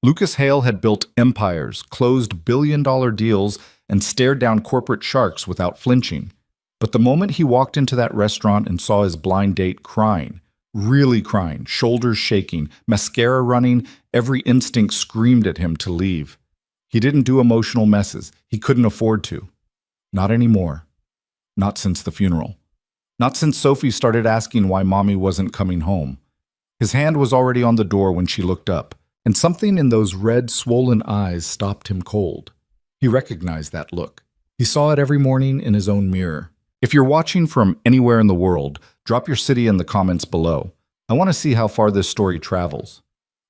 Lucas Hale had built empires, closed billion-dollar deals, and stared down corporate sharks without flinching. But the moment he walked into that restaurant and saw his blind date crying, really crying, shoulders shaking, mascara running, every instinct screamed at him to leave. He didn't do emotional messes. He couldn't afford to. Not anymore. Not since the funeral. Not since Sophie started asking why Mommy wasn't coming home. His hand was already on the door when she looked up, and something in those red, swollen eyes stopped him cold. He recognized that look. He saw it every morning in his own mirror. If you're watching from anywhere in the world, drop your city in the comments below. I want to see how far this story travels.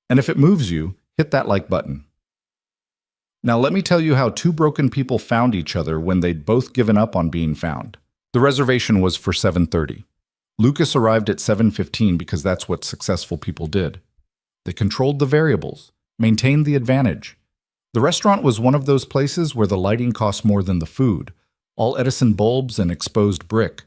And if it moves you, hit that like button. Now let me tell you how two broken people found each other when they'd both given up on being found. The reservation was for 7:30. Lucas arrived at 7:15 because that's what successful people did. They controlled the variables, maintained the advantage. The restaurant was one of those places where the lighting cost more than the food, all Edison bulbs and exposed brick,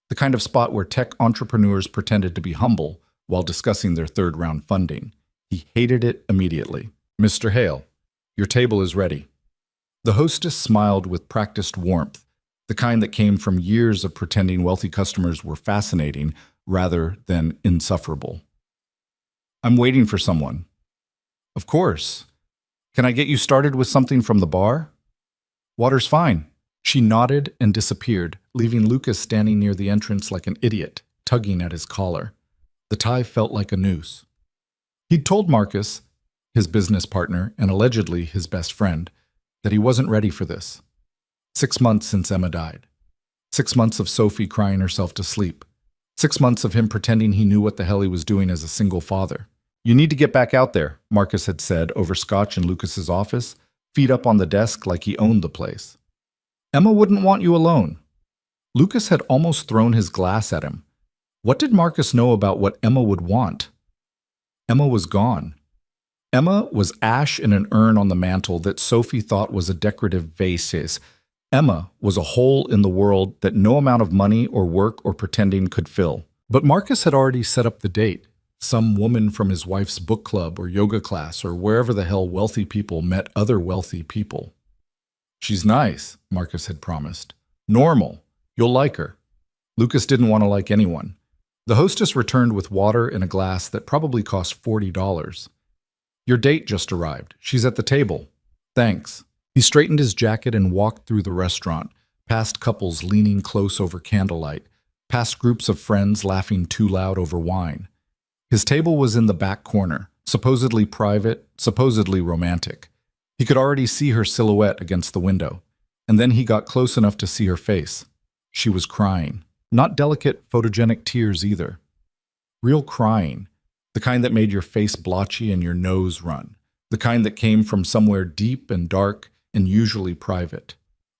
the kind of spot where tech entrepreneurs pretended to be humble while discussing their third-round funding. He hated it immediately. "Mr. Hale, your table is ready." The hostess smiled with practiced warmth, the kind that came from years of pretending wealthy customers were fascinating rather than insufferable. "I'm waiting for someone." "Of course. Can I get you started with something from the bar?" "Water's fine." She nodded and disappeared, leaving Lucas standing near the entrance like an idiot, tugging at his collar. The tie felt like a noose. He'd told Marcus, his business partner and allegedly his best friend, that he wasn't ready for this. 6 months since Emma died. 6 months of Sophie crying herself to sleep. 6 months of him pretending he knew what the hell he was doing as a single father. "You need to get back out there," Marcus had said over scotch in Lucas's office, feet up on the desk like he owned the place. "Emma wouldn't want you alone." Lucas had almost thrown his glass at him. What did Marcus know about what Emma would want? Emma was gone. Emma was ash in an urn on the mantel that Sophie thought was a decorative vase. Emma was a hole in the world that no amount of money or work or pretending could fill. But Marcus had already set up the date. Some woman from his wife's book club or yoga class or wherever the hell wealthy people met other wealthy people. "She's nice," Marcus had promised. "Normal. You'll like her." Lucas didn't want to like anyone. The hostess returned with water in a glass that probably cost $40. "Your date just arrived. She's at the table." "Thanks." He straightened his jacket and walked through the restaurant, past couples leaning close over candlelight, past groups of friends laughing too loud over wine. His table was in the back corner, supposedly private, supposedly romantic. He could already see her silhouette against the window, and then he got close enough to see her face. She was crying. Not delicate, photogenic tears either. Real crying, the kind that made your face blotchy and your nose run, the kind that came from somewhere deep and dark and usually private.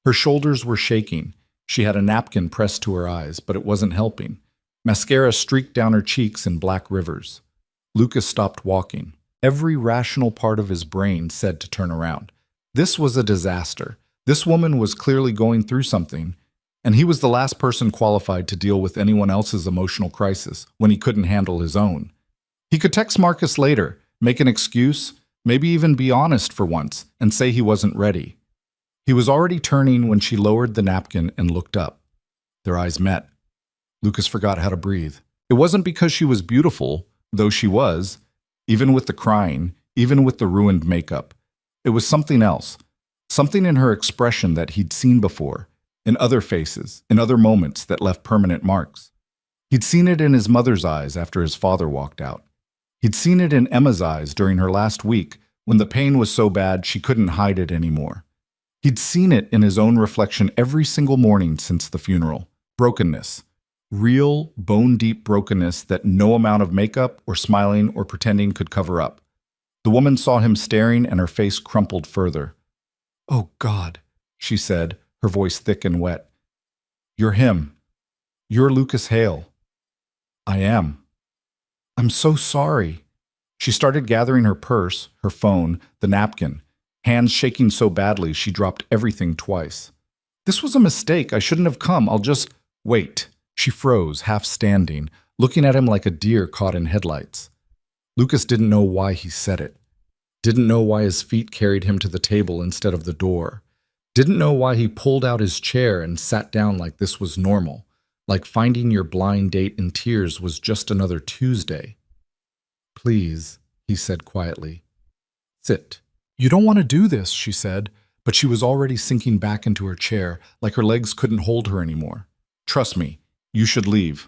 Her shoulders were shaking. She had a napkin pressed to her eyes, but it wasn't helping. Mascara streaked down her cheeks in black rivers. Lucas stopped walking. Every rational part of his brain said to turn around. This was a disaster. This woman was clearly going through something, and he was the last person qualified to deal with anyone else's emotional crisis when he couldn't handle his own. He could text Marcus later, make an excuse, maybe even be honest for once, and say he wasn't ready. He was already turning when she lowered the napkin and looked up. Their eyes met. Lucas forgot how to breathe. It wasn't because she was beautiful, though she was, even with the crying, even with the ruined makeup. It was something else, something in her expression that he'd seen before, in other faces, in other moments that left permanent marks. He'd seen it in his mother's eyes after his father walked out. He'd seen it in Emma's eyes during her last week when the pain was so bad she couldn't hide it anymore. He'd seen it in his own reflection every single morning since the funeral. Brokenness. Real, bone-deep brokenness that no amount of makeup or smiling or pretending could cover up. The woman saw him staring and her face crumpled further. "Oh, God," she said, her voice thick and wet. "You're him. You're Lucas Hale." "I am." "I'm so sorry." She started gathering her purse, her phone, the napkin, hands shaking so badly she dropped everything twice. "This was a mistake. I shouldn't have come. I'll just—" "Wait." She froze, half standing, looking at him like a deer caught in headlights. Lucas didn't know why he said it. Didn't know why his feet carried him to the table instead of the door. Didn't know why he pulled out his chair and sat down like this was normal, like finding your blind date in tears was just another Tuesday. Please, he said quietly. Sit. You don't want to do this, she said, but she was already sinking back into her chair, like her legs couldn't hold her anymore. Trust me, you should leave.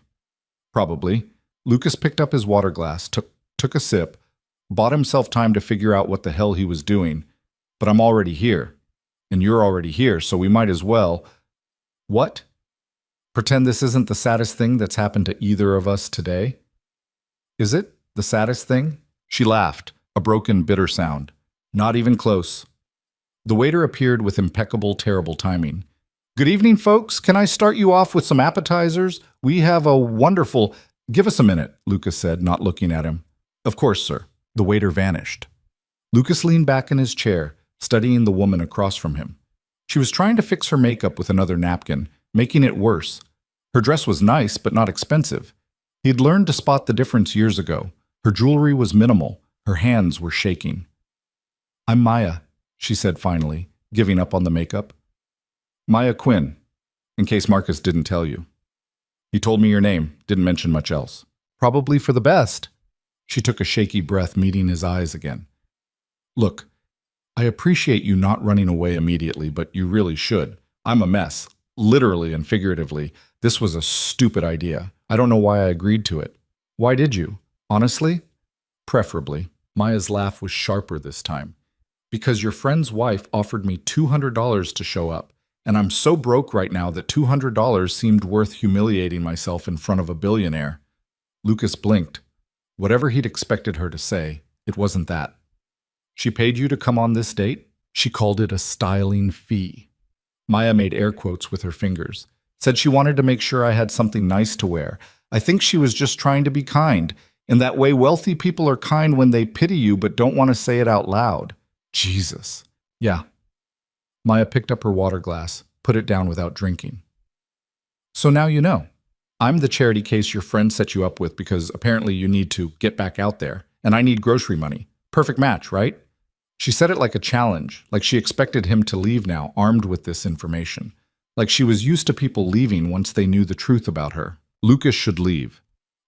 Probably. Lucas picked up his water glass, took a sip, bought himself time to figure out what the hell he was doing. But I'm already here. And you're already here, so we might as well. What? Pretend this isn't the saddest thing that's happened to either of us today? Is it the saddest thing? She laughed, a broken, bitter sound. Not even close. The waiter appeared with impeccable, terrible timing. Good evening, folks. Can I start you off with some appetizers? We have a wonderful... Give us a minute, Lucas said, not looking at him. Of course, sir. The waiter vanished. Lucas leaned back in his chair, studying the woman across from him. She was trying to fix her makeup with another napkin, making it worse. Her dress was nice, but not expensive. He had learned to spot the difference years ago. Her jewelry was minimal. Her hands were shaking. I'm Maya, she said finally, giving up on the makeup. Maya Quinn, in case Marcus didn't tell you. He told me your name, didn't mention much else. Probably for the best. She took a shaky breath, meeting his eyes again. Look, I appreciate you not running away immediately, but you really should. I'm a mess, literally and figuratively. This was a stupid idea. I don't know why I agreed to it. Why did you? Honestly? Preferably. Maya's laugh was sharper this time. Because your friend's wife offered me $200 to show up, and I'm so broke right now that $200 seemed worth humiliating myself in front of a billionaire. Lucas blinked. Whatever he'd expected her to say, it wasn't that. She paid you to come on this date? She called it a styling fee. Maya made air quotes with her fingers. Said she wanted to make sure I had something nice to wear. I think she was just trying to be kind. In that way, wealthy people are kind when they pity you but don't want to say it out loud. Jesus. Yeah. Maya picked up her water glass, put it down without drinking. So now you know. I'm the charity case your friend set you up with because apparently you need to get back out there, and I need grocery money. Perfect match, right? She said it like a challenge, like she expected him to leave now, armed with this information. Like she was used to people leaving once they knew the truth about her. Lucas should leave.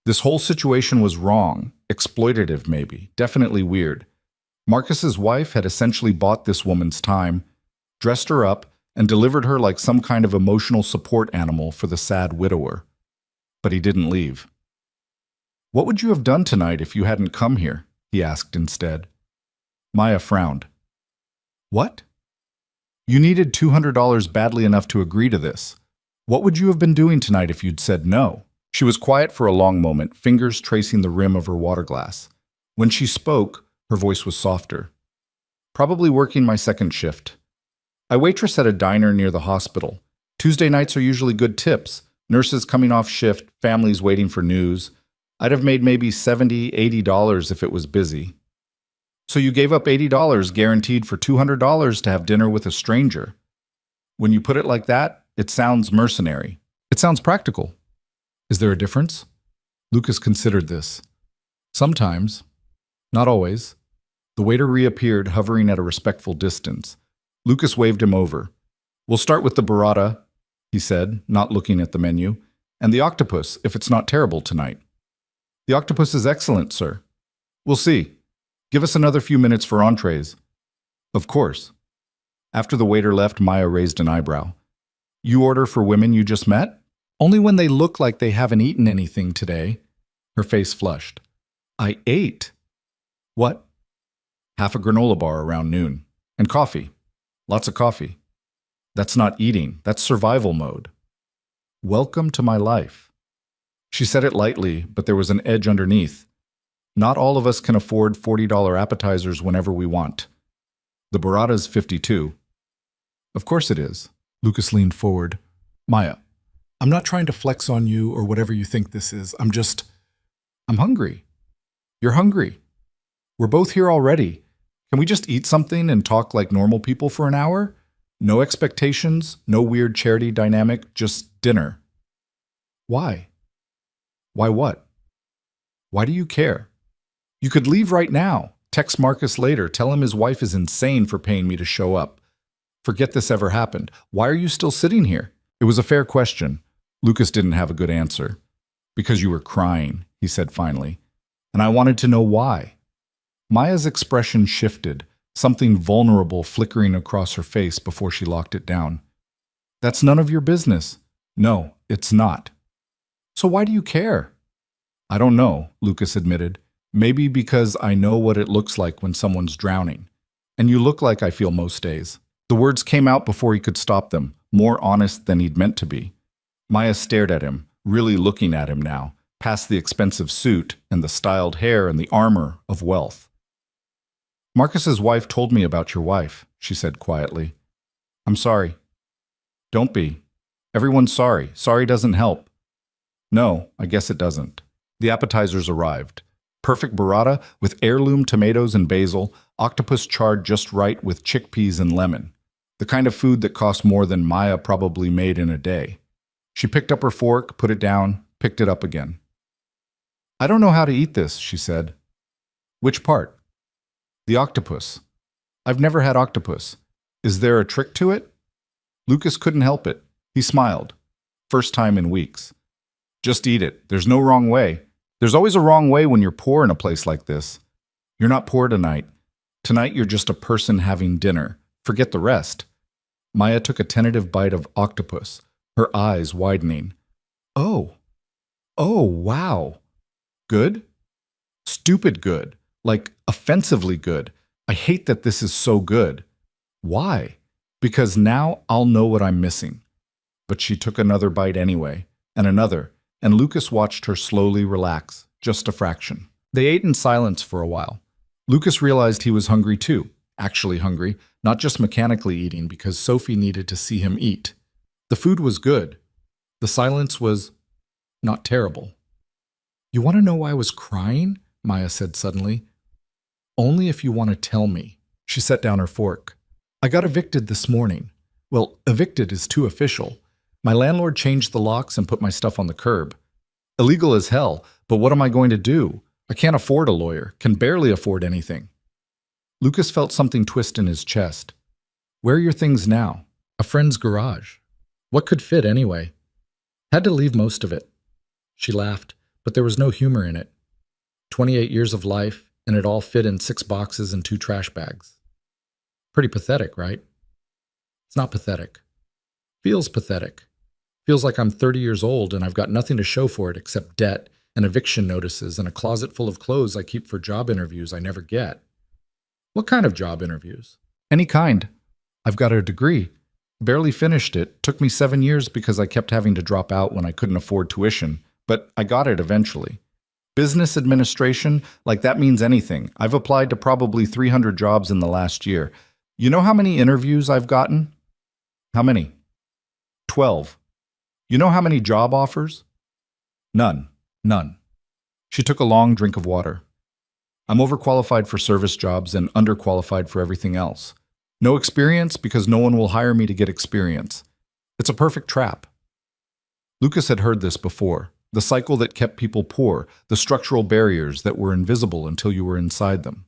This whole situation was wrong, exploitative maybe, definitely weird. Marcus's wife had essentially bought this woman's time, dressed her up, and delivered her like some kind of emotional support animal for the sad widower. But he didn't leave. What would you have done tonight if you hadn't come here? He asked instead. Maya frowned. What? You needed $200 badly enough to agree to this. What would you have been doing tonight if you'd said no? She was quiet for a long moment, fingers tracing the rim of her water glass. When she spoke, her voice was softer. Probably working my second shift. I waitress at a diner near the hospital. Tuesday nights are usually good tips. Nurses coming off shift, families waiting for news. I'd have made maybe $70, $80 if it was busy. So you gave up $80 guaranteed for $200 to have dinner with a stranger. When you put it like that, it sounds mercenary. It sounds practical. Is there a difference? Lucas considered this. Sometimes. Not always. The waiter reappeared, hovering at a respectful distance. Lucas waved him over. We'll start with the burrata, he said, not looking at the menu, and the octopus, if it's not terrible tonight. The octopus is excellent, sir. We'll see. Give us another few minutes for entrees. Of course. After the waiter left, Maya raised an eyebrow. You order for women you just met? Only when they look like they haven't eaten anything today. Her face flushed. I ate. What? Half a granola bar around noon. And coffee. Lots of coffee. That's not eating. That's survival mode. Welcome to my life. She said it lightly, but there was an edge underneath. Not all of us can afford $40 appetizers whenever we want. The burrata's $52. Of course it is. Lucas leaned forward. Maya, I'm not trying to flex on you or whatever you think this is. I'm hungry. You're hungry. We're both here already. Can we just eat something and talk like normal people for an hour? No expectations, no weird charity dynamic, just dinner. Why? Why what? Why do you care? You could leave right now. Text Marcus later. Tell him his wife is insane for paying me to show up. Forget this ever happened. Why are you still sitting here? It was a fair question. Lucas didn't have a good answer. Because you were crying, he said finally. And I wanted to know why. Maya's expression shifted, something vulnerable flickering across her face before she locked it down. That's none of your business. No, it's not. So why do you care? I don't know, Lucas admitted. Maybe because I know what it looks like when someone's drowning. And you look like I feel most days. The words came out before he could stop them, more honest than he'd meant to be. Maya stared at him, really looking at him now, past the expensive suit and the styled hair and the armor of wealth. Marcus's wife told me about your wife, she said quietly. I'm sorry. Don't be. Everyone's sorry. Sorry doesn't help. No, I guess it doesn't. The appetizers arrived. Perfect burrata with heirloom tomatoes and basil, octopus charred just right with chickpeas and lemon. The kind of food that cost more than Maya probably made in a day. She picked up her fork, put it down, picked it up again. I don't know how to eat this, she said. Which part? The octopus. I've never had octopus. Is there a trick to it? Lucas couldn't help it. He smiled. First time in weeks. Just eat it. There's no wrong way. There's always a wrong way when you're poor in a place like this. You're not poor tonight. Tonight you're just a person having dinner. Forget the rest. Maya took a tentative bite of octopus, her eyes widening. Oh, wow. Good? Stupid good. Like offensively good. I hate that this is so good. Why? Because now I'll know what I'm missing. But she took another bite anyway, and another, and Lucas watched her slowly relax, just a fraction. They ate in silence for a while. Lucas realized he was hungry too, actually hungry, not just mechanically eating because Sophie needed to see him eat. The food was good. The silence was not terrible. You want to know why I was crying? Maya said suddenly. Only if you want to tell me. She set down her fork. I got evicted this morning. Well, evicted is too official. My landlord changed the locks and put my stuff on the curb. Illegal as hell, but what am I going to do? I can't afford a lawyer, can barely afford anything. Lucas felt something twist in his chest. Where are your things now? A friend's garage. What could fit anyway? Had to leave most of it. She laughed, but there was no humor in it. 28 years of life, and it all fit in 6 boxes and 2 trash bags. Pretty pathetic, right? It's not pathetic. Feels pathetic. Feels like I'm 30 years old and I've got nothing to show for it except debt and eviction notices and a closet full of clothes I keep for job interviews I never get. What kind of job interviews? Any kind. I've got a degree. Barely finished it. Took me 7 years because I kept having to drop out when I couldn't afford tuition, but I got it eventually. Business administration, like that means anything. I've applied to probably 300 jobs in the last year. You know how many interviews I've gotten? How many? 12. You know how many job offers? None. She took a long drink of water. I'm overqualified for service jobs and underqualified for everything else. No experience because no one will hire me to get experience. It's a perfect trap. Lucas had heard this before. The cycle that kept people poor, the structural barriers that were invisible until you were inside them.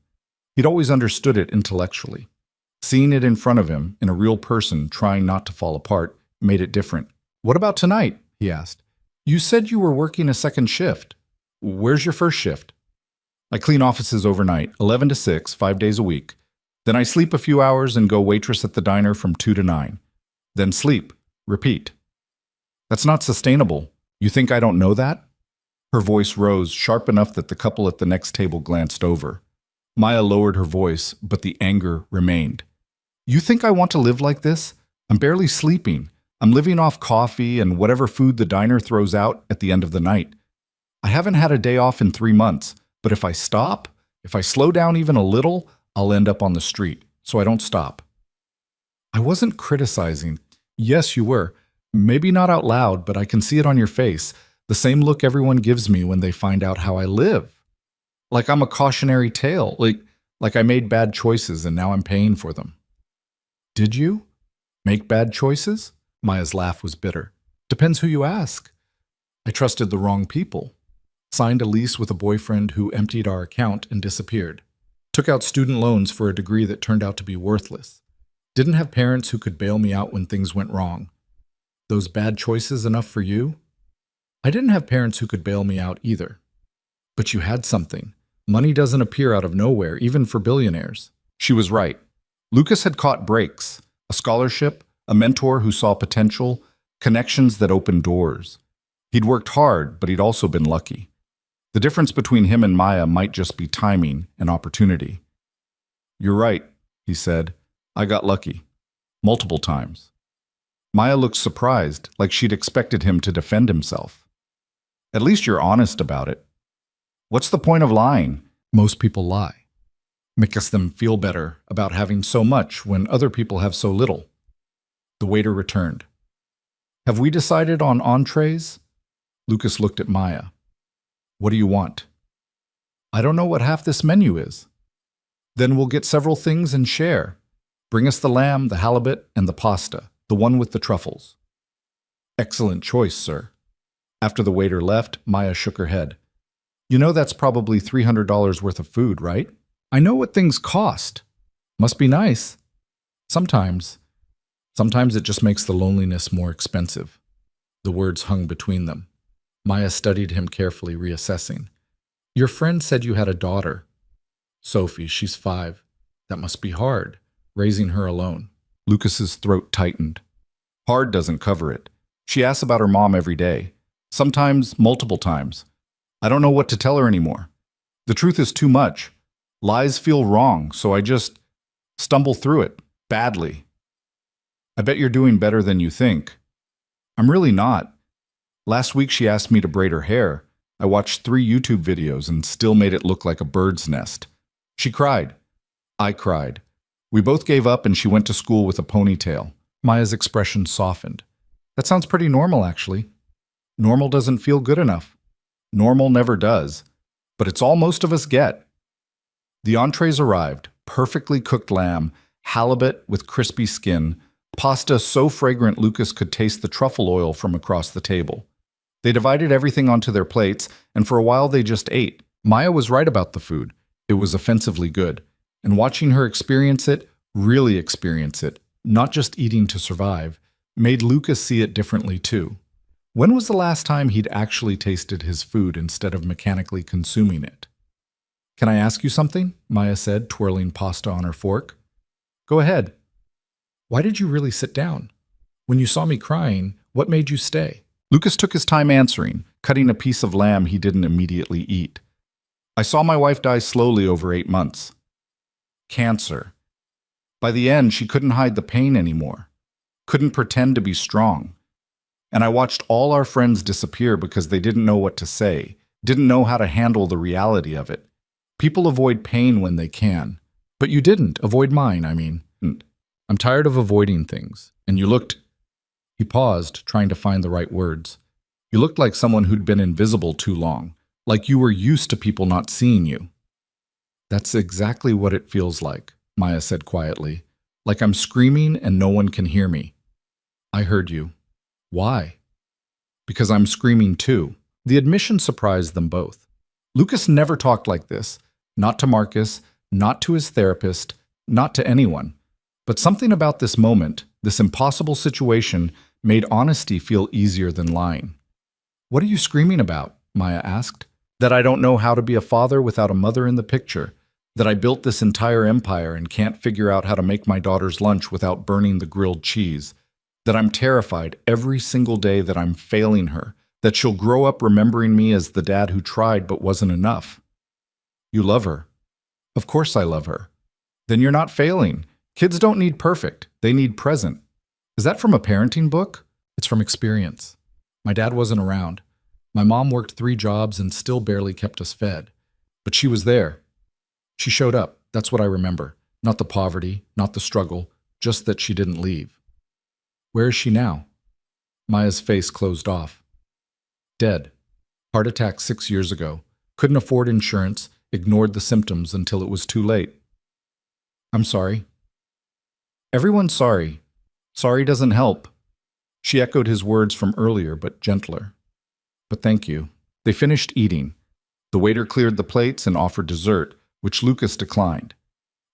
He'd always understood it intellectually. Seeing it in front of him, in a real person trying not to fall apart, made it different. What about tonight? He asked. You said you were working a second shift. Where's your first shift? I clean offices overnight, 11 to 6, 5 days a week. Then I sleep a few hours and go waitress at the diner from 2 to 9. Then sleep. Repeat. That's not sustainable. You think I don't know that? Her voice rose, sharp enough that the couple at the next table glanced over. Maya lowered her voice, but the anger remained. You think I want to live like this? I'm barely sleeping. I'm living off coffee and whatever food the diner throws out at the end of the night. I haven't had a day off in 3 months, but if I stop, if I slow down even a little, I'll end up on the street, so I don't stop. I wasn't criticizing. Yes, you were. Maybe not out loud, but I can see it on your face. The same look everyone gives me when they find out how I live. Like I'm a cautionary tale, like I made bad choices and now I'm paying for them. Did you make bad choices? Maya's laugh was bitter. Depends who you ask. I trusted the wrong people. Signed a lease with a boyfriend who emptied our account and disappeared. Took out student loans for a degree that turned out to be worthless. Didn't have parents who could bail me out when things went wrong. Those bad choices enough for you? I didn't have parents who could bail me out either. But you had something. Money doesn't appear out of nowhere, even for billionaires. She was right. Lucas had caught breaks, a scholarship, a mentor who saw potential, connections that opened doors. He'd worked hard, but he'd also been lucky. The difference between him and Maya might just be timing and opportunity. You're right, he said. I got lucky. Multiple times. Maya looked surprised, like she'd expected him to defend himself. At least you're honest about it. What's the point of lying? Most people lie. Makes them feel better about having so much when other people have so little. The waiter returned. Have we decided on entrees? Lucas looked at Maya. What do you want? I don't know what half this menu is. Then we'll get several things and share. Bring us the lamb, the halibut, and the pasta, the one with the truffles. Excellent choice, sir. After the waiter left, Maya shook her head. You know that's probably $300 worth of food, right? I know what things cost. Must be nice. Sometimes it just makes the loneliness more expensive. The words hung between them. Maya studied him carefully, reassessing. Your friend said you had a daughter. Sophie, she's 5. That must be hard, raising her alone. Lucas's throat tightened. Hard doesn't cover it. She asks about her mom every day. Sometimes, multiple times. I don't know what to tell her anymore. The truth is too much. Lies feel wrong, so I just stumble through it, badly. I bet you're doing better than you think. I'm really not. Last week she asked me to braid her hair. I watched 3 YouTube videos and still made it look like a bird's nest. She cried. I cried. We both gave up and she went to school with a ponytail. Maya's expression softened. That sounds pretty normal, actually. Normal doesn't feel good enough. Normal never does. But it's all most of us get. The entrees arrived, perfectly cooked lamb, halibut with crispy skin, pasta so fragrant Lucas could taste the truffle oil from across the table. They divided everything onto their plates, and for a while they just ate. Maya was right about the food. It was offensively good. And watching her experience it, really experience it, not just eating to survive, made Lucas see it differently too. When was the last time he'd actually tasted his food instead of mechanically consuming it? Can I ask you something? Maya said, twirling pasta on her fork. Go ahead. Why did you really sit down? When you saw me crying, what made you stay? Lucas took his time answering, cutting a piece of lamb he didn't immediately eat. I saw my wife die slowly over 8 months. Cancer. By the end, she couldn't hide the pain anymore. Couldn't pretend to be strong. And I watched all our friends disappear because they didn't know what to say, didn't know how to handle the reality of it. People avoid pain when they can. But you didn't avoid mine, I mean. I'm tired of avoiding things. And you looked... He paused, trying to find the right words. You looked like someone who'd been invisible too long, like you were used to people not seeing you. That's exactly what it feels like, Maya said quietly. Like I'm screaming and no one can hear me. I heard you. Why? Because I'm screaming too. The admission surprised them both. Lucas never talked like this. Not to Marcus, not to his therapist, not to anyone. But something about this moment, this impossible situation, made honesty feel easier than lying. What are you screaming about? Maya asked. That I don't know how to be a father without a mother in the picture. That I built this entire empire and can't figure out how to make my daughter's lunch without burning the grilled cheese. That I'm terrified every single day that I'm failing her. That she'll grow up remembering me as the dad who tried but wasn't enough. You love her. Of course I love her. Then you're not failing. Kids don't need perfect. They need present. Is that from a parenting book? It's from experience. My dad wasn't around. My mom worked 3 jobs and still barely kept us fed. But she was there. She showed up. That's what I remember. Not the poverty, not the struggle, just that she didn't leave. Where is she now? Maya's face closed off. Dead. Heart attack 6 years ago. Couldn't afford insurance, ignored the symptoms until it was too late. I'm sorry. Everyone's sorry. Sorry doesn't help. She echoed his words from earlier, but gentler. But thank you. They finished eating. The waiter cleared the plates and offered dessert, which Lucas declined.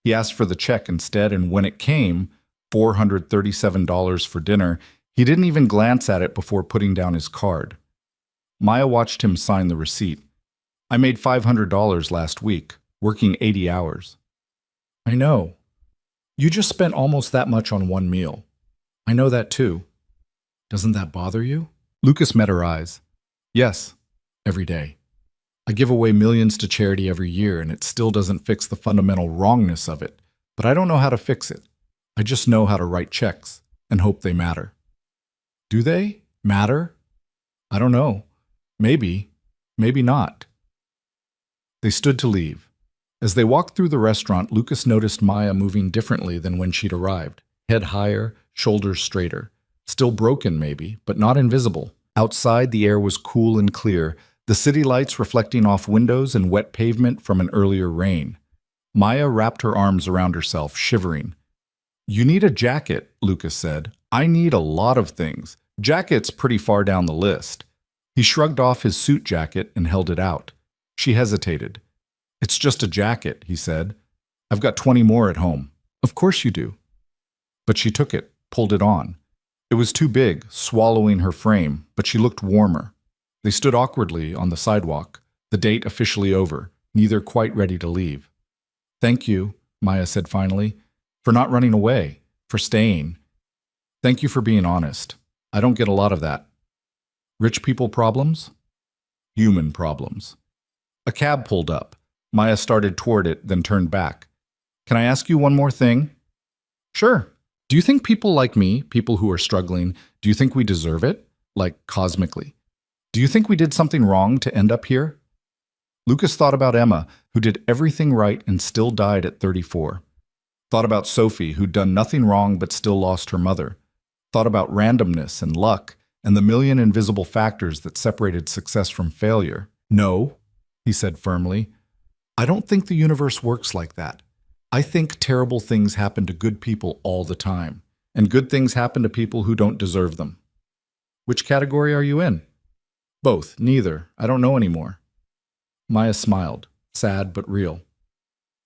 He asked for the check instead, and when it came, $437 for dinner, he didn't even glance at it before putting down his card. Maya watched him sign the receipt. I made $500 last week, working 80 hours. I know. You just spent almost that much on one meal. I know that too. Doesn't that bother you? Lucas met her eyes. Yes, every day. I give away millions to charity every year, and it still doesn't fix the fundamental wrongness of it. But I don't know how to fix it. I just know how to write checks and hope they matter. Do they matter? I don't know. Maybe, maybe not. They stood to leave. As they walked through the restaurant, Lucas noticed Maya moving differently than when she'd arrived. Head higher, shoulders straighter. Still broken, maybe, but not invisible. Outside, the air was cool and clear, the city lights reflecting off windows and wet pavement from an earlier rain. Maya wrapped her arms around herself, shivering. You need a jacket, Lucas said. I need a lot of things. Jacket's pretty far down the list. He shrugged off his suit jacket and held it out. She hesitated. It's just a jacket, he said. I've got 20 more at home. Of course you do. But she took it, pulled it on. It was too big, swallowing her frame, but she looked warmer. They stood awkwardly on the sidewalk, the date officially over, neither quite ready to leave. Thank you, Maya said finally, for not running away, for staying. Thank you for being honest. I don't get a lot of that. Rich people problems? Human problems. A cab pulled up. Maya started toward it, then turned back. Can I ask you one more thing? Sure. Do you think people like me, people who are struggling, do you think we deserve it? Like cosmically. Do you think we did something wrong to end up here? Lucas thought about Emma, who did everything right and still died at 34. Thought about Sophie, who'd done nothing wrong but still lost her mother. Thought about randomness and luck and the million invisible factors that separated success from failure. No, he said firmly. I don't think the universe works like that. I think terrible things happen to good people all the time, and good things happen to people who don't deserve them. Which category are you in? Both, neither. I don't know anymore. Maya smiled, sad but real.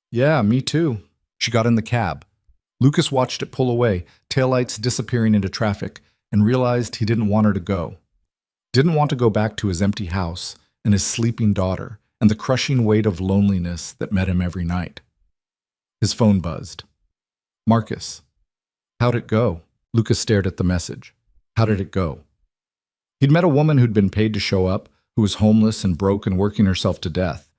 Yeah, me too. She got in the cab. Lucas watched it pull away, taillights disappearing into traffic, and realized he didn't want her to go. Didn't want to go back to his empty house and his sleeping daughter and the crushing weight of loneliness that met him every night. His phone buzzed. Marcus. How'd it go? Lucas stared at the message. How did it go? He'd met a woman who'd been paid to show up, who was homeless and broke and working herself to death,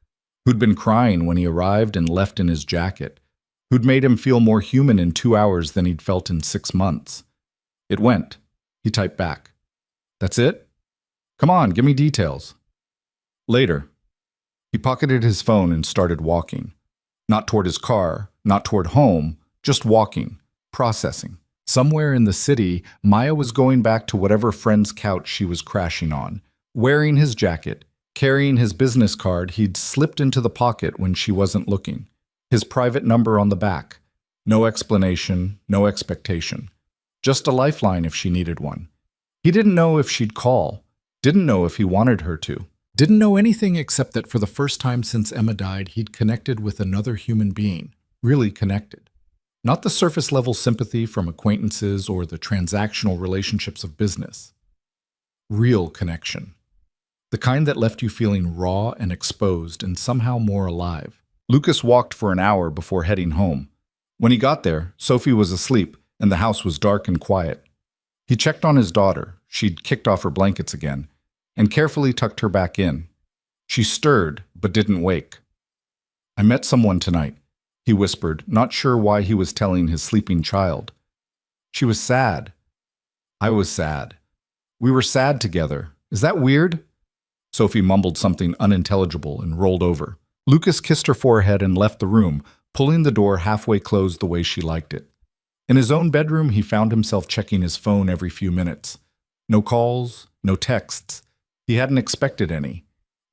who'd been crying when he arrived and left in his jacket, who'd made him feel more human in 2 hours than he'd felt in 6 months. It went. He typed back. That's it? Come on, give me details. Later. He pocketed his phone and started walking. Not toward his car, not toward home, just walking, processing. Somewhere in the city, Maya was going back to whatever friend's couch she was crashing on, wearing his jacket, carrying his business card he'd slipped into the pocket when she wasn't looking, his private number on the back. No explanation, no expectation. Just a lifeline if she needed one. He didn't know if she'd call, didn't know if he wanted her to. Didn't know anything except that for the first time since Emma died, he'd connected with another human being, really connected. Not the surface-level sympathy from acquaintances or the transactional relationships of business. Real connection. The kind that left you feeling raw and exposed and somehow more alive. Lucas walked for an hour before heading home. When he got there, Sophie was asleep and the house was dark and quiet. He checked on his daughter. She'd kicked off her blankets again, and carefully tucked her back in. She stirred, but didn't wake. I met someone tonight, he whispered, not sure why he was telling his sleeping child. She was sad. I was sad. We were sad together. Is that weird? Sophie mumbled something unintelligible and rolled over. Lucas kissed her forehead and left the room, pulling the door halfway closed the way she liked it. In his own bedroom, he found himself checking his phone every few minutes. No calls, no texts. He hadn't expected any.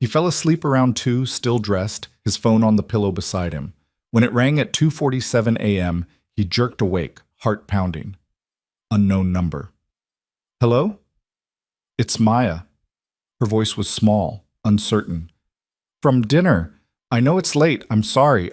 He fell asleep around 2, still dressed, his phone on the pillow beside him. When it rang at 2:47 a.m., he jerked awake, heart pounding. Unknown number. Hello? It's Maya. Her voice was small, uncertain. From dinner. I know it's late. I'm sorry.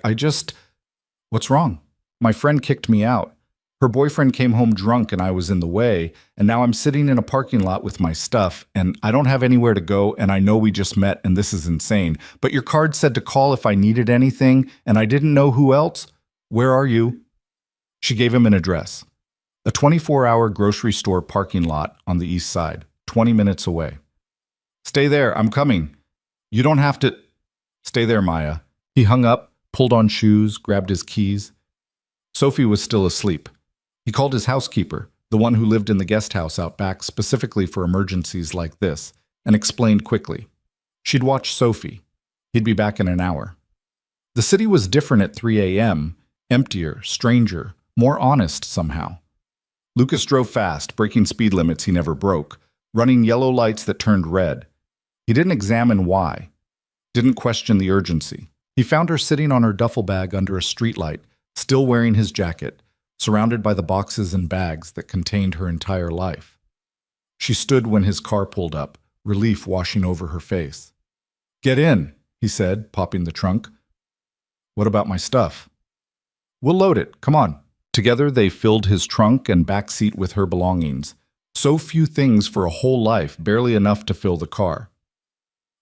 What's wrong? My friend kicked me out. Her boyfriend came home drunk and I was in the way, and now I'm sitting in a parking lot with my stuff, and I don't have anywhere to go, and I know we just met, and this is insane. But your card said to call if I needed anything, and I didn't know who else. Where are you? She gave him an address. A 24-hour grocery store parking lot on the east side, 20 minutes away. Stay there, I'm coming. You don't have to. Stay there, Maya. He hung up, pulled on shoes, grabbed his keys. Sophie was still asleep. He called his housekeeper, the one who lived in the guest house out back specifically for emergencies like this, and explained quickly. She'd watch Sophie. He'd be back in an hour. The city was different at 3 a.m., emptier, stranger, more honest somehow. Lucas drove fast, breaking speed limits he never broke, running yellow lights that turned red. He didn't examine why, didn't question the urgency. He found her sitting on her duffel bag under a streetlight, still wearing his jacket, surrounded by the boxes and bags that contained her entire life. She stood when his car pulled up, relief washing over her face. "Get in," he said, popping the trunk. "What about my stuff?" "We'll load it. Come on." Together they filled his trunk and back seat with her belongings. So few things for a whole life, barely enough to fill the car.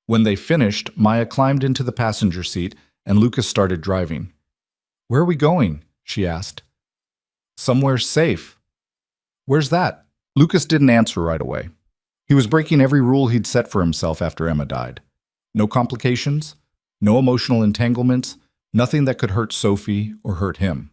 When they finished, Maya climbed into the passenger seat and Lucas started driving. "Where are we going?" she asked. "Somewhere safe." "Where's that?" Lucas didn't answer right away. He was breaking every rule he'd set for himself after Emma died. No complications, no emotional entanglements, nothing that could hurt Sophie or hurt him.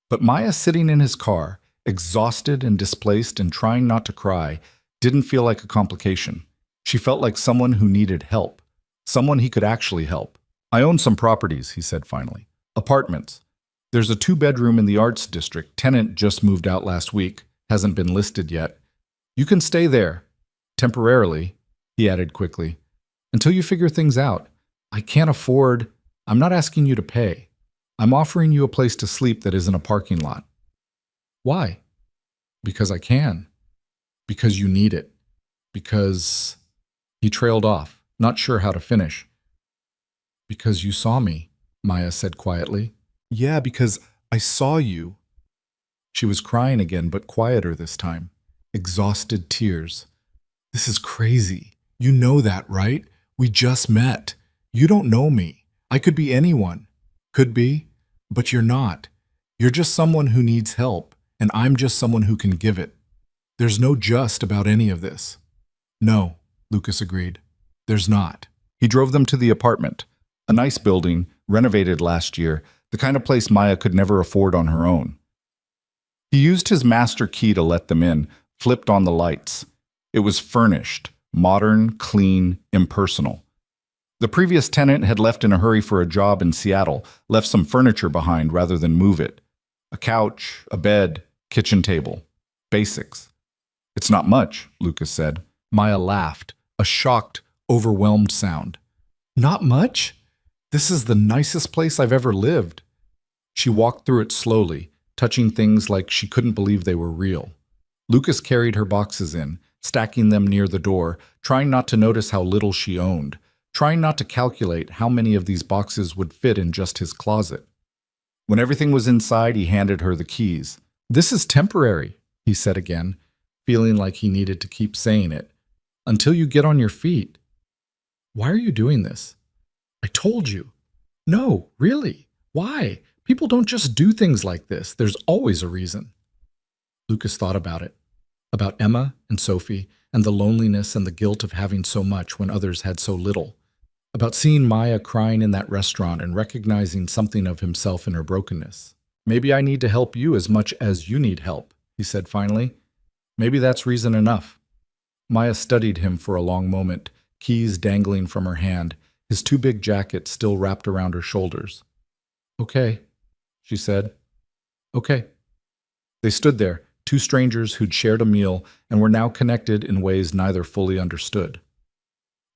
But Maya sitting in his car, exhausted and displaced and trying not to cry, didn't feel like a complication. She felt like someone who needed help, someone he could actually help. "I own some properties," he said finally. "Apartments. There's a 2-bedroom in the arts district. Tenant just moved out last week, hasn't been listed yet. You can stay there, temporarily," he added quickly, "until you figure things out. I can't afford. I'm not asking you to pay. I'm offering you a place to sleep that isn't a parking lot." "Why?" "Because I can. Because you need it. Because..." He trailed off, not sure how to finish. "Because you saw me," Maya said quietly. "Yeah, because I saw you." She was crying again, but quieter this time. Exhausted tears. "This is crazy. You know that, right? We just met. You don't know me. I could be anyone. Could be, but you're not. You're just someone who needs help, and I'm just someone who can give it. There's no just about any of this." "No," Lucas agreed. "There's not." He drove them to the apartment. A nice building, renovated last year, the kind of place Maya could never afford on her own. He used his master key to let them in, flipped on the lights. It was furnished, modern, clean, impersonal. The previous tenant had left in a hurry for a job in Seattle, left some furniture behind rather than move it. A couch, a bed, kitchen table. Basics. "It's not much," Lucas said. Maya laughed, a shocked, overwhelmed sound. "Not much? This is the nicest place I've ever lived." She walked through it slowly, touching things like she couldn't believe they were real. Lucas carried her boxes in, stacking them near the door, trying not to notice how little she owned, trying not to calculate how many of these boxes would fit in just his closet. When everything was inside, he handed her the keys. "This is temporary," he said again, feeling like he needed to keep saying it. "Until you get on your feet." "Why are you doing this?" "I told you." "No, really. Why? People don't just do things like this. There's always a reason." Lucas thought about it. About Emma and Sophie, and the loneliness and the guilt of having so much when others had so little. About seeing Maya crying in that restaurant and recognizing something of himself in her brokenness. "Maybe I need to help you as much as you need help," he said finally. "Maybe that's reason enough." Maya studied him for a long moment, keys dangling from her hand, his too big jacket still wrapped around her shoulders. "Okay," she said. "Okay." They stood there, two strangers who'd shared a meal and were now connected in ways neither fully understood.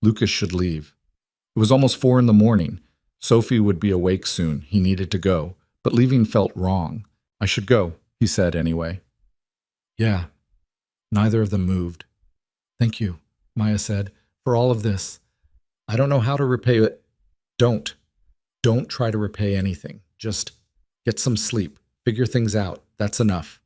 Lucas should leave. It was almost 4 in the morning. Sophie would be awake soon. He needed to go, but leaving felt wrong. "I should go," he said anyway. "Yeah." Neither of them moved. "Thank you," Maya said, "for all of this. I don't know how to repay it." "Don't." Don't try to repay anything. Just get some sleep. Figure things out. That's enough.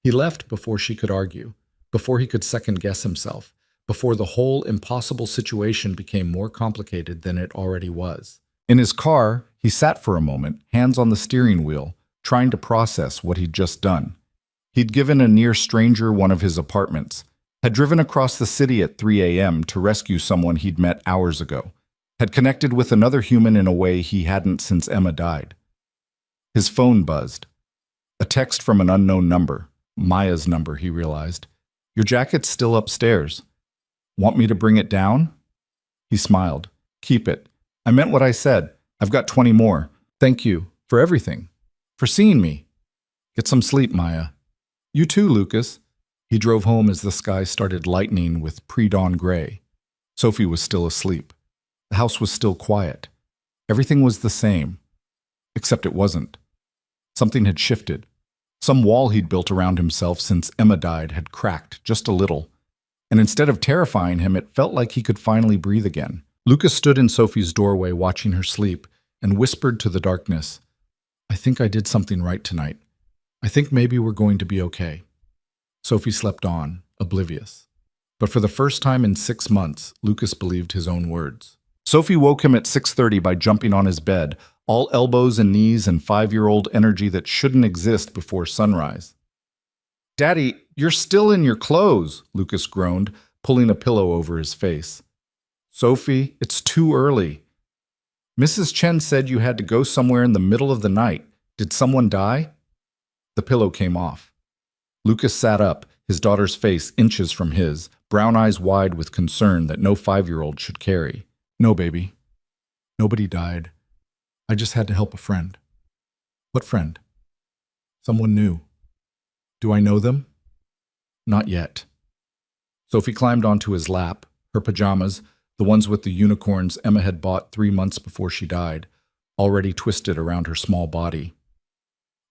He left before she could argue, before he could second-guess himself, before the whole impossible situation became more complicated than it already was. In his car, he sat for a moment, hands on the steering wheel, trying to process what he'd just done. He'd given a near stranger one of his apartments, had driven across the city at 3 a.m. to rescue someone he'd met hours ago, had connected with another human in a way he hadn't since Emma died. His phone buzzed. A text from an unknown number. Maya's number, he realized. Your jacket's still upstairs. Want me to bring it down? He smiled. Keep it. I meant what I said. I've got 20 more. Thank you for everything. For seeing me. Get some sleep, Maya. You too, Lucas. He drove home as the sky started lightening with pre-dawn gray. Sophie was still asleep. The house was still quiet. Everything was the same. Except it wasn't. Something had shifted. Some wall he'd built around himself since Emma died had cracked just a little. And instead of terrifying him, it felt like he could finally breathe again. Lucas stood in Sophie's doorway watching her sleep and whispered to the darkness, I think I did something right tonight. I think maybe we're going to be okay. Sophie slept on, oblivious. But for the first time in 6 months, Lucas believed his own words. Sophie woke him at 6:30 by jumping on his bed, all elbows and knees and 5-year-old energy that shouldn't exist before sunrise. Daddy, you're still in your clothes, Lucas groaned, pulling a pillow over his face. Sophie, it's too early. Mrs. Chen said you had to go somewhere in the middle of the night. Did someone die? The pillow came off. Lucas sat up, his daughter's face inches from his, brown eyes wide with concern that no 5-year-old should carry. No, baby. Nobody died. I just had to help a friend. What friend? Someone new. Do I know them? Not yet. Sophie climbed onto his lap, her pajamas, the ones with the unicorns Emma had bought 3 months before she died, already twisted around her small body.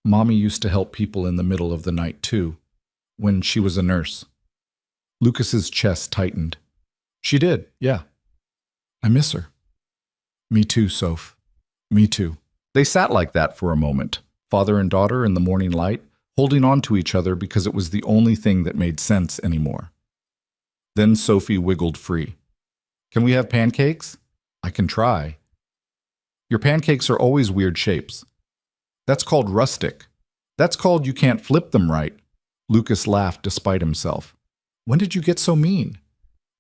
Mommy used to help people in the middle of the night too, when she was a nurse. Lucas's chest tightened. She did, yeah. I miss her. Me too, Soph. Me too. They sat like that for a moment, father and daughter in the morning light, holding on to each other because it was the only thing that made sense anymore. Then Sophie wiggled free. Can we have pancakes? I can try. Your pancakes are always weird shapes. That's called rustic. That's called you can't flip them right. Lucas laughed despite himself. When did you get so mean?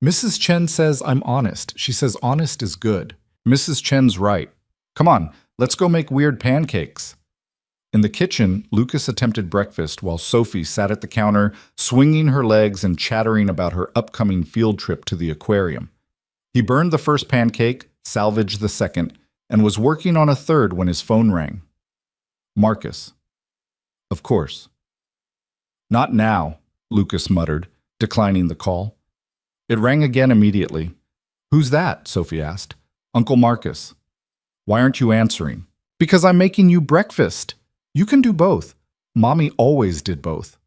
Mrs. Chen says I'm honest. She says honest is good. Mrs. Chen's right. Come on, let's go make weird pancakes. In the kitchen, Lucas attempted breakfast while Sophie sat at the counter, swinging her legs and chattering about her upcoming field trip to the aquarium. He burned the first pancake, salvaged the second, and was working on a third when his phone rang. Marcus. Of course. Not now, Lucas muttered, declining the call. It rang again immediately. Who's that? Sophie asked. Uncle Marcus. Why aren't you answering? Because I'm making you breakfast. You can do both. Mommy always did both.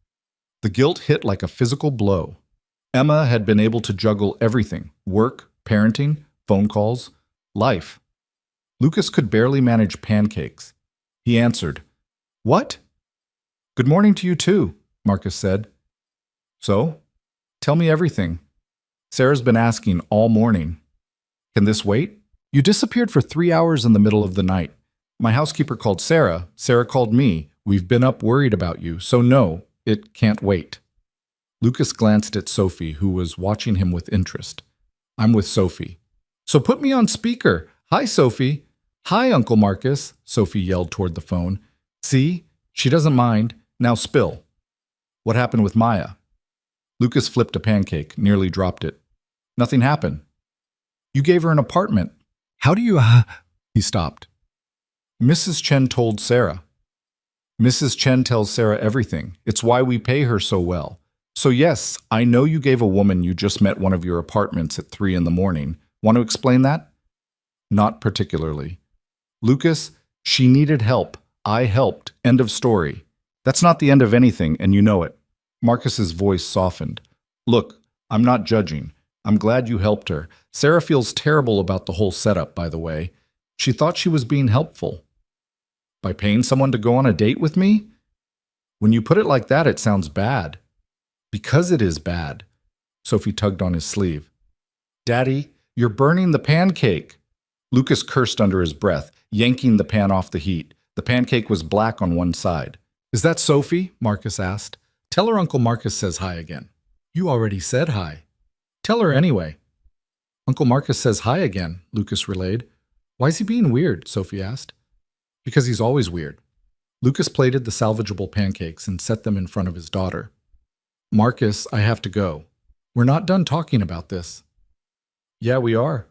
The guilt hit like a physical blow. Emma had been able to juggle everything: work, parenting, phone calls, life. Lucas could barely manage pancakes. He answered, What? Good morning to you too, Marcus said. So? Tell me everything. Sarah's been asking all morning. Can this wait? You disappeared for 3 hours in the middle of the night. My housekeeper called Sarah. Sarah called me. We've been up worried about you, so no, it can't wait. Lucas glanced at Sophie, who was watching him with interest. I'm with Sophie. So put me on speaker. Hi, Sophie. Hi, Uncle Marcus, Sophie yelled toward the phone. See? She doesn't mind. Now spill. What happened with Maya? Lucas flipped a pancake, nearly dropped it. Nothing happened. You gave her an apartment. How do you, He stopped. Mrs. Chen told Sarah. Mrs. Chen tells Sarah everything. It's why we pay her so well. So yes, I know you gave a woman you just met one of your apartments at 3 in the morning. Want to explain that? Not particularly. Lucas, she needed help. I helped. End of story. That's not the end of anything, and you know it. Marcus's voice softened. Look, I'm not judging. I'm glad you helped her. Sarah feels terrible about the whole setup, by the way. She thought she was being helpful. By paying someone to go on a date with me? When you put it like that, it sounds bad. Because it is bad. Sophie tugged on his sleeve. Daddy, you're burning the pancake. Lucas cursed under his breath, yanking the pan off the heat. The pancake was black on one side. Is that Sophie? Marcus asked. Tell her Uncle Marcus says hi again. You already said hi. Tell her anyway. Uncle Marcus says hi again, Lucas relayed. Why is he being weird? Sophie asked. Because he's always weird. Lucas plated the salvageable pancakes and set them in front of his daughter. Marcus, I have to go. We're not done talking about this. Yeah, we are.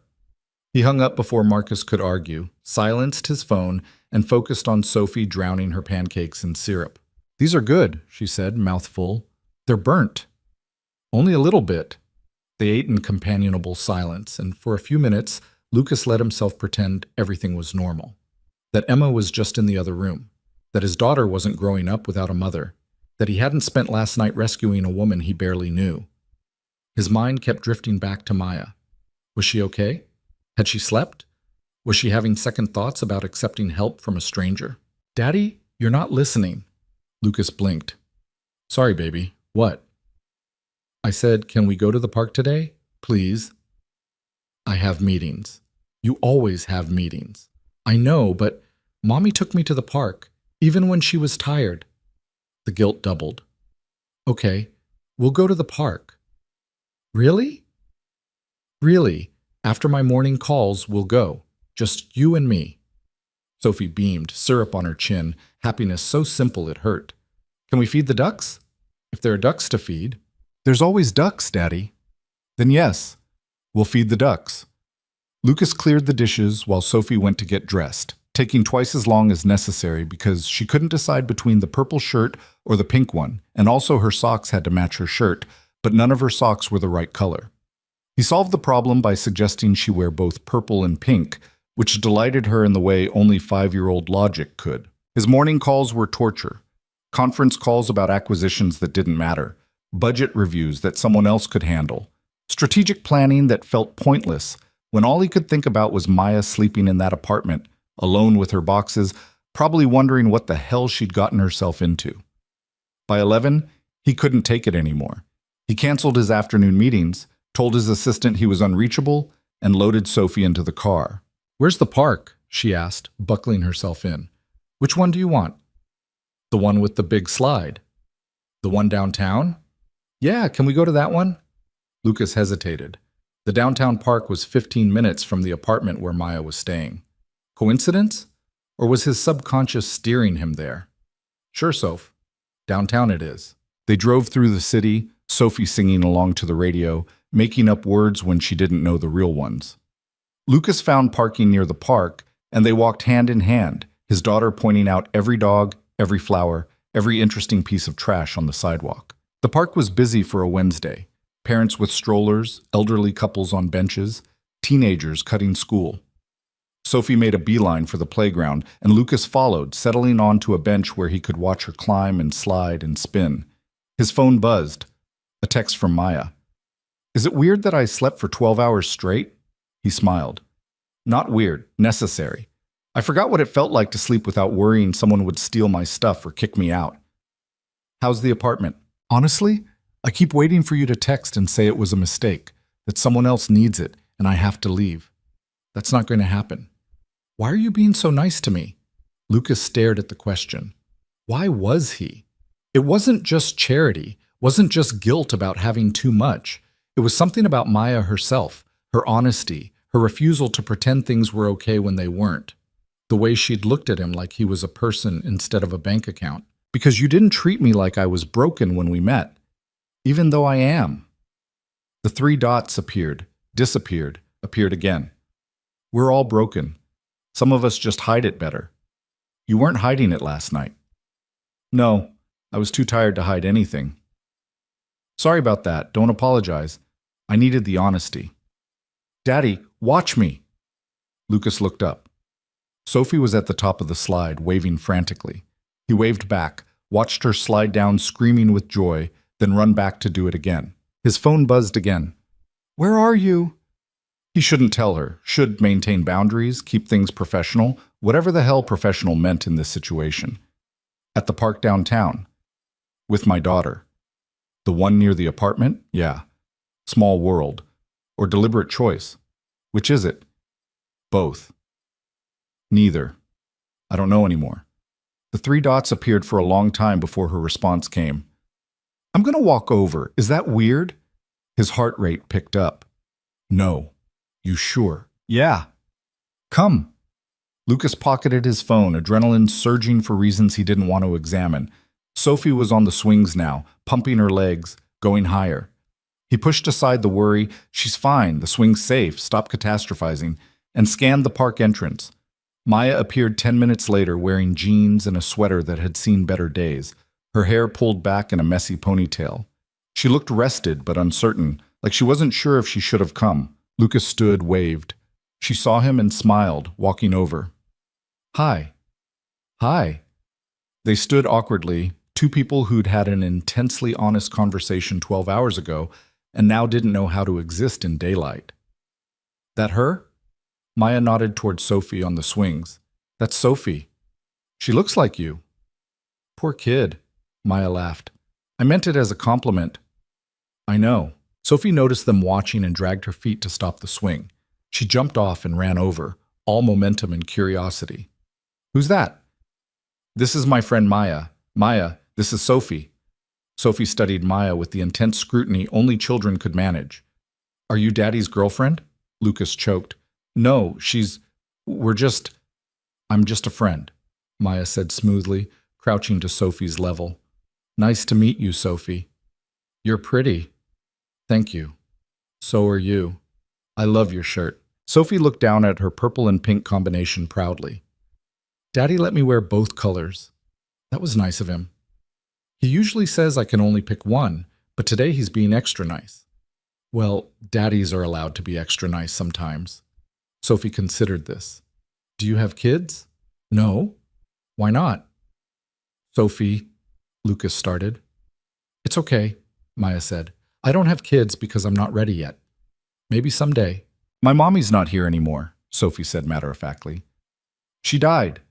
He hung up before Marcus could argue, silenced his phone, and focused on Sophie drowning her pancakes in syrup. These are good, she said, mouth full. They're burnt. Only a little bit. They ate in companionable silence, and for a few minutes, Lucas let himself pretend everything was normal. That Emma was just in the other room. That his daughter wasn't growing up without a mother. That he hadn't spent last night rescuing a woman he barely knew. His mind kept drifting back to Maya. Was she okay? Had she slept? Was she having second thoughts about accepting help from a stranger? Daddy, you're not listening. Lucas blinked. Sorry, baby. What? I said, can we go to the park today? Please. I have meetings. You always have meetings. I know, but Mommy took me to the park, even when she was tired. The guilt doubled. Okay, we'll go to the park. Really? Really, after my morning calls, we'll go. Just you and me. Sophie beamed, syrup on her chin, happiness so simple it hurt. Can we feed the ducks? If there are ducks to feed. There's always ducks, Daddy. Then yes, we'll feed the ducks. Lucas cleared the dishes while Sophie went to get dressed, taking twice as long as necessary because she couldn't decide between the purple shirt or the pink one, and also her socks had to match her shirt, but none of her socks were the right color. He solved the problem by suggesting she wear both purple and pink, which delighted her in the way only 5-year-old logic could. His morning calls were torture. Conference calls about acquisitions that didn't matter. Budget reviews that someone else could handle. Strategic planning that felt pointless when all he could think about was Maya sleeping in that apartment, alone with her boxes, probably wondering what the hell she'd gotten herself into. By 11, he couldn't take it anymore. He canceled his afternoon meetings, told his assistant he was unreachable, and loaded Sophie into the car. Where's the park? She asked, buckling herself in. Which one do you want? The one with the big slide. The one downtown? Yeah, can we go to that one? Lucas hesitated. The downtown park was 15 minutes from the apartment where Maya was staying. Coincidence? Or was his subconscious steering him there? Sure, Soph. Downtown it is. They drove through the city, Sophie singing along to the radio, making up words when she didn't know the real ones. Lucas found parking near the park, and they walked hand in hand, his daughter pointing out every dog, every flower, every interesting piece of trash on the sidewalk. The park was busy for a Wednesday. Parents with strollers, elderly couples on benches, teenagers cutting school. Sophie made a beeline for the playground, and Lucas followed, settling onto a bench where he could watch her climb and slide and spin. His phone buzzed. A text from Maya. Is it weird that I slept for 12 hours straight? He smiled. Not weird, necessary. I forgot what it felt like to sleep without worrying someone would steal my stuff or kick me out. How's the apartment? Honestly, I keep waiting for you to text and say it was a mistake, that someone else needs it and I have to leave. That's not going to happen. Why are you being so nice to me? Lucas stared at the question. Why was he? It wasn't just charity, wasn't just guilt about having too much. It was something about Maya herself, her honesty, her refusal to pretend things were okay when they weren't. The way she'd looked at him like he was a person instead of a bank account. Because you didn't treat me like I was broken when we met. Even though I am. The 3 dots appeared, disappeared, appeared again. We're all broken. Some of us just hide it better. You weren't hiding it last night. No, I was too tired to hide anything. Sorry about that. Don't apologize. I needed the honesty. Daddy, watch me. Lucas looked up. Sophie was at the top of the slide, waving frantically. He waved back, watched her slide down screaming with joy, then run back to do it again. His phone buzzed again. Where are you? He shouldn't tell her, should maintain boundaries, keep things professional, whatever the hell professional meant in this situation. At the park downtown. With my daughter. The one near the apartment? Yeah. Small world. Or deliberate choice. Which is it? Both. Neither. I don't know anymore. The three dots appeared for a long time before her response came. I'm going to walk over. Is that weird? His heart rate picked up. No. You sure? Yeah. Come. Lucas pocketed his phone, adrenaline surging for reasons he didn't want to examine. Sophie was on the swings now, pumping her legs, going higher. He pushed aside the worry, she's fine, the swing's safe, stop catastrophizing, and scanned the park entrance. Maya appeared 10 minutes later wearing jeans and a sweater that had seen better days, her hair pulled back in a messy ponytail. She looked rested but uncertain, like she wasn't sure if she should have come. Lucas stood, waved. She saw him and smiled, walking over. Hi. Hi. They stood awkwardly, two people who'd had an intensely honest conversation 12 hours ago and now didn't know how to exist in daylight. That her? Maya nodded toward Sophie on the swings. That's Sophie. She looks like you. Poor kid, Maya laughed. I meant it as a compliment. I know. Sophie noticed them watching and dragged her feet to stop the swing. She jumped off and ran over, all momentum and curiosity. Who's that? This is my friend Maya. Maya, this is Sophie. Sophie studied Maya with the intense scrutiny only children could manage. Are you Daddy's girlfriend? Lucas choked. No, I'm just a friend, Maya said smoothly, crouching to Sophie's level. Nice to meet you, Sophie. You're pretty. Thank you. So are you. I love your shirt. Sophie looked down at her purple and pink combination proudly. Daddy let me wear both colors. That was nice of him. He usually says I can only pick one, but today he's being extra nice. Well, daddies are allowed to be extra nice sometimes. Sophie considered this. Do you have kids? No. Why not? Sophie, Lucas started. It's okay, Maya said. I don't have kids because I'm not ready yet. Maybe someday. My mommy's not here anymore, Sophie said matter-of-factly. She died.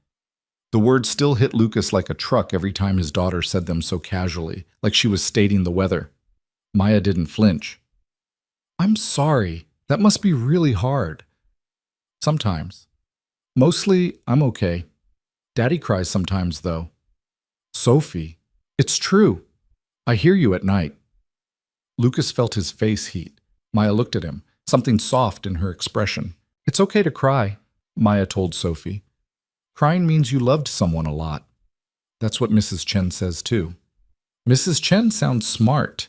The words still hit Lucas like a truck every time his daughter said them so casually, like she was stating the weather. Maya didn't flinch. I'm sorry. That must be really hard. Sometimes. Mostly, I'm okay. Daddy cries sometimes, though. Sophie, it's true. I hear you at night. Lucas felt his face heat. Maya looked at him, something soft in her expression. It's okay to cry, Maya told Sophie. Crying means you loved someone a lot. That's what Mrs. Chen says, too. Mrs. Chen sounds smart.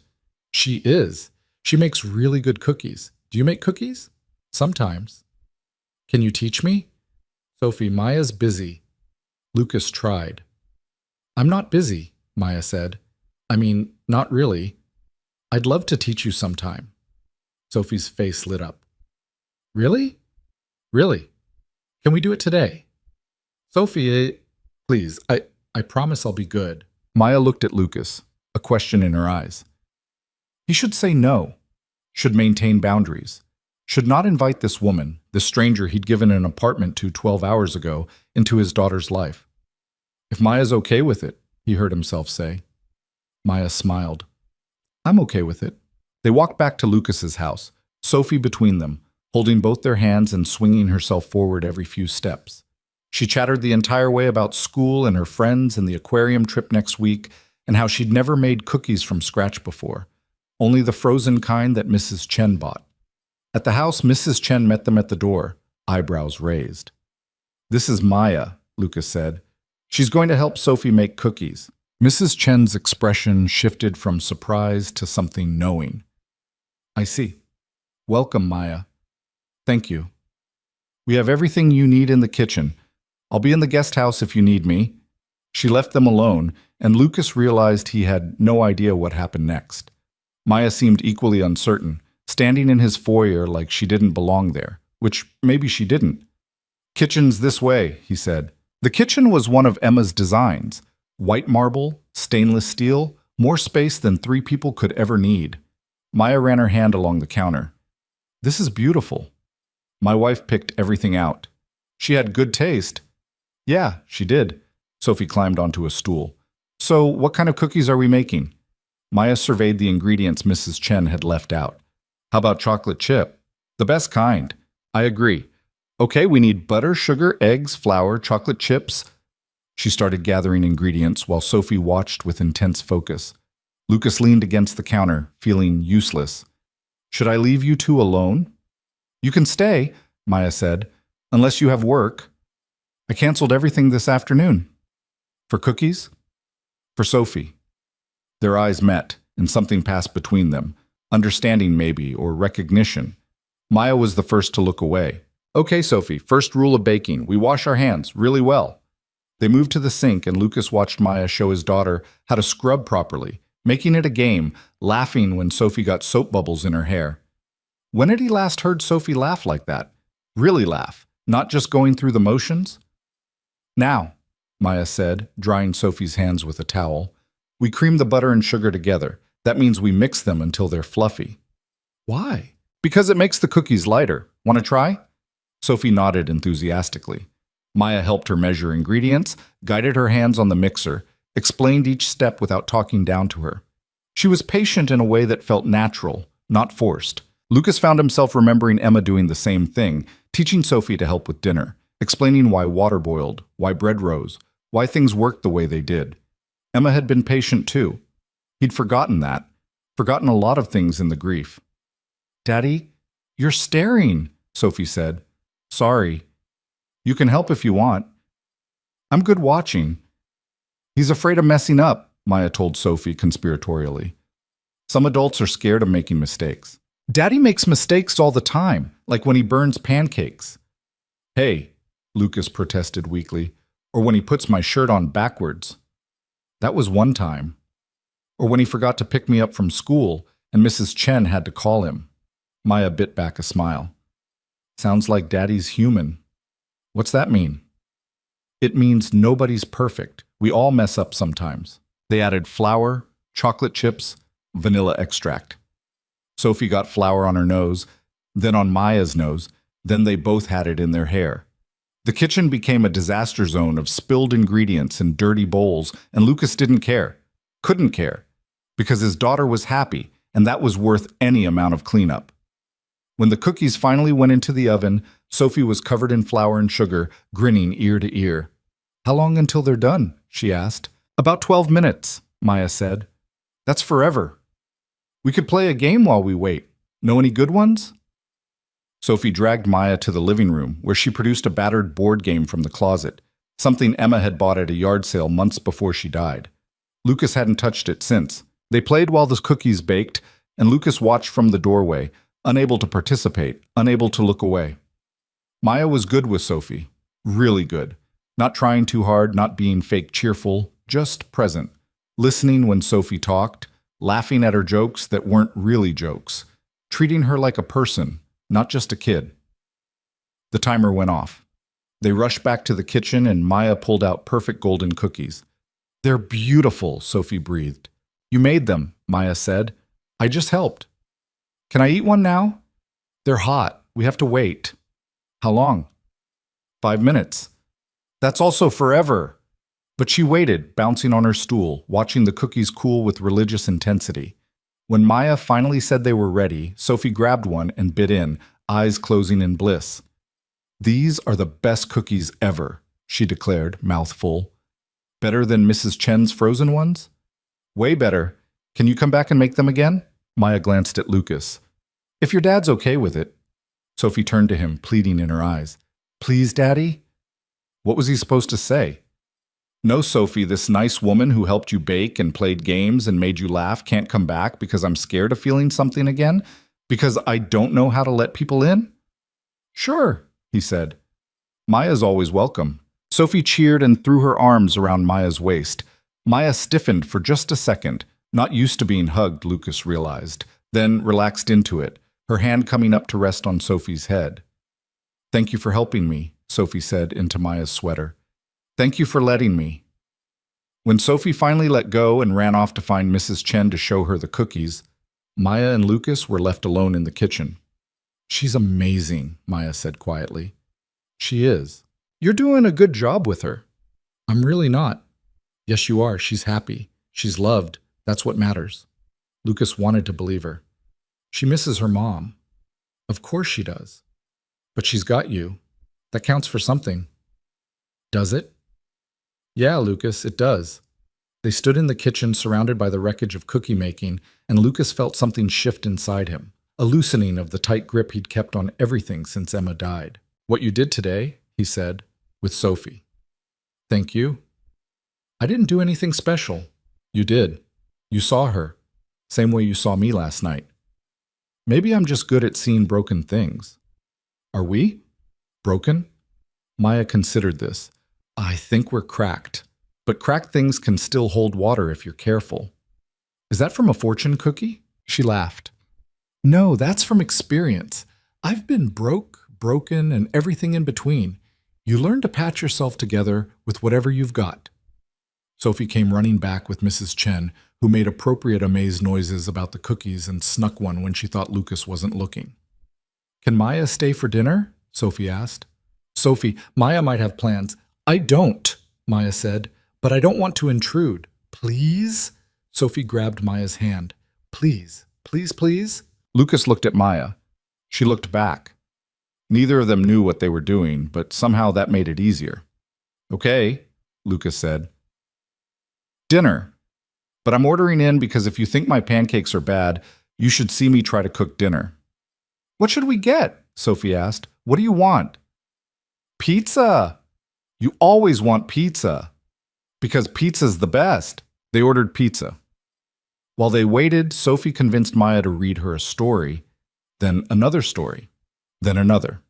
She is. She makes really good cookies. Do you make cookies? Sometimes. Can you teach me? Sophie, Maya's busy. Lucas tried. I'm not busy, Maya said. I mean, not really. I'd love to teach you sometime. Sophie's face lit up. Really? Really? Can we do it today? Sophie, please, I promise I'll be good. Maya looked at Lucas, a question in her eyes. He should say no, should maintain boundaries, should not invite this woman, this stranger he'd given an apartment to 12 hours ago, into his daughter's life. If Maya's okay with it, he heard himself say. Maya smiled. I'm okay with it. They walked back to Lucas's house, Sophie between them, holding both their hands and swinging herself forward every few steps. She chattered the entire way about school and her friends and the aquarium trip next week and how she'd never made cookies from scratch before, only the frozen kind that Mrs. Chen bought. At the house, Mrs. Chen met them at the door, eyebrows raised. This is Maya, Lucas said. She's going to help Sophie make cookies. Mrs. Chen's expression shifted from surprise to something knowing. I see. Welcome, Maya. Thank you. We have everything you need in the kitchen. I'll be in the guest house if you need me. She left them alone, and Lucas realized he had no idea what happened next. Maya seemed equally uncertain, standing in his foyer like she didn't belong there, which maybe she didn't. Kitchen's this way, he said. The kitchen was one of Emma's designs. White marble, stainless steel, more space than 3 people could ever need. Maya ran her hand along the counter. This is beautiful. My wife picked everything out. She had good taste. Yeah, she did. Sophie climbed onto a stool. So, what kind of cookies are we making? Maya surveyed the ingredients Mrs. Chen had left out. How about chocolate chip? The best kind. I agree. Okay, we need butter, sugar, eggs, flour, chocolate chips. She started gathering ingredients while Sophie watched with intense focus. Lucas leaned against the counter, feeling useless. Should I leave you two alone? You can stay, Maya said, unless you have work. I canceled everything this afternoon. For cookies? For Sophie. Their eyes met, and something passed between them. Understanding maybe, or recognition. Maya was the first to look away. Okay, Sophie, first rule of baking. We wash our hands really well. They moved to the sink, and Lucas watched Maya show his daughter how to scrub properly, making it a game, laughing when Sophie got soap bubbles in her hair. When had he last heard Sophie laugh like that? Really laugh, not just going through the motions? Now, Maya said, drying Sophie's hands with a towel, we cream the butter and sugar together. That means we mix them until they're fluffy. Why? Because it makes the cookies lighter. Want to try? Sophie nodded enthusiastically. Maya helped her measure ingredients, guided her hands on the mixer, explained each step without talking down to her. She was patient in a way that felt natural, not forced. Lucas found himself remembering Emma doing the same thing, teaching Sophie to help with dinner, explaining why water boiled, why bread rose, why things worked the way they did. Emma had been patient too. He'd forgotten that, forgotten a lot of things in the grief. Daddy, you're staring, Sophie said. Sorry. You can help if you want. I'm good watching. He's afraid of messing up, Maya told Sophie conspiratorially. Some adults are scared of making mistakes. Daddy makes mistakes all the time, like when he burns pancakes. Hey, Lucas protested weakly, or when he puts my shirt on backwards. That was one time. Or when he forgot to pick me up from school and Mrs. Chen had to call him. Maya bit back a smile. Sounds like Daddy's human. What's that mean? It means nobody's perfect. We all mess up sometimes. They added flour, chocolate chips, vanilla extract. Sophie got flour on her nose, then on Maya's nose, then they both had it in their hair. The kitchen became a disaster zone of spilled ingredients and dirty bowls, and Lucas didn't care, couldn't care, because his daughter was happy, and that was worth any amount of cleanup. When the cookies finally went into the oven, Sophie was covered in flour and sugar, grinning ear to ear. How long until they're done? She asked. About 12 minutes, Maya said. That's forever. We could play a game while we wait. Know any good ones? Sophie dragged Maya to the living room, where she produced a battered board game from the closet, something Emma had bought at a yard sale months before she died. Lucas hadn't touched it since. They played while the cookies baked, and Lucas watched from the doorway, unable to participate, unable to look away. Maya was good with Sophie, really good. Not trying too hard, not being fake cheerful, just present, listening when Sophie talked, laughing at her jokes that weren't really jokes, treating her like a person, not just a kid. The timer went off. They rushed back to the kitchen and Maya pulled out perfect golden cookies. They're beautiful, Sophie breathed. You made them, Maya said. I just helped. Can I eat one now? They're hot. We have to wait. How long? 5 minutes. That's also forever. But she waited, bouncing on her stool, watching the cookies cool with religious intensity. When Maya finally said they were ready, Sophie grabbed one and bit in, eyes closing in bliss. These are the best cookies ever, she declared, mouth full. Better than Mrs. Chen's frozen ones? Way better. Can you come back and make them again? Maya glanced at Lucas. If your dad's okay with it. Sophie turned to him, pleading in her eyes. Please, Daddy? What was he supposed to say? No, Sophie, this nice woman who helped you bake and played games and made you laugh can't come back because I'm scared of feeling something again? Because I don't know how to let people in? Sure, he said. Maya's always welcome. Sophie cheered and threw her arms around Maya's waist. Maya stiffened for just a second, not used to being hugged, Lucas realized, then relaxed into it, her hand coming up to rest on Sophie's head. Thank you for helping me, Sophie said into Maya's sweater. Thank you for letting me. When Sophie finally let go and ran off to find Mrs. Chen to show her the cookies, Maya and Lucas were left alone in the kitchen. She's amazing, Maya said quietly. She is. You're doing a good job with her. I'm really not. Yes, you are. She's happy. She's loved. That's what matters. Lucas wanted to believe her. She misses her mom. Of course she does. But she's got you. That counts for something. Does it? Yeah, Lucas, it does. They stood in the kitchen surrounded by the wreckage of cookie making, and Lucas felt something shift inside him, a loosening of the tight grip he'd kept on everything since Emma died. What you did today, he said, with Sophie. Thank you. I didn't do anything special. You did. You saw her. Same way you saw me last night. Maybe I'm just good at seeing broken things. Are we? Broken? Maya considered this. I think we're cracked. But cracked things can still hold water if you're careful. Is that from a fortune cookie? She laughed. No, that's from experience. I've been broke, broken, and everything in between. You learn to patch yourself together with whatever you've got. Sophie came running back with Mrs. Chen, who made appropriate amazed noises about the cookies and snuck one when she thought Lucas wasn't looking. Can Maya stay for dinner? Sophie asked. Sophie, Maya might have plans. I don't, Maya said, but I don't want to intrude. Please? Sophie grabbed Maya's hand. Please, please, please? Lucas looked at Maya. She looked back. Neither of them knew what they were doing, but somehow that made it easier. Okay, Lucas said. Dinner. But I'm ordering in because if you think my pancakes are bad, you should see me try to cook dinner. What should we get? Sophie asked. What do you want? Pizza. You always want pizza. Because pizza's the best. They ordered pizza. While they waited, Sophie convinced Maya to read her a story, then another story, then another.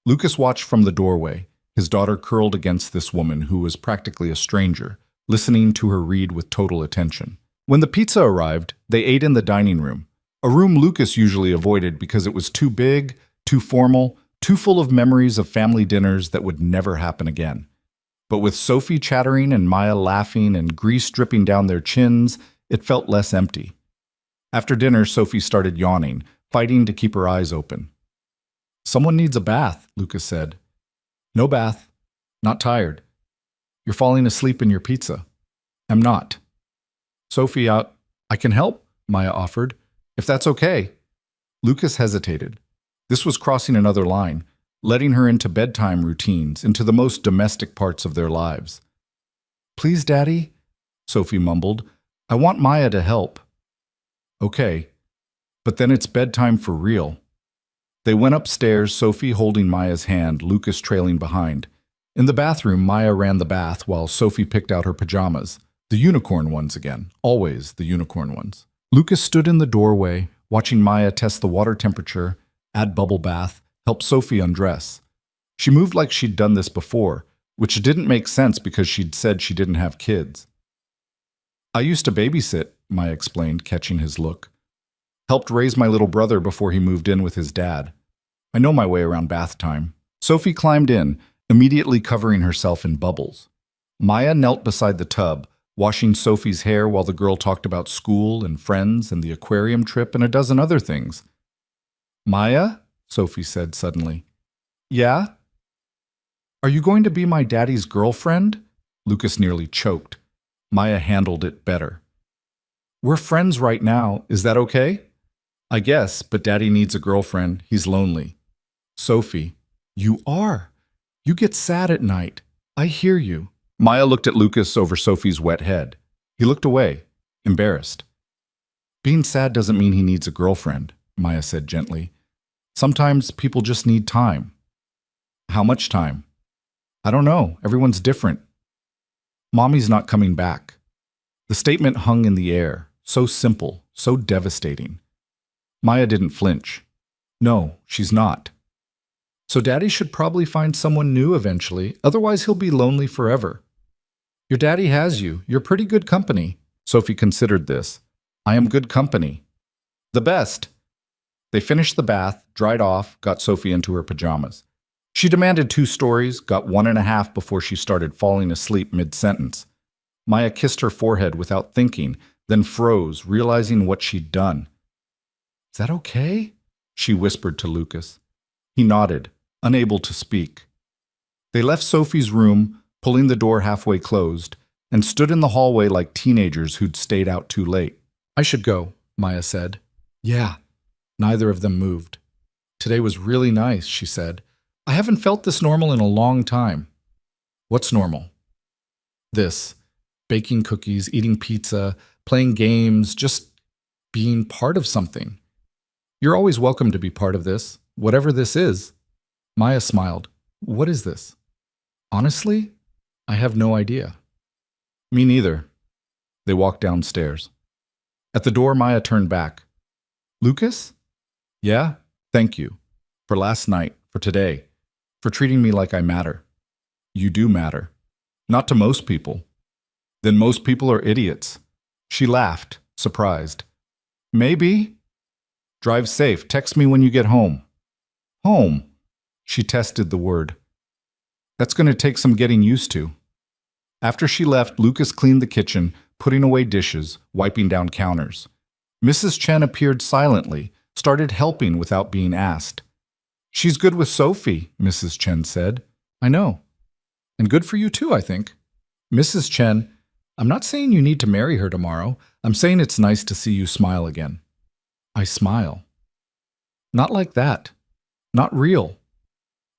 Lucas watched from the doorway, his daughter curled against this woman who was practically a stranger, listening to her read with total attention. When the pizza arrived, they ate in the dining room, a room Lucas usually avoided because it was too big, too formal, too full of memories of family dinners that would never happen again. But with Sophie chattering and Maya laughing and grease dripping down their chins, it felt less empty. After dinner, Sophie started yawning, fighting to keep her eyes open. Someone needs a bath, Lucas said. No bath. Not tired. You're falling asleep in your pizza. I'm not. Sophie, I can help, Maya offered, if that's okay. Lucas hesitated. This was crossing another line, letting her into bedtime routines, into the most domestic parts of their lives. Please, Daddy, Sophie mumbled. I want Maya to help. Okay, but then it's bedtime for real. They went upstairs, Sophie holding Maya's hand, Lucas trailing behind. In the bathroom, Maya ran the bath while Sophie picked out her pajamas. The unicorn ones again, always the unicorn ones. Lucas stood in the doorway, watching Maya test the water temperature, add bubble bath, help Sophie undress. She moved like she'd done this before, which didn't make sense because she'd said she didn't have kids. I used to babysit, Maya explained, catching his look. Helped raise my little brother before he moved in with his dad. I know my way around bath time. Sophie climbed in, immediately covering herself in bubbles. Maya knelt beside the tub, washing Sophie's hair while the girl talked about school and friends and the aquarium trip and a dozen other things. Maya? Sophie said suddenly. Yeah? Are you going to be my daddy's girlfriend? Lucas nearly choked. Maya handled it better. We're friends right now. Is that okay? I guess, but Daddy needs a girlfriend. He's lonely. Sophie, you are. You get sad at night. I hear you. Maya looked at Lucas over Sophie's wet head. He looked away, embarrassed. Being sad doesn't mean he needs a girlfriend, Maya said gently. Sometimes people just need time. How much time? I don't know. Everyone's different. Mommy's not coming back. The statement hung in the air, so simple, so devastating. Maya didn't flinch. No, she's not. So Daddy should probably find someone new eventually, otherwise he'll be lonely forever. Your daddy has you. You're pretty good company. Sophie considered this. I am good company. The best. They finished the bath, dried off, got Sophie into her pajamas. She demanded 2 stories, got 1.5 before she started falling asleep mid-sentence. Maya kissed her forehead without thinking, then froze, realizing what she'd done. Is that okay? she whispered to Lucas. He nodded, unable to speak. They left Sophie's room, pulling the door halfway closed, and stood in the hallway like teenagers who'd stayed out too late. I should go, Maya said. Yeah. Neither of them moved. Today was really nice, she said. I haven't felt this normal in a long time. What's normal? This. Baking cookies, eating pizza, playing games, just being part of something. You're always welcome to be part of this, whatever this is. Maya smiled. What is this? Honestly, I have no idea. Me neither. They walked downstairs. At the door, Maya turned back. Lucas? Yeah, thank you. For last night, for today, for treating me like I matter. You do matter. Not to most people. Then most people are idiots. She laughed, surprised. Maybe. Drive safe. Text me when you get home. Home. She tested the word. That's going to take some getting used to. After she left, Lucas cleaned the kitchen, putting away dishes, wiping down counters. Mrs. Chen appeared silently, started helping without being asked. She's good with Sophie, Mrs. Chen said. I know. And good for you too, I think. Mrs. Chen, I'm not saying you need to marry her tomorrow. I'm saying it's nice to see you smile again. I smile. Not like that. Not real.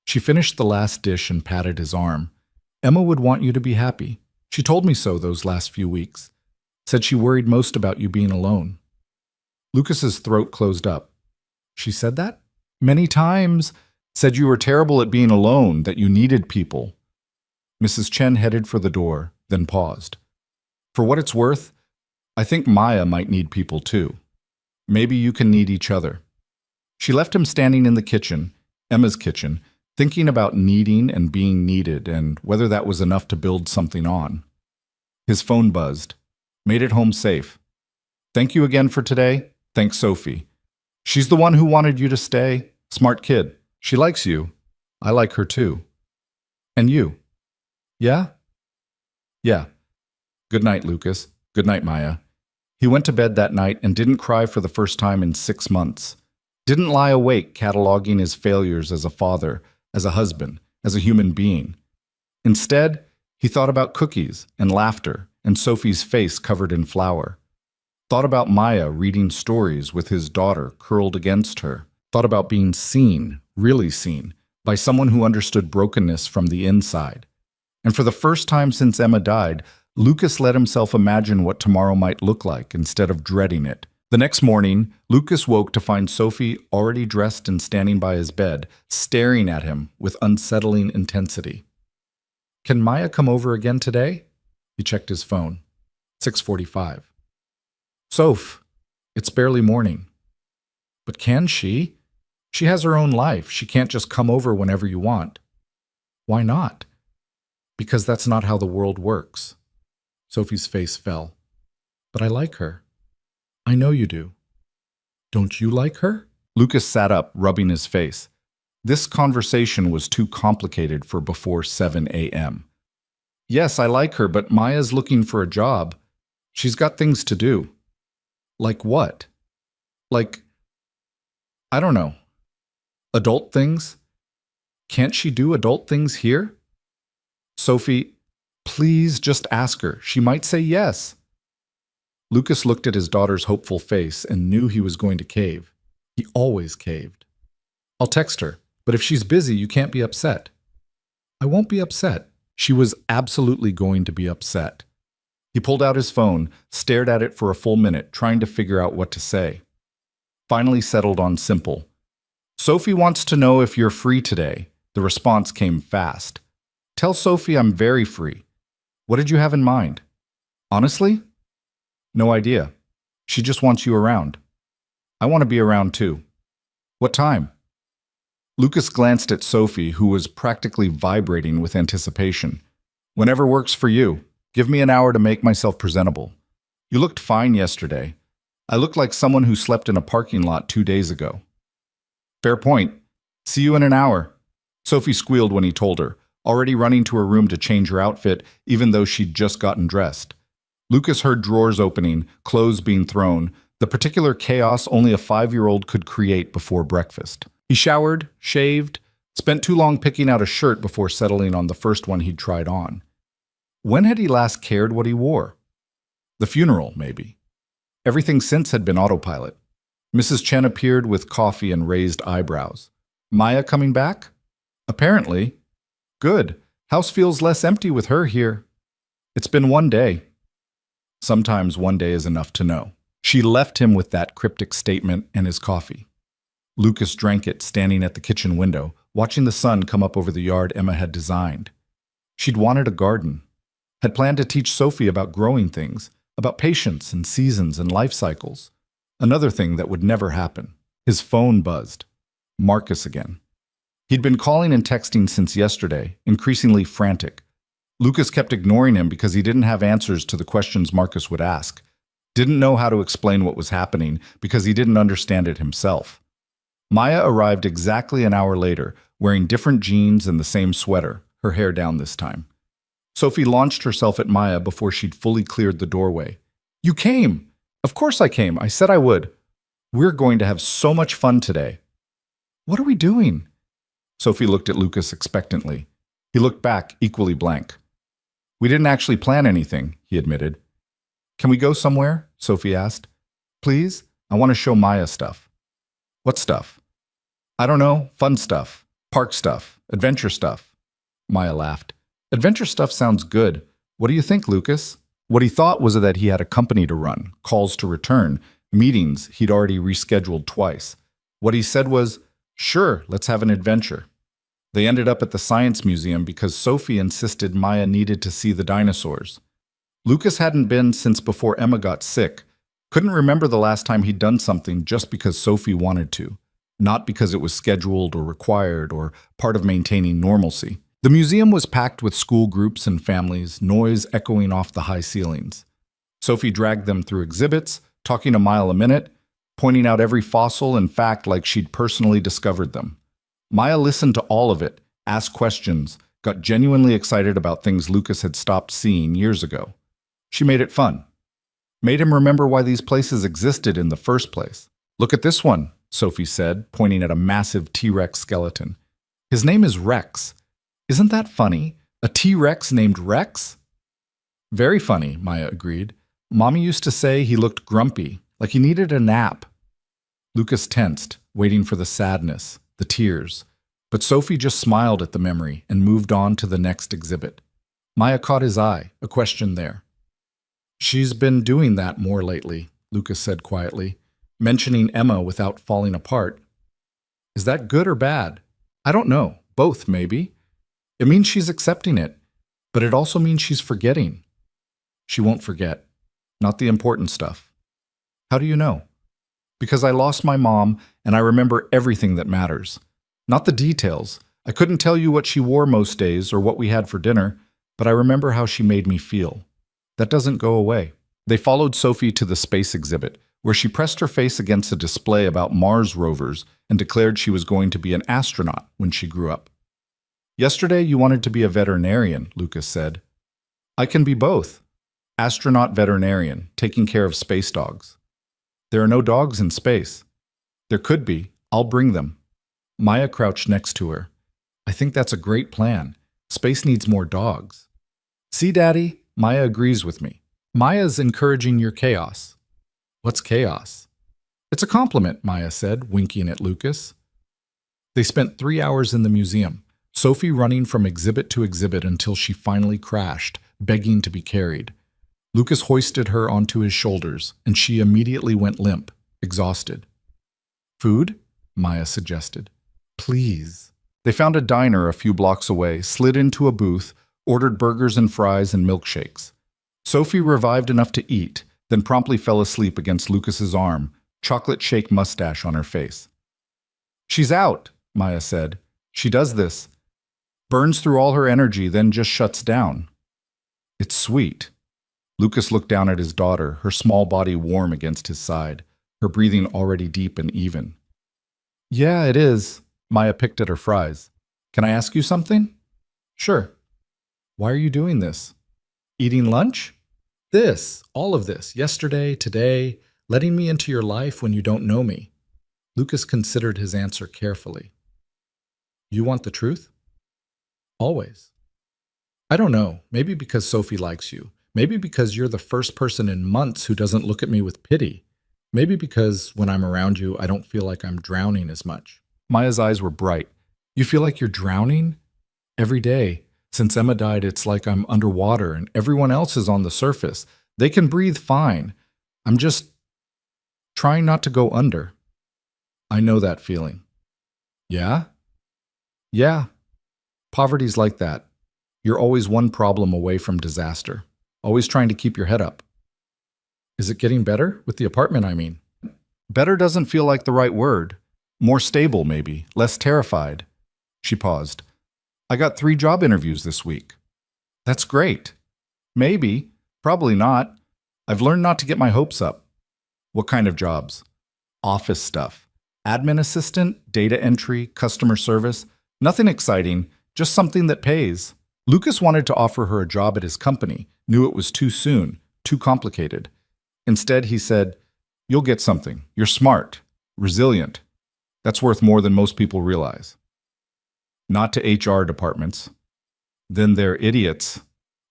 She finished the last dish and patted his arm. Emma would want you to be happy. She told me so those last few weeks. Said she worried most about you being alone. Lucas's throat closed up. She said that? Many times. Said you were terrible at being alone, that you needed people. Mrs. Chen headed for the door, then paused. For what it's worth, I think Maya might need people too. Maybe you can need each other. She left him standing in the kitchen, Emma's kitchen, thinking about needing and being needed and whether that was enough to build something on. His phone buzzed. Made it home safe. Thank you again for today. Thanks, Sophie. She's the one who wanted you to stay. Smart kid. She likes you. I like her too. And you? Yeah? Yeah. Good night, Lucas. Good night, Maya. He went to bed that night and didn't cry for the first time in 6 months. Didn't lie awake cataloging his failures as a father, as a husband, as a human being. Instead, he thought about cookies and laughter and Sophie's face covered in flour. Thought about Maya reading stories with his daughter curled against her. Thought about being seen, really seen, by someone who understood brokenness from the inside. And for the first time since Emma died, Lucas let himself imagine what tomorrow might look like instead of dreading it. The next morning, Lucas woke to find Sophie already dressed and standing by his bed, staring at him with unsettling intensity. Can Maya come over again today? He checked his phone. 6:45. Soph, it's barely morning. But can she? She has her own life. She can't just come over whenever you want. Why not? Because that's not how the world works. Sophie's face fell. But I like her. I know you do. Don't you like her? Lucas sat up, rubbing his face. This conversation was too complicated for before 7 a.m. Yes, I like her, but Maya's looking for a job. She's got things to do. Like what? Like, I don't know. Adult things? Can't she do adult things here? Sophie, please just ask her. She might say yes. Lucas looked at his daughter's hopeful face and knew he was going to cave. He always caved. I'll text her, but if she's busy, you can't be upset. I won't be upset. She was absolutely going to be upset. He pulled out his phone, stared at it for a full minute, trying to figure out what to say. Finally settled on simple. Sophie wants to know if you're free today. The response came fast. Tell Sophie I'm very free. What did you have in mind? Honestly? No idea. She just wants you around. I want to be around too. What time? Lucas glanced at Sophie, who was practically vibrating with anticipation. Whenever works for you. Give me an hour to make myself presentable. You looked fine yesterday. I looked like someone who slept in a parking lot 2 days ago. Fair point. See you in an hour. Sophie squealed when he told her, already running to her room to change her outfit, even though she'd just gotten dressed. Lucas heard drawers opening, clothes being thrown, The particular chaos only a 5-year-old could create before breakfast. He showered, shaved, spent too long picking out a shirt before settling on the first one he'd tried on. When had he last cared what he wore? The funeral, maybe. Everything since had been autopilot. Mrs. Chen appeared with coffee and raised eyebrows. Maya coming back? Apparently. Good. House feels less empty with her here. It's been one day. Sometimes one day is enough to know. She left him with that cryptic statement and his coffee. Lucas drank it standing at the kitchen window, watching the sun come up over the yard Emma had designed. She'd wanted a garden, had planned to teach Sophie about growing things, about patience and seasons and life cycles. Another thing that would never happen. His phone buzzed. Marcus again. He'd been calling and texting since yesterday, increasingly frantic. Lucas kept ignoring him because he didn't have answers to the questions Marcus would ask. Didn't know how to explain what was happening because he didn't understand it himself. Maya arrived exactly an hour later, wearing different jeans and the same sweater, her hair down this time. Sophie launched herself at Maya before she'd fully cleared the doorway. "You came!" "Of course I came. I said I would. We're going to have so much fun today." "What are we doing?" Sophie looked at Lucas expectantly. He looked back, equally blank. "We didn't actually plan anything," he admitted. "Can we go somewhere?" Sophie asked. "Please? I want to show Maya stuff." "What stuff?" "I don't know. Fun stuff. Park stuff. Adventure stuff." Maya laughed. "Adventure stuff sounds good. What do you think, Lucas?" What he thought was that he had a company to run, calls to return, meetings he'd already rescheduled twice. What he said was, "Sure, let's have an adventure." They ended up at the Science Museum because Sophie insisted Maya needed to see the dinosaurs. Lucas hadn't been since before Emma got sick. Couldn't remember the last time he'd done something just because Sophie wanted to, not because it was scheduled or required or part of maintaining normalcy. The museum was packed with school groups and families, noise echoing off the high ceilings. Sophie dragged them through exhibits, talking a mile a minute, pointing out every fossil and fact like she'd personally discovered them. Maya listened to all of it, asked questions, got genuinely excited about things Lucas had stopped seeing years ago. She made it fun. Made him remember why these places existed in the first place. "Look at this one," Sophie said, pointing at a massive T-Rex skeleton. "His name is Rex. Isn't that funny? A T-Rex named Rex?" "Very funny," Maya agreed. "Mommy used to say he looked grumpy, like he needed a nap." Lucas tensed, waiting for the sadness, the tears. But Sophie just smiled at the memory and moved on to the next exhibit. Maya caught his eye, a question there. "She's been doing that more lately," Lucas said quietly, mentioning Emma without falling apart. "Is that good or bad?" "I don't know. Both, maybe. It means she's accepting it, but it also means she's forgetting." "She won't forget. Not the important stuff." "How do you know?" "Because I lost my mom, and I remember everything that matters. Not the details. I couldn't tell you what she wore most days or what we had for dinner, but I remember how she made me feel. That doesn't go away." They followed Sophie to the space exhibit, where she pressed her face against a display about Mars rovers and declared she was going to be an astronaut when she grew up. "Yesterday you wanted to be a veterinarian," Lucas said. "I can be both. Astronaut veterinarian, taking care of space dogs." "There are no dogs in space." "There could be. I'll bring them." Maya crouched next to her. "I think that's a great plan. Space needs more dogs." "See, Daddy? Maya agrees with me. Maya's encouraging your chaos." "What's chaos?" "It's a compliment," Maya said, winking at Lucas. They spent 3 hours in the museum, Sophie running from exhibit to exhibit until she finally crashed, begging to be carried. Lucas hoisted her onto his shoulders, and she immediately went limp, exhausted. "Food?" Maya suggested. "Please." They found a diner a few blocks away, slid into a booth, ordered burgers and fries and milkshakes. Sophie revived enough to eat, then promptly fell asleep against Lucas's arm, chocolate shake mustache on her face. "She's out," Maya said. "She does this. Burns through all her energy, then just shuts down." "It's sweet." Lucas looked down at his daughter, her small body warm against his side, her breathing already deep and even. "Yeah, it is." Maya picked at her fries. "Can I ask you something?" "Sure." "Why are you doing this?" "Eating lunch?" "This, all of this, yesterday, today. letting me into your life when you don't know me. Lucas considered his answer carefully. You want the truth? Always. I don't know, maybe because Sophie likes you. Maybe because you're the first person in months who doesn't look at me with pity. Maybe because when I'm around you, I don't feel like I'm drowning as much. Maya's eyes were bright. You feel like you're drowning? Every day. Since Emma died, it's like I'm underwater and everyone else is on the surface. They can breathe fine. I'm just trying not to go under. I know that feeling. Yeah? Yeah. Poverty's like that. You're always one problem away from disaster. Always trying to keep your head up. Is it getting better? With the apartment, I mean. Better doesn't feel like the right word. More stable, maybe. Less terrified. She paused. I got 3 job interviews this week. That's great. Maybe. Probably not. I've learned not to get my hopes up. What kind of jobs? Office stuff. Admin assistant, data entry, customer service. Nothing exciting, just something that pays. Lucas wanted to offer her a job at his company, knew it was too soon, too complicated. Instead, he said, You'll get something. You're smart, resilient. That's worth more than most people realize. Not to HR departments. Then they're idiots.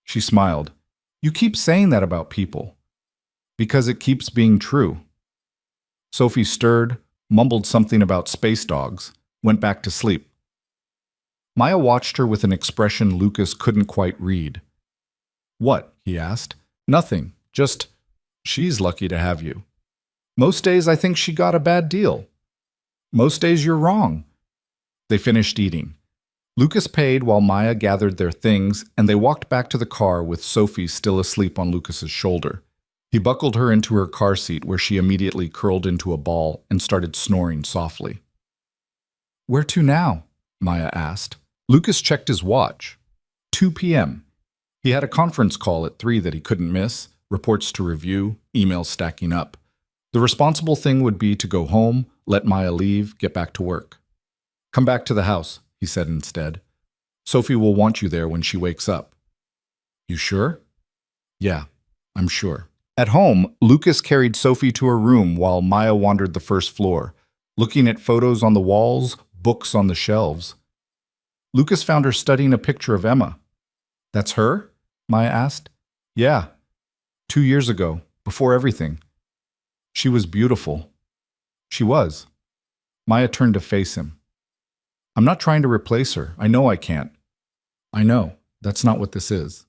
She smiled. You keep saying that about people. Because it keeps being true. Sophie stirred, mumbled something about space dogs, went back to sleep. Maya watched her with an expression Lucas couldn't quite read. What? He asked. Nothing. Just, she's lucky to have you. Most days I think she got a bad deal. Most days you're wrong. They finished eating. Lucas paid while Maya gathered their things, and they walked back to the car with Sophie still asleep on Lucas's shoulder. He buckled her into her car seat where she immediately curled into a ball and started snoring softly. Where to now? Maya asked. Lucas checked his watch. 2 p.m. He had a conference call at 3 that he couldn't miss, reports to review, emails stacking up. The responsible thing would be to go home, let Maya leave, get back to work. Come back to the house, he said instead. Sophie will want you there when she wakes up. You sure? Yeah, I'm sure. At home, Lucas carried Sophie to her room while Maya wandered the first floor, looking at photos on the walls, books on the shelves. Lucas found her studying a picture of Emma. That's her? Maya asked. Yeah. 2 years ago, before everything. She was beautiful. She was. Maya turned to face him. I'm not trying to replace her. I know I can't. I know. That's not what this is.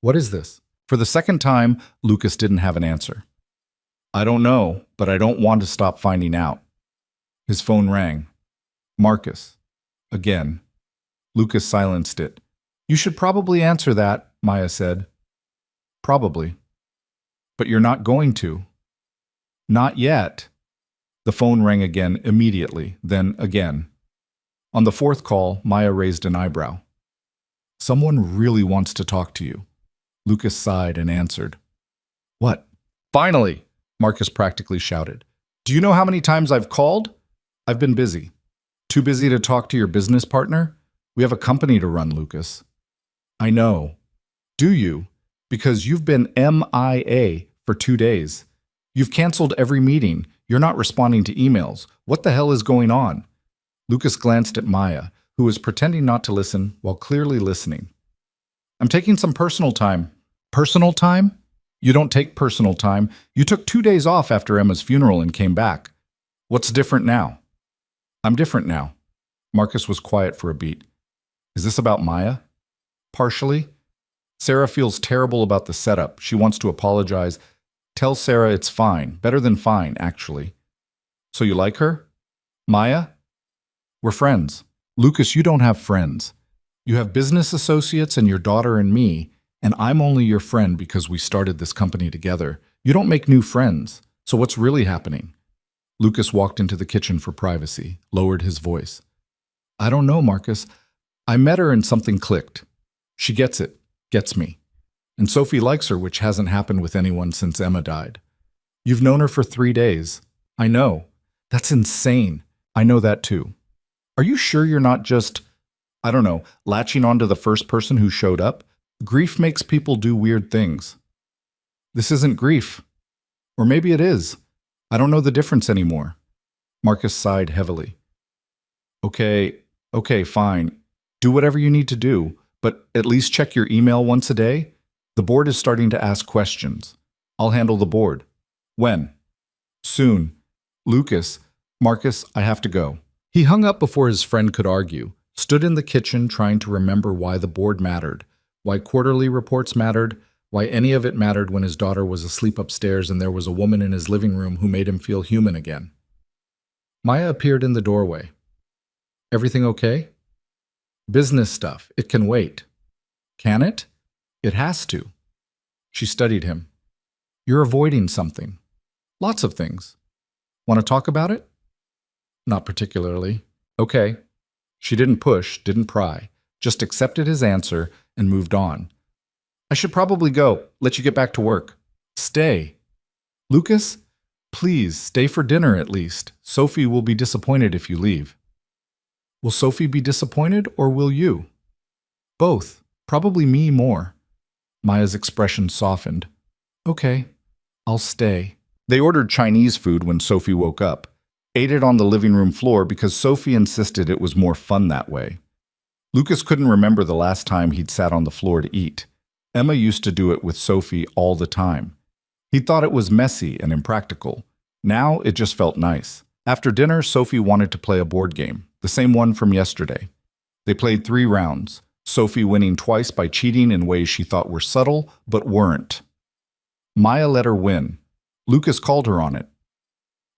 What is this? For the second time, Lucas didn't have an answer. I don't know, but I don't want to stop finding out. His phone rang. Marcus. Again. Lucas silenced it. You should probably answer that, Maya said. Probably. But you're not going to. Not yet. The phone rang again immediately, then again. On the 4th call, Maya raised an eyebrow. Someone really wants to talk to you. Lucas sighed and answered. What? Finally, Marcus practically shouted. Do you know how many times I've called? I've been busy. Too busy to talk to your business partner? We have a company to run, Lucas. I know. Do you? Because you've been MIA for 2 days. You've canceled every meeting. You're not responding to emails. What the hell is going on? Lucas glanced at Maya, who was pretending not to listen while clearly listening. I'm taking some personal time. Personal time? You don't take personal time. You took 2 days off after Emma's funeral and came back. What's different now? I'm different now. Marcus was quiet for a beat. Is this about Maya? Partially. Sarah feels terrible about the setup. She wants to apologize. Tell Sarah it's fine. Better than fine, actually. So you like her? Maya? We're friends. Lucas, you don't have friends. You have business associates and your daughter and me, and I'm only your friend because we started this company together. You don't make new friends. So what's really happening? Lucas walked into the kitchen for privacy, lowered his voice. I don't know, Marcus. I met her and something clicked. She gets it, gets me. And Sophie likes her, which hasn't happened with anyone since Emma died. You've known her for 3 days. I know. That's insane. I know that too. Are you sure you're not just, I don't know, latching onto the first person who showed up? Grief makes people do weird things. This isn't grief. Or maybe it is. I don't know the difference anymore. Marcus sighed heavily. Okay, fine. Do whatever you need to do, but at least check your email once a day. The board is starting to ask questions. I'll handle the board. When? Soon. Lucas, Marcus, I have to go. He hung up before his friend could argue, stood in the kitchen trying to remember why the board mattered, why quarterly reports mattered, why any of it mattered when his daughter was asleep upstairs and there was a woman in his living room who made him feel human again. Maya appeared in the doorway. Everything okay? Business stuff. It can wait. Can it? It has to. She studied him. You're avoiding something. Lots of things. Want to talk about it? Not particularly. Okay. She didn't push, didn't pry, just accepted his answer and moved on. I should probably go. Let you get back to work. Stay. Lucas, please stay for dinner at least. Sophie will be disappointed if you leave. Will Sophie be disappointed or will you? Both. Probably me more. Maya's expression softened. Okay, I'll stay. They ordered Chinese food when Sophie woke up, ate it on the living room floor because Sophie insisted it was more fun that way. Lucas couldn't remember the last time he'd sat on the floor to eat. Emma used to do it with Sophie all the time. He thought it was messy and impractical. Now it just felt nice. After dinner, Sophie wanted to play a board game, the same one from yesterday. They played 3 rounds, Sophie winning twice by cheating in ways she thought were subtle but weren't. Maya let her win. Lucas called her on it.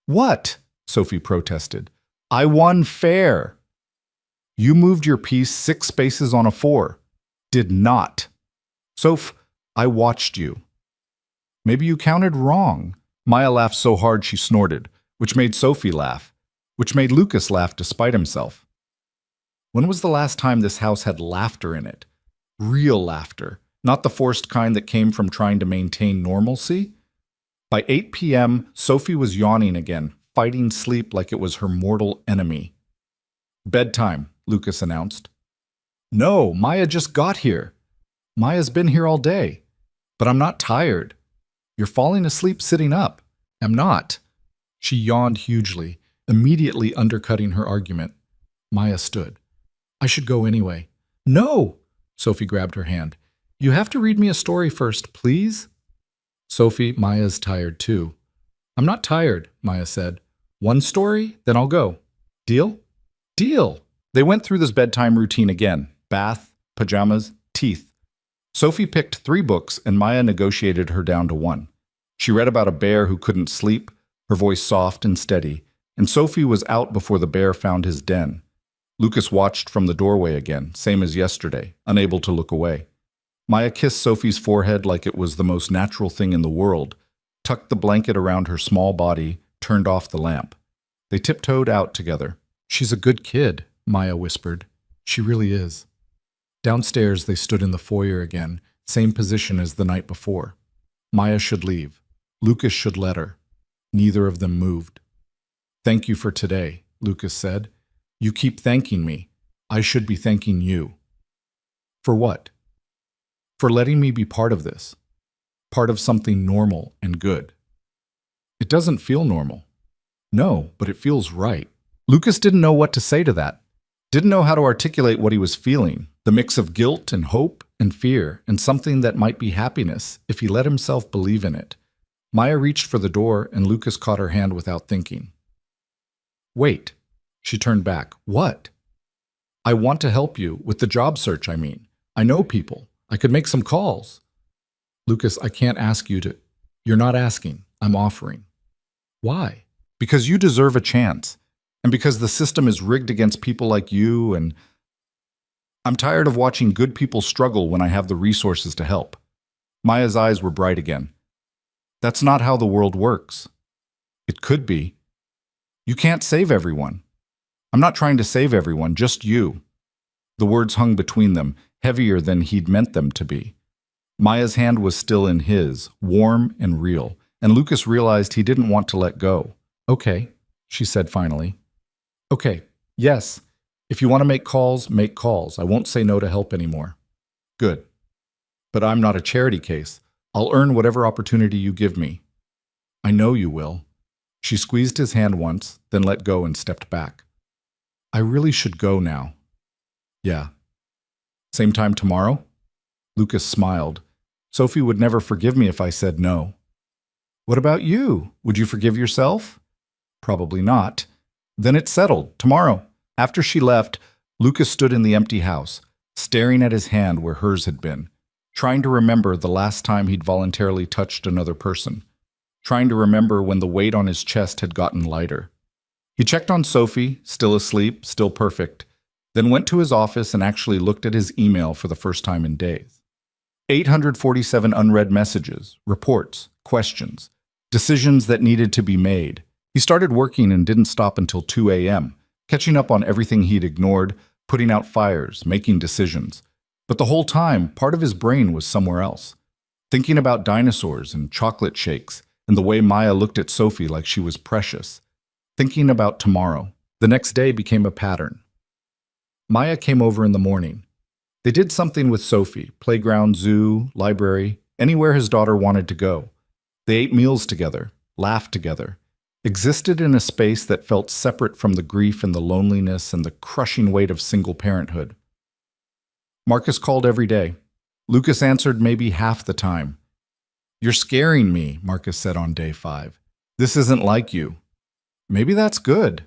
What? Sophie protested. I won fair. You moved your piece 6 spaces on a 4. Did not. Soph, I watched you. Maybe you counted wrong. Maya laughed so hard she snorted, which made Sophie laugh, which made Lucas laugh despite himself. When was the last time this house had laughter in it? Real laughter, not the forced kind that came from trying to maintain normalcy? By 8 p.m., Sophie was yawning again, fighting sleep like it was her mortal enemy. Bedtime, Lucas announced. No, Maya just got here. Maya's been here all day. But I'm not tired. You're falling asleep sitting up. I'm not. She yawned hugely, immediately undercutting her argument. Maya stood. I should go anyway. No! Sophie grabbed her hand. You have to read me a story first, please? Sophie, Maya's tired too. I'm not tired, Maya said. 1 story, then I'll go. Deal? Deal! They went through this bedtime routine again. Bath, pajamas, teeth. Sophie picked 3 books and Maya negotiated her down to 1. She read about a bear who couldn't sleep, her voice soft and steady, and Sophie was out before the bear found his den. Lucas watched from the doorway again, same as yesterday, unable to look away. Maya kissed Sophie's forehead like it was the most natural thing in the world, tucked the blanket around her small body, turned off the lamp. They tiptoed out together. She's a good kid, Maya whispered. She really is. Downstairs, they stood in the foyer again, same position as the night before. Maya should leave. Lucas should let her. Neither of them moved. Thank you for today, Lucas said. You keep thanking me. I should be thanking you. For what? For letting me be part of this. Part of something normal and good. It doesn't feel normal. No, but it feels right. Lucas didn't know what to say to that. Didn't know how to articulate what he was feeling. The mix of guilt and hope and fear and something that might be happiness if he let himself believe in it. Maya reached for the door and Lucas caught her hand without thinking. Wait. She turned back. What? I want to help you with the job search, I mean. I know people. I could make some calls. Lucas, I can't ask you to. You're not asking. I'm offering. Why? Because you deserve a chance. And because the system is rigged against people like you, and I'm tired of watching good people struggle when I have the resources to help. Maya's eyes were bright again. That's not how the world works. It could be. You can't save everyone. I'm not trying to save everyone, just you. The words hung between them, heavier than he'd meant them to be. Maya's hand was still in his, warm and real, and Lucas realized he didn't want to let go. Okay, she said finally. Okay, yes. If you want to make calls, make calls. I won't say no to help anymore. Good. But I'm not a charity case. I'll earn whatever opportunity you give me. I know you will. She squeezed his hand once, then let go and stepped back. I really should go now. Yeah. Same time tomorrow? Lucas smiled. Sophie would never forgive me if I said no. What about you? Would you forgive yourself? Probably not. Then it's settled. Tomorrow. After she left, Lucas stood in the empty house, staring at his hand where hers had been, trying to remember the last time he'd voluntarily touched another person, trying to remember when the weight on his chest had gotten lighter. He checked on Sophie, still asleep, still perfect, then went to his office and actually looked at his email for the first time in days. 847 unread messages, reports, questions, decisions that needed to be made. He started working and didn't stop until 2 a.m., catching up on everything he'd ignored, putting out fires, making decisions. But the whole time, part of his brain was somewhere else, thinking about dinosaurs and chocolate shakes and the way Maya looked at Sophie like she was precious, thinking about tomorrow. The next day became a pattern. Maya came over in the morning. They did something with Sophie, playground, zoo, library, anywhere his daughter wanted to go. They ate meals together, laughed together, existed in a space that felt separate from the grief and the loneliness and the crushing weight of single parenthood. Marcus called every day. Lucas answered maybe half the time. You're scaring me, Marcus said on day 5. This isn't like you. Maybe that's good.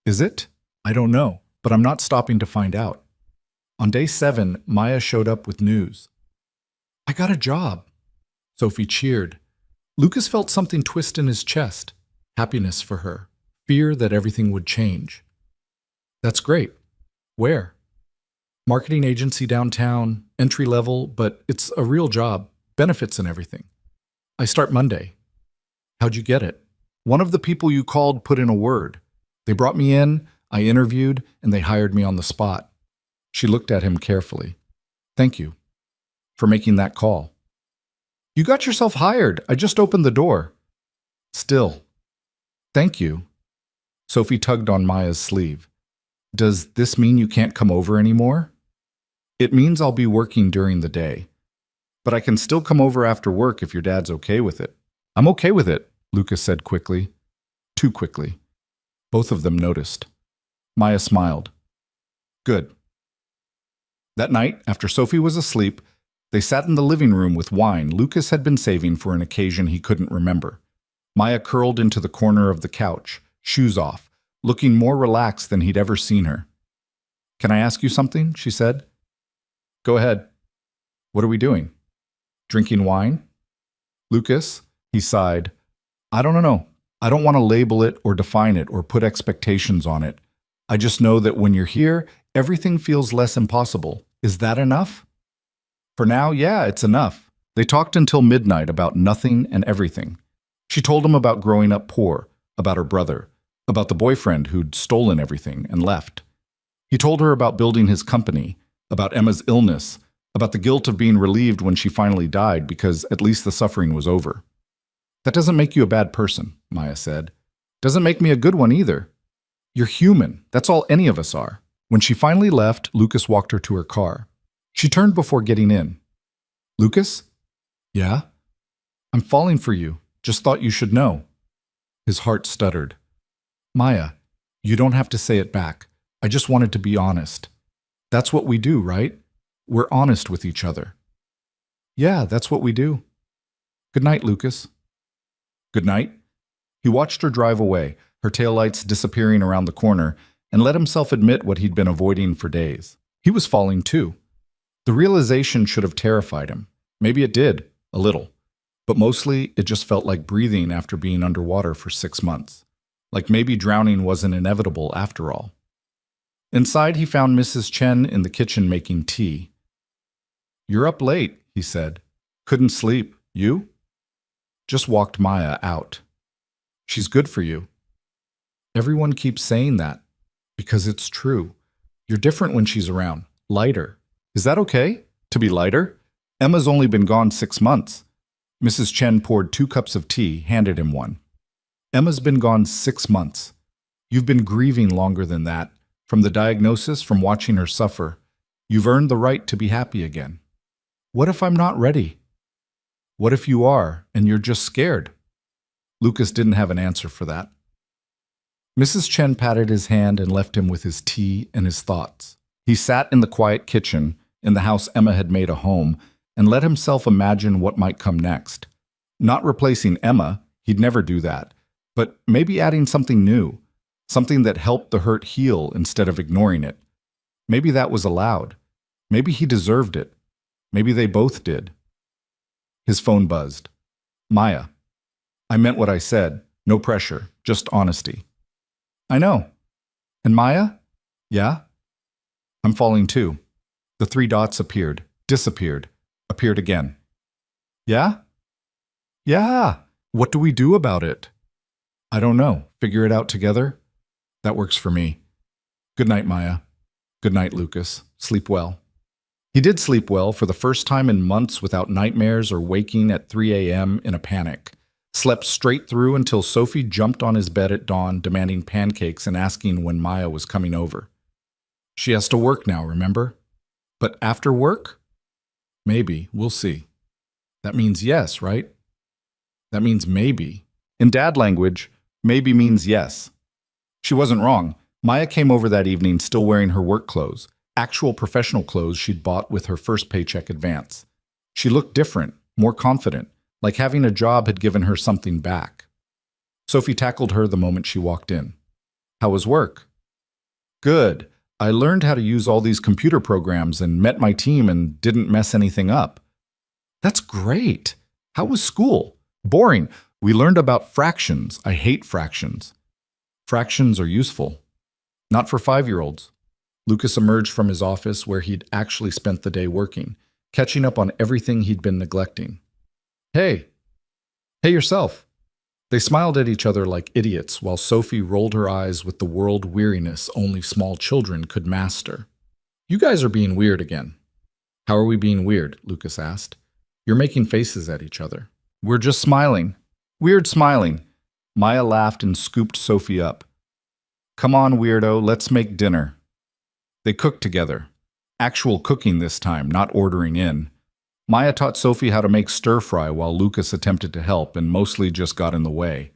Is it? I don't know, but I'm not stopping to find out. On day 7, Maya showed up with news. I got a job. Sophie cheered. Lucas felt something twist in his chest. Happiness for her. Fear that everything would change. That's great. Where? Marketing agency downtown, entry level, but it's a real job, benefits and everything. I start Monday. How'd you get it? One of the people you called put in a word. They brought me in, I interviewed, and they hired me on the spot. She looked at him carefully. Thank you for making that call. You got yourself hired. I just opened the door. Still. Thank you. Sophie tugged on Maya's sleeve. Does this mean you can't come over anymore? It means I'll be working during the day. But I can still come over after work if your dad's okay with it. I'm okay with it, Lucas said quickly. Too quickly. Both of them noticed. Maya smiled. Good. That night, after Sophie was asleep, they sat in the living room with wine Lucas had been saving for an occasion he couldn't remember. Maya curled into the corner of the couch, shoes off, looking more relaxed than he'd ever seen her. Can I ask you something? She said. Go ahead. What are we doing? Drinking wine? Lucas, he sighed. I don't know. I don't want to label it or define it or put expectations on it. I just know that when you're here, everything feels less impossible. Is that enough? For now, yeah, it's enough. They talked until midnight about nothing and everything. She told him about growing up poor, about her brother, about the boyfriend who'd stolen everything and left. He told her about building his company, about Emma's illness, about the guilt of being relieved when she finally died because at least the suffering was over. That doesn't make you a bad person, Maya said. Doesn't make me a good one either. You're human. That's all any of us are. When she finally left, Lucas walked her to her car. She turned before getting in. Lucas? Yeah? I'm falling for you. Just thought you should know. His heart stuttered. Maya, you don't have to say it back. I just wanted to be honest. That's what we do, right? We're honest with each other. Yeah, that's what we do. Good night, Lucas. Good night. He watched her drive away, her taillights disappearing around the corner, and let himself admit what he'd been avoiding for days. He was falling too. The realization should have terrified him. Maybe it did, a little. But mostly, it just felt like breathing after being underwater for 6 months. Like maybe drowning wasn't inevitable after all. Inside, he found Mrs. Chen in the kitchen making tea. You're up late, he said. Couldn't sleep. You? Just walked Maya out. She's good for you. Everyone keeps saying that. Because it's true. You're different when she's around. Lighter. Is that okay? To be lighter? Emma's only been gone 6 months. Mrs. Chen poured 2 cups of tea, handed him one. Emma's been gone 6 months. You've been grieving longer than that. From the diagnosis, from watching her suffer. You've earned the right to be happy again. What if I'm not ready? What if you are, and you're just scared? Lucas didn't have an answer for that. Mrs. Chen patted his hand and left him with his tea and his thoughts. He sat in the quiet kitchen, in the house Emma had made a home, and let himself imagine what might come next. Not replacing Emma, he'd never do that, but maybe adding something new, something that helped the hurt heal instead of ignoring it. Maybe that was allowed. Maybe he deserved it. Maybe they both did. His phone buzzed. Maya. I meant what I said. No pressure, just honesty. I know. And Maya? Yeah? I'm falling too. The three dots appeared, disappeared, appeared again. Yeah? Yeah. What do we do about it? I don't know. Figure it out together? That works for me. Good night, Maya. Good night, Lucas. Sleep well. He did sleep well for the first time in months without nightmares or waking at 3 a.m. in a panic. Slept straight through until Sophie jumped on his bed at dawn, demanding pancakes and asking when Maya was coming over. She has to work now, remember? But after work? Maybe. We'll see. That means yes, right? That means maybe. In dad language, maybe means yes. She wasn't wrong. Maya came over that evening still wearing her work clothes, actual professional clothes she'd bought with her first paycheck advance. She looked different, more confident, like having a job had given her something back. Sophie tackled her the moment she walked in. How was work? Good. I learned how to use all these computer programs and met my team and didn't mess anything up. That's great. How was school? Boring. We learned about fractions. I hate fractions. Fractions are useful. Not for 5-year-olds. Lucas emerged from his office where he'd actually spent the day working, catching up on everything he'd been neglecting. Hey. Hey yourself. They smiled at each other like idiots while Sophie rolled her eyes with the world weariness only small children could master. You guys are being weird again. How are we being weird? Lucas asked. You're making faces at each other. We're just smiling. Weird smiling. Maya laughed and scooped Sophie up. Come on, weirdo, let's make dinner. They cooked together. Actual cooking this time, not ordering in. Maya taught Sophie how to make stir-fry while Lucas attempted to help and mostly just got in the way.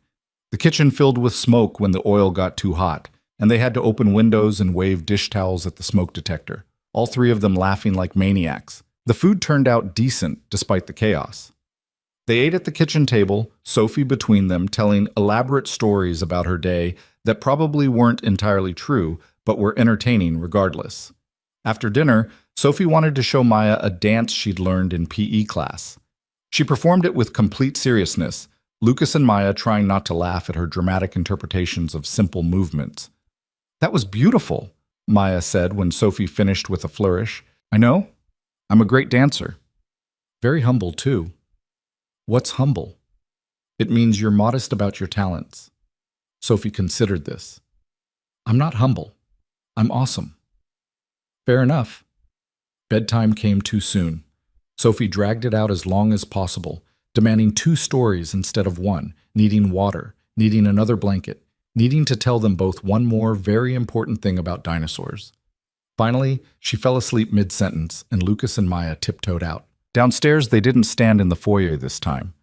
The kitchen filled with smoke when the oil got too hot, and they had to open windows and wave dish towels at the smoke detector, all three of them laughing like maniacs. The food turned out decent despite the chaos. They ate at the kitchen table, Sophie between them, telling elaborate stories about her day that probably weren't entirely true, but were entertaining regardless. After dinner, Sophie wanted to show Maya a dance she'd learned in PE class. She performed it with complete seriousness, Lucas and Maya trying not to laugh at her dramatic interpretations of simple movements. That was beautiful, Maya said when Sophie finished with a flourish. I know. I'm a great dancer. Very humble, too. What's humble? It means you're modest about your talents. Sophie considered this. I'm not humble. I'm awesome. Fair enough. Bedtime came too soon. Sophie dragged it out as long as possible, demanding 2 stories instead of 1, needing water, needing another blanket, needing to tell them both one more very important thing about dinosaurs. Finally, she fell asleep mid-sentence, and Lucas and Maya tiptoed out. Downstairs, they didn't stand in the foyer this time.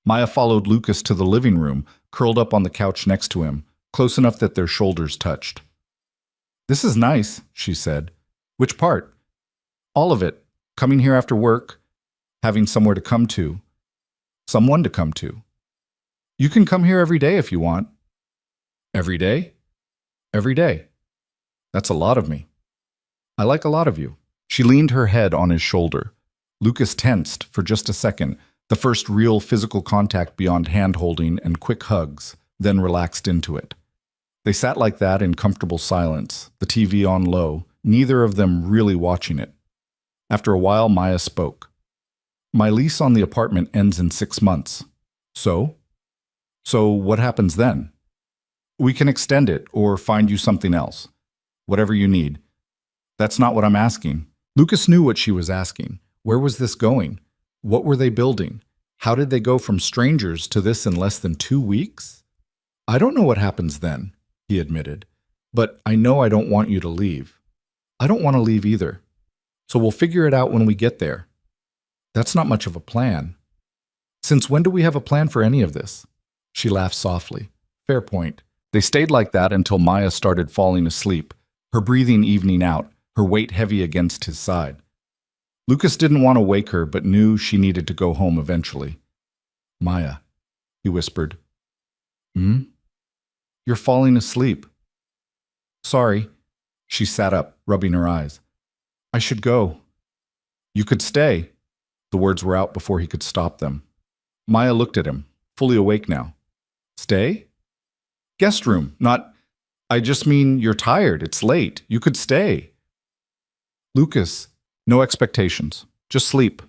Maya followed Lucas to the living room, curled up on the couch next to him, close enough that their shoulders touched. This is nice, she said. Which part? All of it. Coming here after work, having somewhere to come to, someone to come to. You can come here every day if you want. Every day? Every day. That's a lot of me. I like a lot of you. She leaned her head on his shoulder. Lucas tensed for just a second, the first real physical contact beyond hand-holding and quick hugs, then relaxed into it. They sat like that in comfortable silence, the TV on low, neither of them really watching it. After a while, Maya spoke. My lease on the apartment ends in 6 months. So? So what happens then? We can extend it or find you something else. Whatever you need. That's not what I'm asking. Lucas knew what she was asking. Where was this going? What were they building? How did they go from strangers to this in less than 2 weeks? I don't know what happens then, he admitted. But I know I don't want you to leave. I don't want to leave either. So we'll figure it out when we get there. That's not much of a plan. Since when do we have a plan for any of this? She laughed softly. Fair point. They stayed like that until Maya started falling asleep, her breathing evening out, her weight heavy against his side. Lucas didn't want to wake her, but knew she needed to go home eventually. Maya, he whispered. Hmm? You're falling asleep. Sorry. She sat up, rubbing her eyes. I should go. You could stay. The words were out before he could stop them. Maya looked at him, fully awake now. Stay? Guest room, not... I just mean you're tired. It's late. You could stay. Lucas, no expectations. Just sleep.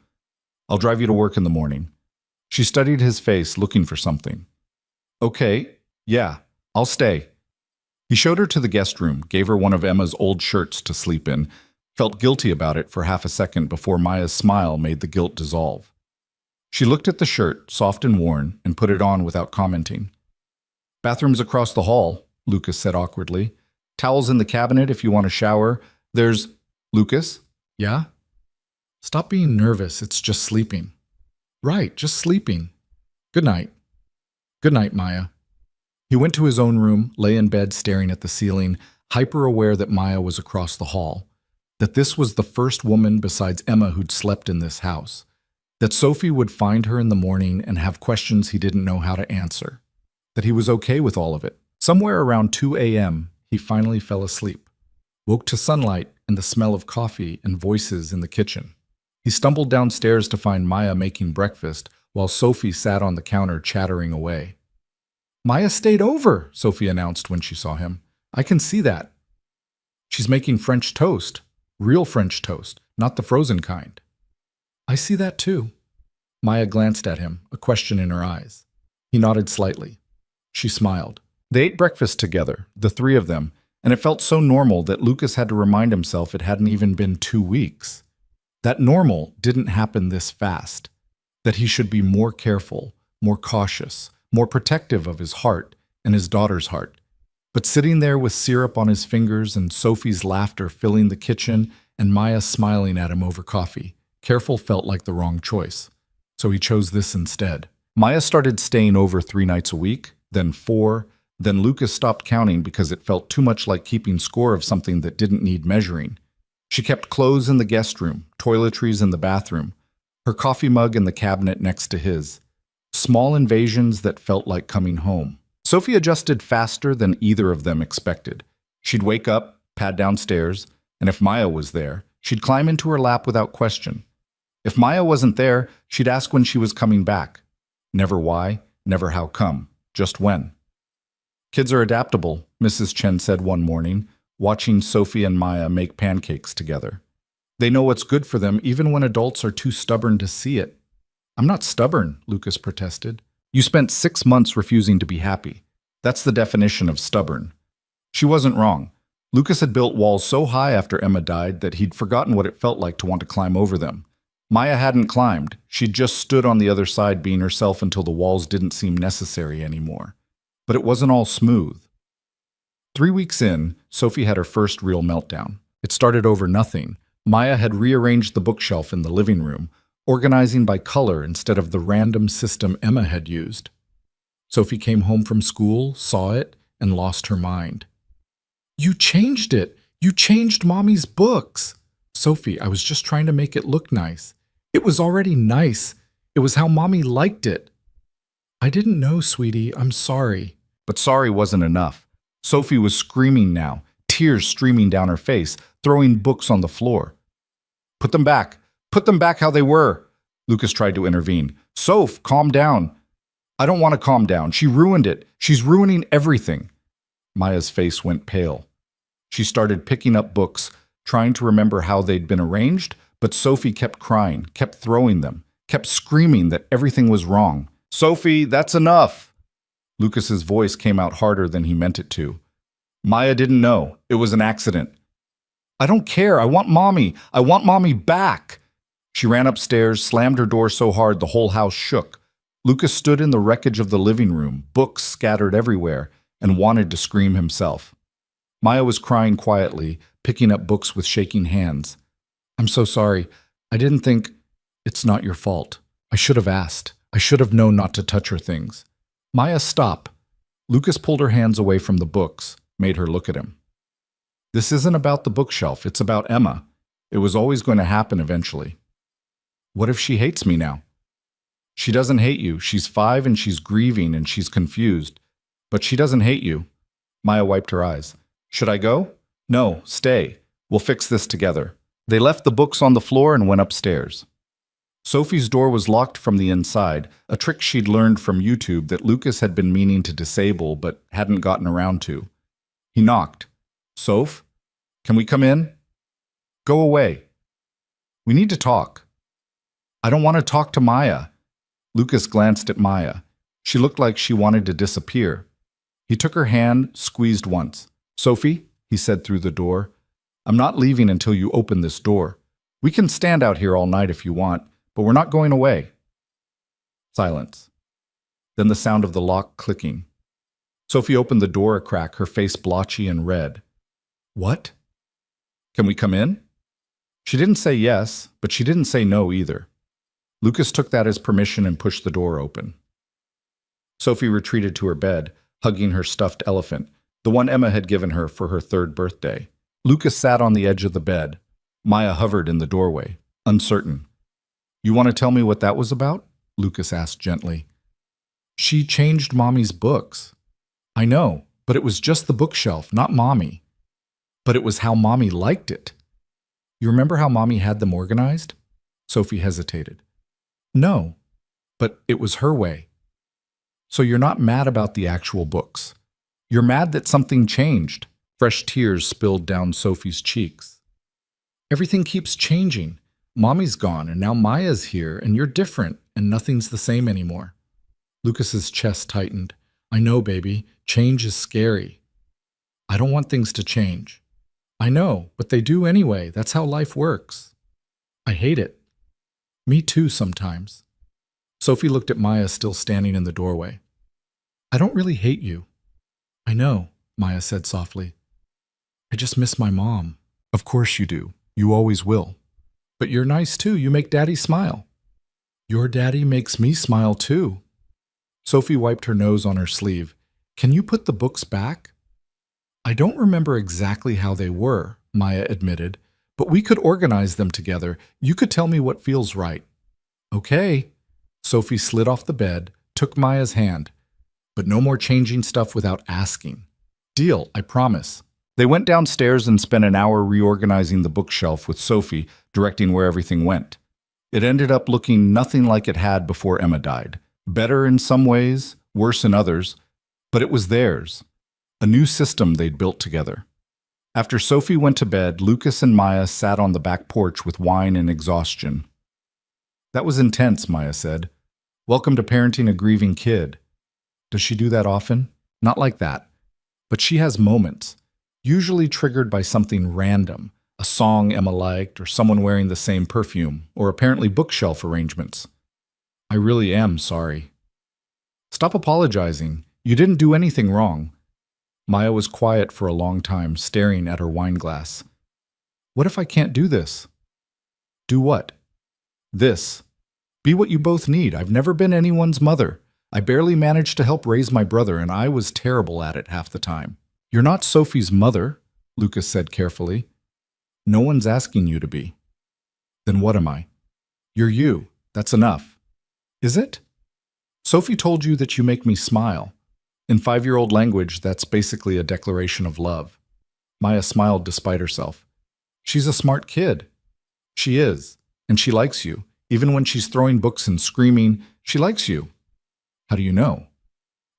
I'll drive you to work in the morning. She studied his face, looking for something. Okay, yeah, I'll stay. He showed her to the guest room, gave her one of Emma's old shirts to sleep in, felt guilty about it for half a second before Maya's smile made the guilt dissolve. She looked at the shirt, soft and worn, and put it on without commenting. Bathroom's across the hall, Lucas said awkwardly. Towels in the cabinet if you want a shower. There's... Lucas? Yeah? Stop being nervous, it's just sleeping. Right, just sleeping. Good night. Good night, Maya. He went to his own room, lay in bed staring at the ceiling, hyper-aware that Maya was across the hall, that this was the first woman besides Emma who'd slept in this house, that Sophie would find her in the morning and have questions he didn't know how to answer, that he was okay with all of it. Somewhere around 2 a.m., he finally fell asleep, woke to sunlight and the smell of coffee and voices in the kitchen. He stumbled downstairs to find Maya making breakfast while Sophie sat on the counter chattering away. Maya stayed over, Sophie announced when she saw him. I can see that. She's making French toast, real French toast, not the frozen kind. I see that too. Maya glanced at him, a question in her eyes. He nodded slightly. She smiled. They ate breakfast together, the three of them, and it felt so normal that Lucas had to remind himself it hadn't even been 2 weeks. That normal didn't happen this fast, that he should be more careful, more cautious, more protective of his heart and his daughter's heart. But sitting there with syrup on his fingers and Sophie's laughter filling the kitchen and Maya smiling at him over coffee, careful felt like the wrong choice. So he chose this instead. Maya started staying over 3 nights a week, then 4, then Lucas stopped counting because it felt too much like keeping score of something that didn't need measuring. She kept clothes in the guest room, toiletries in the bathroom, her coffee mug in the cabinet next to his. Small invasions that felt like coming home. Sophie adjusted faster than either of them expected. She'd wake up, pad downstairs, and if Maya was there, she'd climb into her lap without question. If Maya wasn't there, she'd ask when she was coming back. Never why, never how come, just when. Kids are adaptable, Mrs. Chen said one morning, watching Sophie and Maya make pancakes together. They know what's good for them even when adults are too stubborn to see it. I'm not stubborn, Lucas protested. You spent 6 months refusing to be happy. That's the definition of stubborn. She wasn't wrong. Lucas had built walls so high after Emma died that he'd forgotten what it felt like to want to climb over them. Maya hadn't climbed. She'd just stood on the other side being herself until the walls didn't seem necessary anymore. But it wasn't all smooth. 3 weeks in, Sophie had her first real meltdown. It started over nothing. Maya had rearranged the bookshelf in the living room, organizing by color instead of the random system Emma had used. Sophie came home from school, saw it, and lost her mind. You changed it! You changed Mommy's books! Sophie, I was just trying to make it look nice. It was already nice. It was how Mommy liked it. I didn't know, sweetie. I'm sorry. But sorry wasn't enough. Sophie was screaming now, tears streaming down her face, throwing books on the floor. Put them back. Put them back how they were. Lucas tried to intervene. Soph, calm down. I don't want to calm down. She ruined it. She's ruining everything. Maya's face went pale. She started picking up books, trying to remember how they'd been arranged, but Sophie kept crying, kept throwing them, kept screaming that everything was wrong. Sophie, that's enough. Lucas's voice came out harder than he meant it to. Maya didn't know. It was an accident. I don't care. I want Mommy. I want Mommy back. She ran upstairs, slammed her door so hard the whole house shook. Lucas stood in the wreckage of the living room, books scattered everywhere, and wanted to scream himself. Maya was crying quietly, picking up books with shaking hands. I'm so sorry. I didn't think... It's not your fault. I should have asked. I should have known not to touch her things. Maya, stop. Lucas pulled her hands away from the books, made her look at him. This isn't about the bookshelf, it's about Emma. It was always going to happen eventually. What if she hates me now? She doesn't hate you. She's 5 and she's grieving and she's confused. But she doesn't hate you. Maya wiped her eyes. Should I go? No, stay. We'll fix this together. They left the books on the floor and went upstairs. Sophie's door was locked from the inside, a trick she'd learned from YouTube that Lucas had been meaning to disable but hadn't gotten around to. He knocked. Soph? Can we come in? Go away. We need to talk. I don't want to talk to Maya. Lucas glanced at Maya. She looked like she wanted to disappear. He took her hand, squeezed once. Sophie, he said through the door, I'm not leaving until you open this door. We can stand out here all night if you want, but we're not going away. Silence. Then the sound of the lock clicking. Sophie opened the door a crack, her face blotchy and red. What? Can we come in? She didn't say yes, but she didn't say no either. Lucas took that as permission and pushed the door open. Sophie retreated to her bed, hugging her stuffed elephant, the one Emma had given her for her 3rd birthday. Lucas sat on the edge of the bed. Maya hovered in the doorway, uncertain. You want to tell me what that was about? Lucas asked gently. She changed Mommy's books. I know, but it was just the bookshelf, not Mommy. But it was how Mommy liked it. You remember how Mommy had them organized? Sophie hesitated. No, but it was her way. So you're not mad about the actual books. You're mad that something changed. Fresh tears spilled down Sophie's cheeks. Everything keeps changing. Mommy's gone, and now Maya's here, and you're different, and nothing's the same anymore. Lucas's chest tightened. I know, baby. Change is scary. I don't want things to change. I know, but they do anyway. That's how life works. I hate it. Me too sometimes. Sophie looked at Maya still standing in the doorway. I don't really hate you. I know, Maya said softly. I just miss my mom. Of course you do. You always will. But you're nice too. You make Daddy smile. Your daddy makes me smile too. Sophie wiped her nose on her sleeve. Can you put the books back? I don't remember exactly how they were, Maya admitted, but we could organize them together. You could tell me what feels right. Okay. Sophie slid off the bed, took Maya's hand. But no more changing stuff without asking. Deal, I promise. They went downstairs and spent an hour reorganizing the bookshelf with Sophie directing where everything went. It ended up looking nothing like it had before Emma died. Better in some ways, worse in others, but it was theirs. A new system they'd built together. After Sophie went to bed, Lucas and Maya sat on the back porch with wine and exhaustion. That was intense, Maya said. Welcome to parenting a grieving kid. Does she do that often? Not like that. But she has moments, usually triggered by something random, a song Emma liked, or someone wearing the same perfume, or apparently bookshelf arrangements. I really am sorry. Stop apologizing. You didn't do anything wrong. Maya was quiet for a long time, staring at her wine glass. What if I can't do this? Do what? This. Be what you both need. I've never been anyone's mother. I barely managed to help raise my brother, and I was terrible at it half the time. You're not Sophie's mother, Lucas said carefully. No one's asking you to be. Then what am I? You're you. That's enough. Is it? Sophie told you that you make me smile. In 5-year-old language, that's basically a declaration of love. Maya smiled despite herself. She's a smart kid. She is, and she likes you. Even when she's throwing books and screaming, she likes you. How do you know?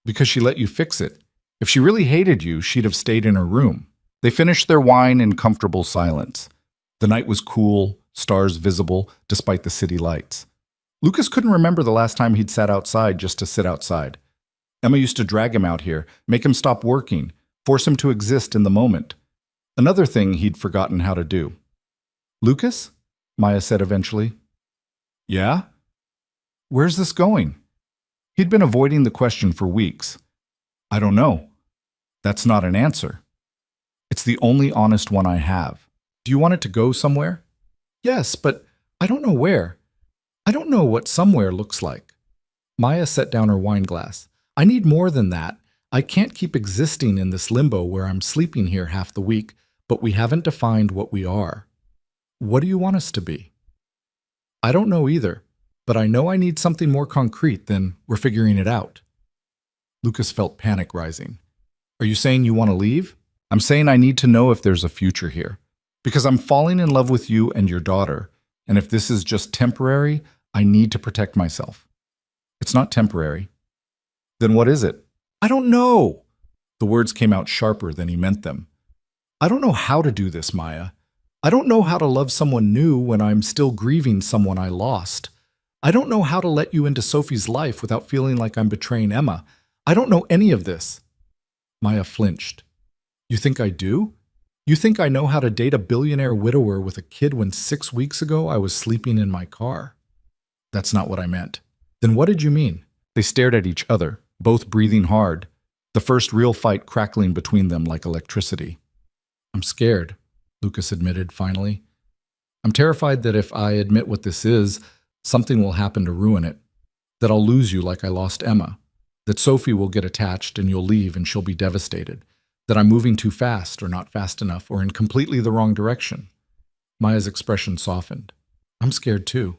Because she let you fix it. If she really hated you, she'd have stayed in her room. They finished their wine in comfortable silence. The night was cool, stars visible, despite the city lights. Lucas couldn't remember the last time he'd sat outside just to sit outside. Emma used to drag him out here, make him stop working, force him to exist in the moment. Another thing he'd forgotten how to do. Lucas? Maya said eventually. Yeah? Where's this going? He'd been avoiding the question for weeks. I don't know. That's not an answer. It's the only honest one I have. Do you want it to go somewhere? Yes, but I don't know where. I don't know what somewhere looks like. Maya set down her wine glass. I need more than that. I can't keep existing in this limbo where I'm sleeping here half the week, but we haven't defined what we are. What do you want us to be? I don't know either, but I know I need something more concrete than we're figuring it out. Lucas felt panic rising. Are you saying you want to leave? I'm saying I need to know if there's a future here. Because I'm falling in love with you and your daughter, and if this is just temporary, I need to protect myself. It's not temporary. Then what is it? I don't know. The words came out sharper than he meant them. I don't know how to do this, Maya. I don't know how to love someone new when I'm still grieving someone I lost. I don't know how to let you into Sophie's life without feeling like I'm betraying Emma. I don't know any of this. Maya flinched. You think I do? You think I know how to date a billionaire widower with a kid when 6 weeks ago I was sleeping in my car? That's not what I meant. Then what did you mean? They stared at each other, both breathing hard, the first real fight crackling between them like electricity. I'm scared, Lucas admitted finally. I'm terrified that if I admit what this is, something will happen to ruin it. That I'll lose you like I lost Emma. That Sophie will get attached and you'll leave and she'll be devastated. That I'm moving too fast or not fast enough or in completely the wrong direction. Maya's expression softened. I'm scared too.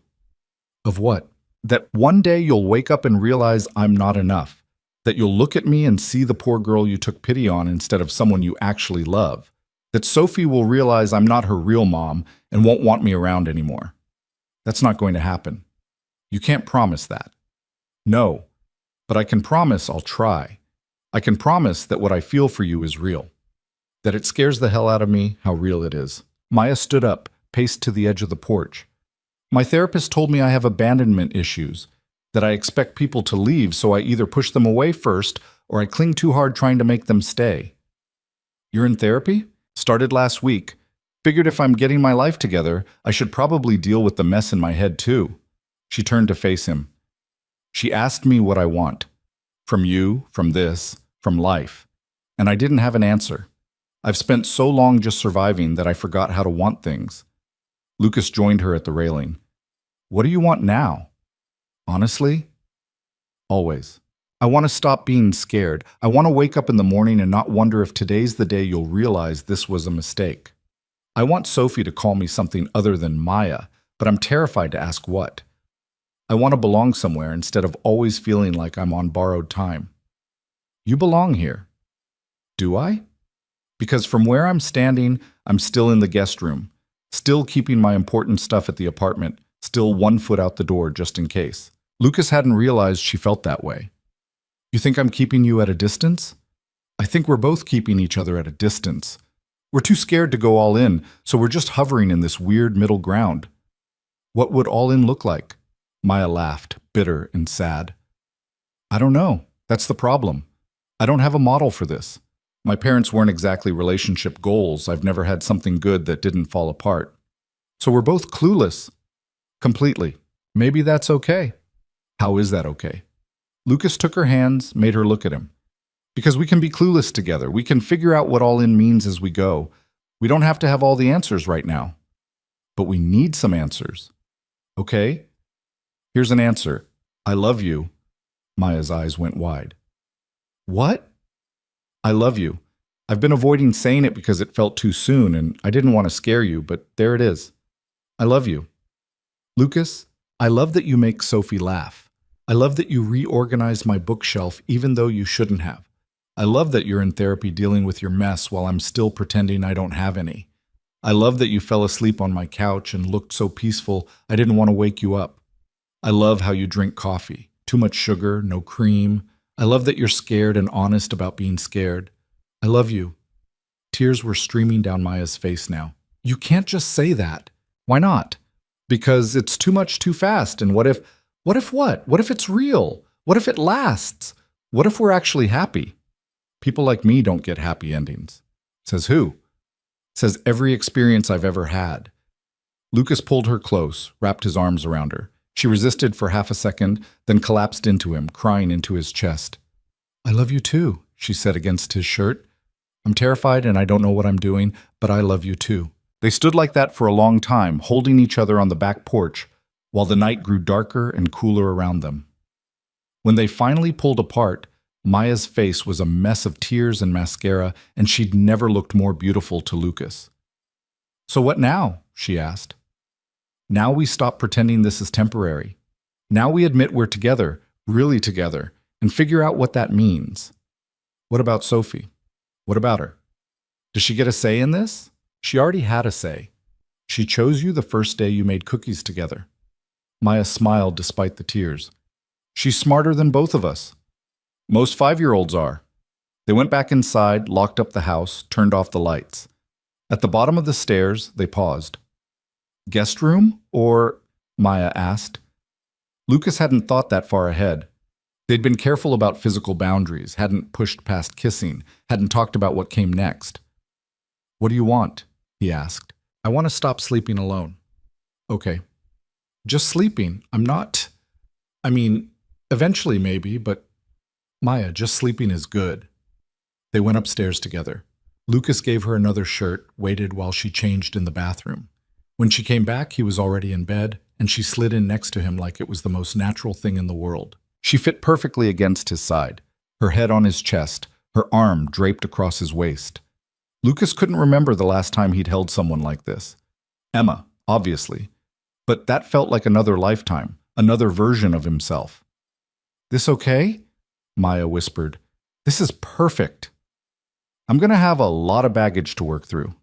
Of what? That one day you'll wake up and realize I'm not enough. That you'll look at me and see the poor girl you took pity on instead of someone you actually love. That Sophie will realize I'm not her real mom and won't want me around anymore. That's not going to happen. You can't promise that. No, but I can promise I'll try. I can promise that what I feel for you is real. That it scares the hell out of me how real it is. Maya stood up, paced to the edge of the porch. My therapist told me I have abandonment issues, that I expect people to leave, so I either push them away first or I cling too hard trying to make them stay. You're in therapy? Started last week. Figured if I'm getting my life together, I should probably deal with the mess in my head too. She turned to face him. She asked me what I want. From you, from this, from life. And I didn't have an answer. I've spent so long just surviving that I forgot how to want things. Lucas joined her at the railing. What do you want now? Honestly? Always. I want to stop being scared. I want to wake up in the morning and not wonder if today's the day you'll realize this was a mistake. I want Sophie to call me something other than Maya, but I'm terrified to ask what. I want to belong somewhere instead of always feeling like I'm on borrowed time. You belong here. Do I? Because from where I'm standing, I'm still in the guest room, still keeping my important stuff at the apartment, still 1 foot out the door just in case. Lucas hadn't realized she felt that way. You think I'm keeping you at a distance? I think we're both keeping each other at a distance. We're too scared to go all in, so we're just hovering in this weird middle ground. What would all in look like? Maya laughed, bitter and sad. I don't know. That's the problem. I don't have a model for this. My parents weren't exactly relationship goals. I've never had something good that didn't fall apart. So we're both clueless. Completely. Maybe that's okay. How is that okay? Lucas took her hands, made her look at him. Because we can be clueless together. We can figure out what all in means as we go. We don't have to have all the answers right now. But we need some answers. Okay? Here's an answer. I love you. Maya's eyes went wide. What? I love you. I've been avoiding saying it because it felt too soon and I didn't want to scare you, but there it is. I love you. Lucas, I love that you make Sophie laugh. I love that you reorganized my bookshelf even though you shouldn't have. I love that you're in therapy dealing with your mess while I'm still pretending I don't have any. I love that you fell asleep on my couch and looked so peaceful I didn't want to wake you up. I love how you drink coffee. Too much sugar, no cream. I love that you're scared and honest about being scared. I love you. Tears were streaming down Maya's face now. You can't just say that. Why not? Because it's too much too fast. And what if what? What if it's real? What if it lasts? What if we're actually happy? People like me don't get happy endings. Says who? Says every experience I've ever had. Lucas pulled her close, wrapped his arms around her. She resisted for half a second, then collapsed into him, crying into his chest. I love you too, she said against his shirt. I'm terrified and I don't know what I'm doing, but I love you too. They stood like that for a long time, holding each other on the back porch, while the night grew darker and cooler around them. When they finally pulled apart, Maya's face was a mess of tears and mascara, and she'd never looked more beautiful to Lucas. "So what now?" she asked. "Now we stop pretending this is temporary. Now we admit we're together, really together, and figure out what that means." "What about Sophie? What about her? Does she get a say in this?" "She already had a say. She chose you the first day you made cookies together." Maya smiled despite the tears. "She's smarter than both of us. Most 5-year-olds are." They went back inside, locked up the house, turned off the lights. At the bottom of the stairs, they paused. "Guest room, or?" Maya asked. Lucas hadn't thought that far ahead. They'd been careful about physical boundaries, hadn't pushed past kissing, hadn't talked about what came next. "What do you want?" he asked. "I want to stop sleeping alone." "Okay." "Just sleeping. Eventually maybe, but Maya, just sleeping is good." They went upstairs together. Lucas gave her another shirt, waited while she changed in the bathroom. When she came back, he was already in bed, and she slid in next to him like it was the most natural thing in the world. She fit perfectly against his side, her head on his chest, her arm draped across his waist. Lucas couldn't remember the last time he'd held someone like this. Emma, obviously. But that felt like another lifetime, another version of himself. "This okay?" Maya whispered. "This is perfect. I'm going to have a lot of baggage to work through.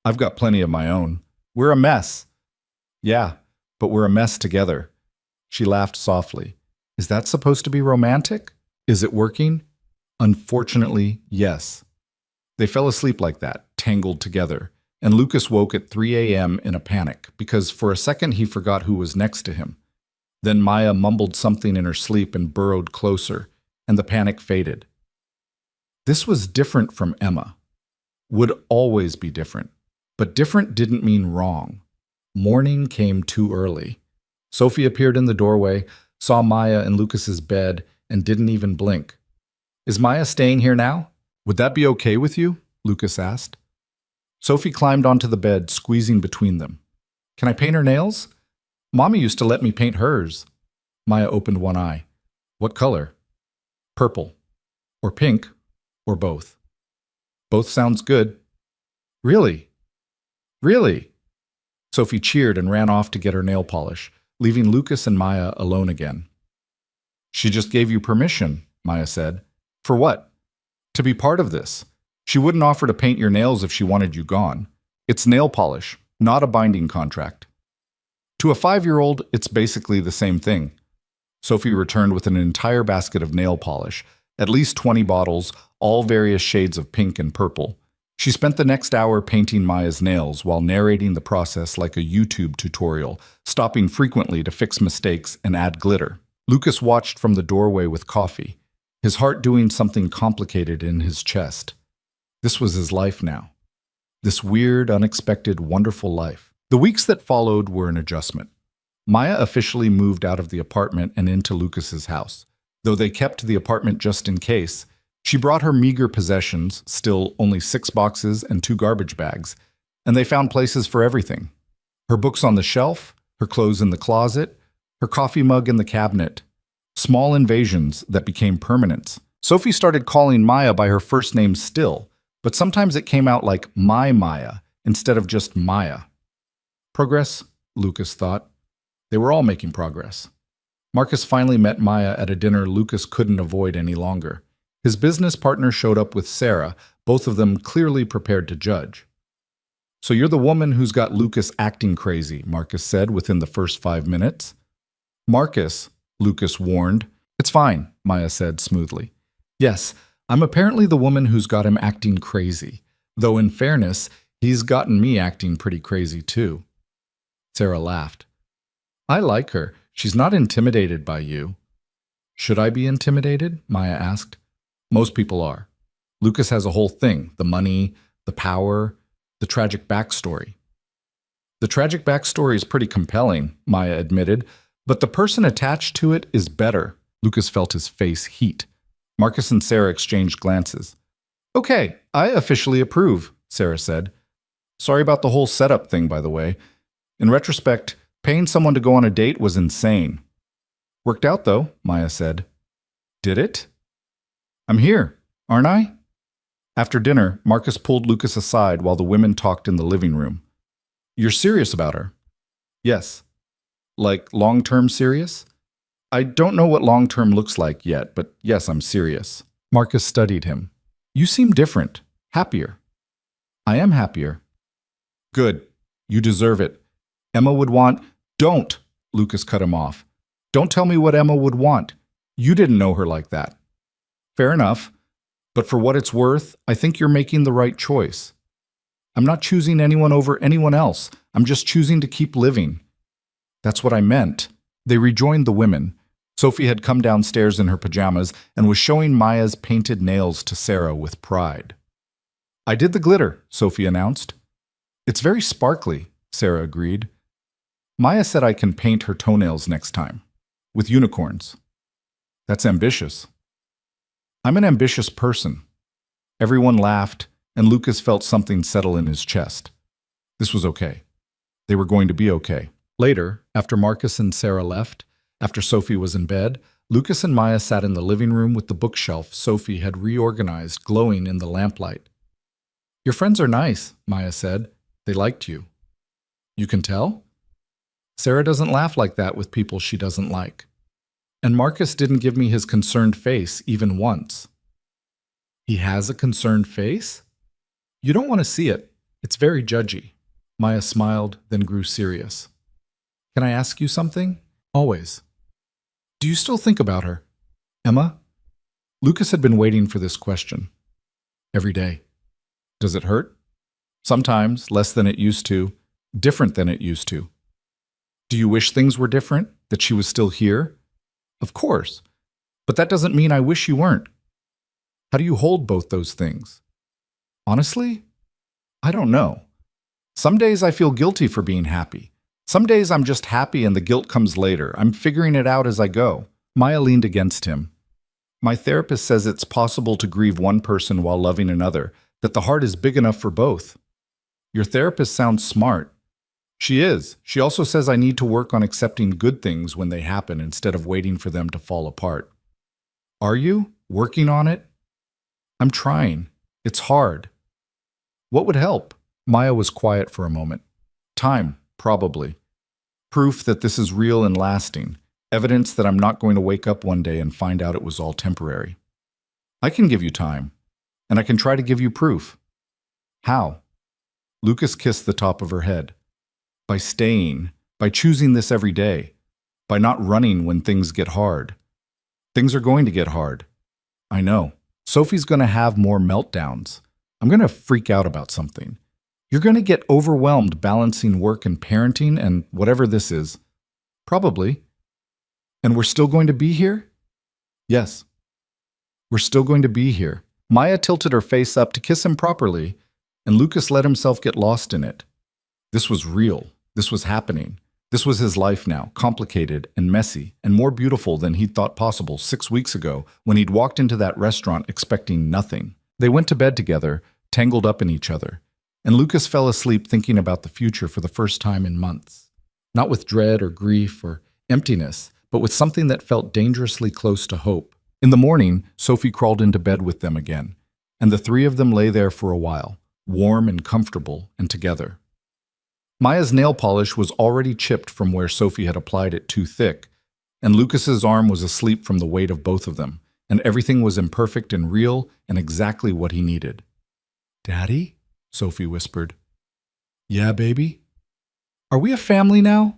I've got plenty of my own. We're a mess." "Yeah, but we're a mess together." She laughed softly. "Is that supposed to be romantic? Is it working?" "Unfortunately, yes." They fell asleep like that, tangled together, and Lucas woke at 3 a.m. in a panic, because for a second he forgot who was next to him. Then Maya mumbled something in her sleep and burrowed closer, and the panic faded. This was different from Emma. Would always be different. But different didn't mean wrong. Morning came too early. Sophie appeared in the doorway, saw Maya in Lucas's bed, and didn't even blink. "Is Maya staying here now? Would that be okay with you?" Lucas asked. Sophie climbed onto the bed, squeezing between them. "Can I paint her nails? Mommy used to let me paint hers." Maya opened one eye. "What color?" "Purple. Or pink. Or both." "Both sounds good." "Really? Really?" Sophie cheered and ran off to get her nail polish, leaving Lucas and Maya alone again. "She just gave you permission," Maya said. "For what?" "To be part of this. She wouldn't offer to paint your nails if she wanted you gone. It's nail polish, not a binding contract." To a 5-year-old, it's basically the same thing. Sophie returned with an entire basket of nail polish, at least 20 bottles, all various shades of pink and purple. She spent the next hour painting Maya's nails while narrating the process like a YouTube tutorial, stopping frequently to fix mistakes and add glitter. Lucas watched from the doorway with coffee, his heart doing something complicated in his chest. This was his life now. This weird, unexpected, wonderful life. The weeks that followed were an adjustment. Maya officially moved out of the apartment and into Lucas's house. Though they kept the apartment just in case, she brought her meager possessions, still only 6 boxes and 2 garbage bags, and they found places for everything. Her books on the shelf, her clothes in the closet, her coffee mug in the cabinet. Small invasions that became permanents. Sophie started calling Maya by her first name still, but sometimes it came out like my Maya instead of just Maya. Progress, Lucas thought. They were all making progress. Marcus finally met Maya at a dinner Lucas couldn't avoid any longer. His business partner showed up with Sarah, both of them clearly prepared to judge. "So you're the woman who's got Lucas acting crazy," Marcus said within the first 5 minutes. "Marcus," Lucas warned. "It's fine," Maya said smoothly. "Yes, I'm apparently the woman who's got him acting crazy. Though in fairness, he's gotten me acting pretty crazy too." Sarah laughed. "I like her. She's not intimidated by you." "Should I be intimidated?" Maya asked. "Most people are. Lucas has a whole thing, the money, the power, the tragic backstory." "The tragic backstory is pretty compelling," Maya admitted, "but the person attached to it is better." Lucas felt his face heat. Marcus and Sarah exchanged glances. "Okay, I officially approve," Sarah said. "Sorry about the whole setup thing, by the way. In retrospect, paying someone to go on a date was insane." "Worked out, though," Maya said. "Did it?" I'm here, aren't I? After dinner, Marcus pulled Lucas aside while the women talked in the living room. You're serious about her? Yes. Like long-term serious? I don't know what long-term looks like yet, but yes, I'm serious. Marcus studied him. You seem different, happier. I am happier. Good. You deserve it. Emma would want... Don't! Lucas cut him off. Don't tell me what Emma would want. You didn't know her like that. Fair enough. But for what it's worth, I think you're making the right choice. I'm not choosing anyone over anyone else. I'm just choosing to keep living. That's what I meant. They rejoined the women. Sophie had come downstairs in her pajamas and was showing Maya's painted nails to Sarah with pride. I did the glitter, Sophie announced. It's very sparkly, Sarah agreed. Maya said I can paint her toenails next time. With unicorns. That's ambitious. I'm an ambitious person. Everyone laughed, and Lucas felt something settle in his chest. This was okay. They were going to be okay. Later, after Marcus and Sarah left, after Sophie was in bed, Lucas and Maya sat in the living room with the bookshelf Sophie had reorganized glowing in the lamplight. Your friends are nice, Maya said. They liked you. You can tell? Sarah doesn't laugh like that with people she doesn't like. And Marcus didn't give me his concerned face even once. He has a concerned face? You don't want to see it. It's very judgy. Maya smiled, then grew serious. Can I ask you something? Always. Do you still think about her? Emma? Lucas had been waiting for this question. Every day. Does it hurt? Sometimes, less than it used to, different than it used to. Do you wish things were different? That she was still here? Of course. But that doesn't mean I wish you weren't. How do you hold both those things? Honestly, I don't know. Some days I feel guilty for being happy. Some days I'm just happy and the guilt comes later. I'm figuring it out as I go. Maya leaned against him. My therapist says it's possible to grieve one person while loving another, that the heart is big enough for both. Your therapist sounds smart. She is. She also says I need to work on accepting good things when they happen instead of waiting for them to fall apart. Are you? Working on it? I'm trying. It's hard. What would help? Maya was quiet for a moment. Time, probably. Proof that this is real and lasting. Evidence that I'm not going to wake up one day and find out it was all temporary. I can give you time, and I can try to give you proof. How? Lucas kissed the top of her head. By staying, by choosing this every day, by not running when things get hard. Things are going to get hard. I know. Sophie's going to have more meltdowns. I'm going to freak out about something. You're going to get overwhelmed balancing work and parenting and whatever this is. Probably. And we're still going to be here? Yes. We're still going to be here. Maya tilted her face up to kiss him properly, and Lucas let himself get lost in it. This was real. This was happening. This was his life now, complicated and messy and more beautiful than he'd thought possible 6 weeks ago when he'd walked into that restaurant expecting nothing. They went to bed together, tangled up in each other, and Lucas fell asleep thinking about the future for the first time in months. Not with dread or grief or emptiness, but with something that felt dangerously close to hope. In the morning, Sophie crawled into bed with them again, and the three of them lay there for a while, warm and comfortable and together. Maya's nail polish was already chipped from where Sophie had applied it too thick, and Lucas's arm was asleep from the weight of both of them, and everything was imperfect and real and exactly what he needed. Daddy? Sophie whispered. Yeah, baby? Are we a family now?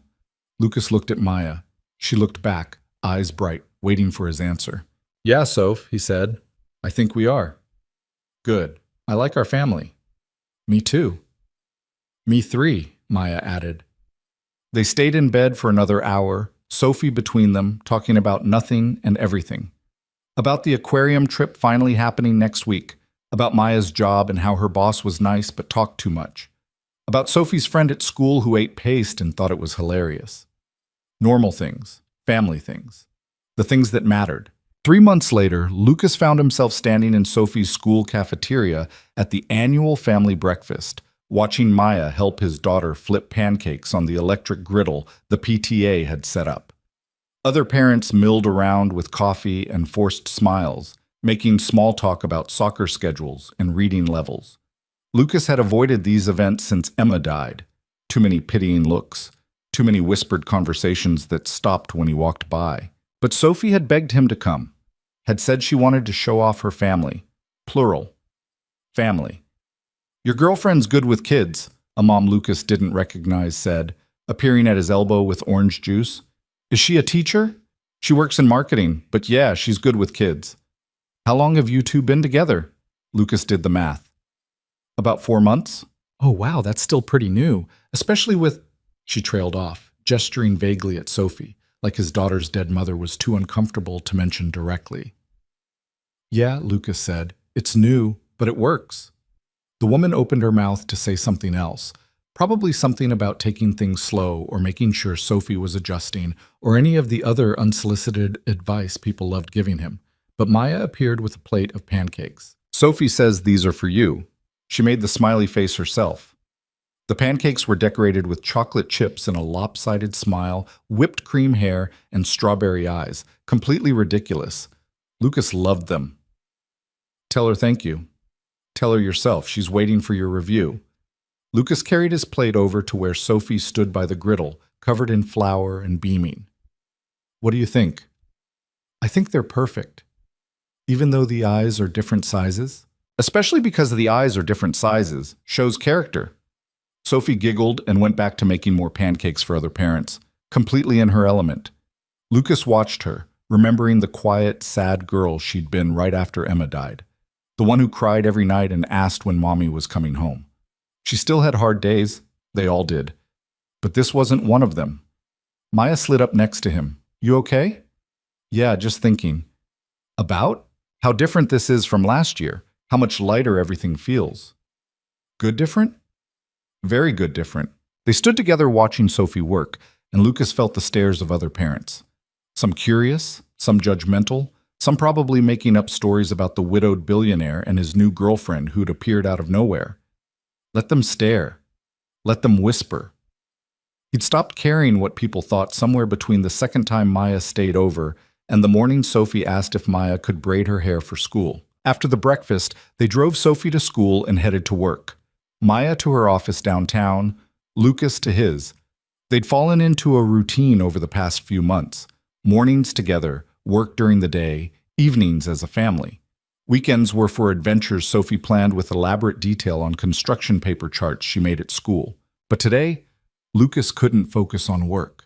Lucas looked at Maya. She looked back, eyes bright, waiting for his answer. Yeah, Soph, he said. I think we are. Good. I like our family. Me too. Me three, Maya added. They stayed in bed for another hour, Sophie between them, talking about nothing and everything. About the aquarium trip finally happening next week, about Maya's job and how her boss was nice but talked too much, about Sophie's friend at school who ate paste and thought it was hilarious. Normal things, family things, the things that mattered. 3 months later, Lucas found himself standing in Sophie's school cafeteria at the annual family breakfast, watching Maya help his daughter flip pancakes on the electric griddle the PTA had set up. Other parents milled around with coffee and forced smiles, making small talk about soccer schedules and reading levels. Lucas had avoided these events since Emma died. Too many pitying looks, too many whispered conversations that stopped when he walked by. But Sophie had begged him to come, had said she wanted to show off her family. Plural. Family. Your girlfriend's good with kids, a mom Lucas didn't recognize said, appearing at his elbow with orange juice. Is she a teacher? She works in marketing, but yeah, she's good with kids. How long have you two been together? Lucas did the math. About 4 months. Oh wow, that's still pretty new, especially with… She trailed off, gesturing vaguely at Sophie, like his daughter's dead mother was too uncomfortable to mention directly. Yeah, Lucas said, it's new, but it works. The woman opened her mouth to say something else, probably something about taking things slow or making sure Sophie was adjusting or any of the other unsolicited advice people loved giving him. But Maya appeared with a plate of pancakes. Sophie says these are for you. She made the smiley face herself. The pancakes were decorated with chocolate chips and a lopsided smile, whipped cream hair, and strawberry eyes. Completely ridiculous. Lucas loved them. Tell her thank you. Tell her yourself. She's waiting for your review. Lucas carried his plate over to where Sophie stood by the griddle, covered in flour and beaming. What do you think? I think they're perfect. Even though the eyes are different sizes? Especially because the eyes are different sizes, shows character. Sophie giggled and went back to making more pancakes for other parents, completely in her element. Lucas watched her, remembering the quiet, sad girl she'd been right after Emma died. The one who cried every night and asked when mommy was coming home. She still had hard days. They all did. But this wasn't one of them. Maya slid up next to him. You okay? Yeah, just thinking. About? How different this is from last year. How much lighter everything feels. Good different? Very good different. They stood together watching Sophie work, and Lucas felt the stares of other parents. Some curious, some judgmental, some probably making up stories about the widowed billionaire and his new girlfriend who'd appeared out of nowhere. Let them stare. Let them whisper. He'd stopped caring what people thought somewhere between the second time Maya stayed over and the morning Sophie asked if Maya could braid her hair for school. After the breakfast, they drove Sophie to school and headed to work. Maya to her office downtown, Lucas to his. They'd fallen into a routine over the past few months. Mornings together, work during the day, evenings as a family. Weekends were for adventures Sophie planned with elaborate detail on construction paper charts she made at school. But today, Lucas couldn't focus on work.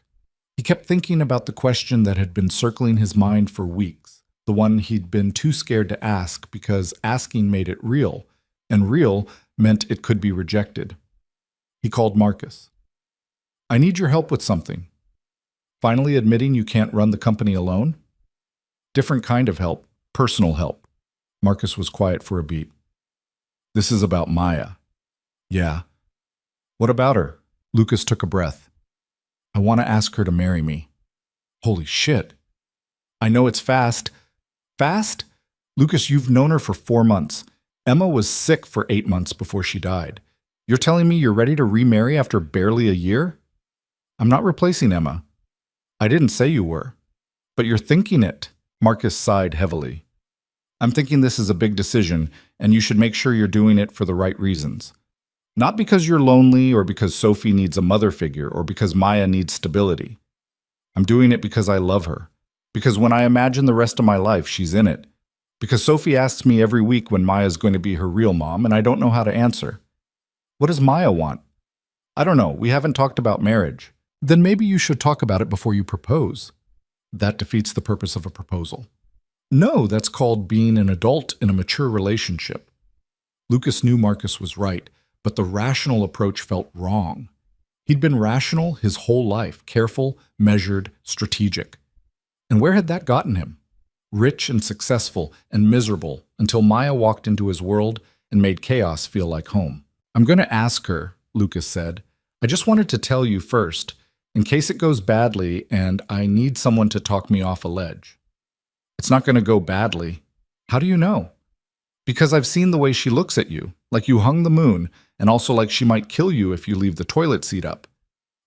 He kept thinking about the question that had been circling his mind for weeks, the one he'd been too scared to ask because asking made it real, and real meant it could be rejected. He called Marcus. I need your help with something. Finally admitting you can't run the company alone? Different kind of help, personal help. Marcus was quiet for a beat. This is about Maya. Yeah. What about her? Lucas took a breath. I want to ask her to marry me. Holy shit. I know it's fast. Fast? Lucas, you've known her for 4 months. Emma was sick for 8 months before she died. You're telling me you're ready to remarry after barely a year? I'm not replacing Emma. I didn't say you were. But you're thinking it. Marcus sighed heavily. I'm thinking this is a big decision, and you should make sure you're doing it for the right reasons. Not because you're lonely or because Sophie needs a mother figure or because Maya needs stability. I'm doing it because I love her. Because when I imagine the rest of my life, she's in it. Because Sophie asks me every week when Maya's going to be her real mom, and I don't know how to answer. What does Maya want? I don't know. We haven't talked about marriage. Then maybe you should talk about it before you propose. That defeats the purpose of a proposal. No, that's called being an adult in a mature relationship. Lucas knew Marcus was right, but the rational approach felt wrong. He'd been rational his whole life, careful, measured, strategic. And where had that gotten him? Rich and successful and miserable until Maya walked into his world and made chaos feel like home. I'm going to ask her, Lucas said. I just wanted to tell you first, in case it goes badly and I need someone to talk me off a ledge. It's not going to go badly. How do you know? Because I've seen the way she looks at you, like you hung the moon, and also like she might kill you if you leave the toilet seat up.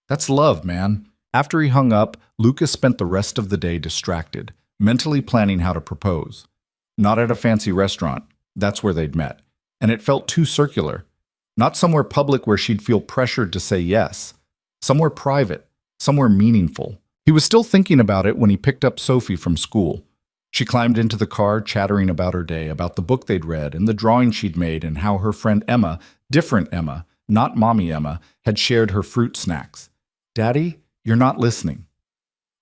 That's love, man. After he hung up, Lucas spent the rest of the day distracted, mentally planning how to propose. Not at a fancy restaurant. That's where they'd met. And it felt too circular. Not somewhere public where she'd feel pressured to say yes. Somewhere private. Somewhere meaningful. He was still thinking about it when he picked up Sophie from school. She climbed into the car, chattering about her day, about the book they'd read and the drawing she'd made and how her friend Emma, different Emma, not Mommy Emma, had shared her fruit snacks. Daddy, you're not listening.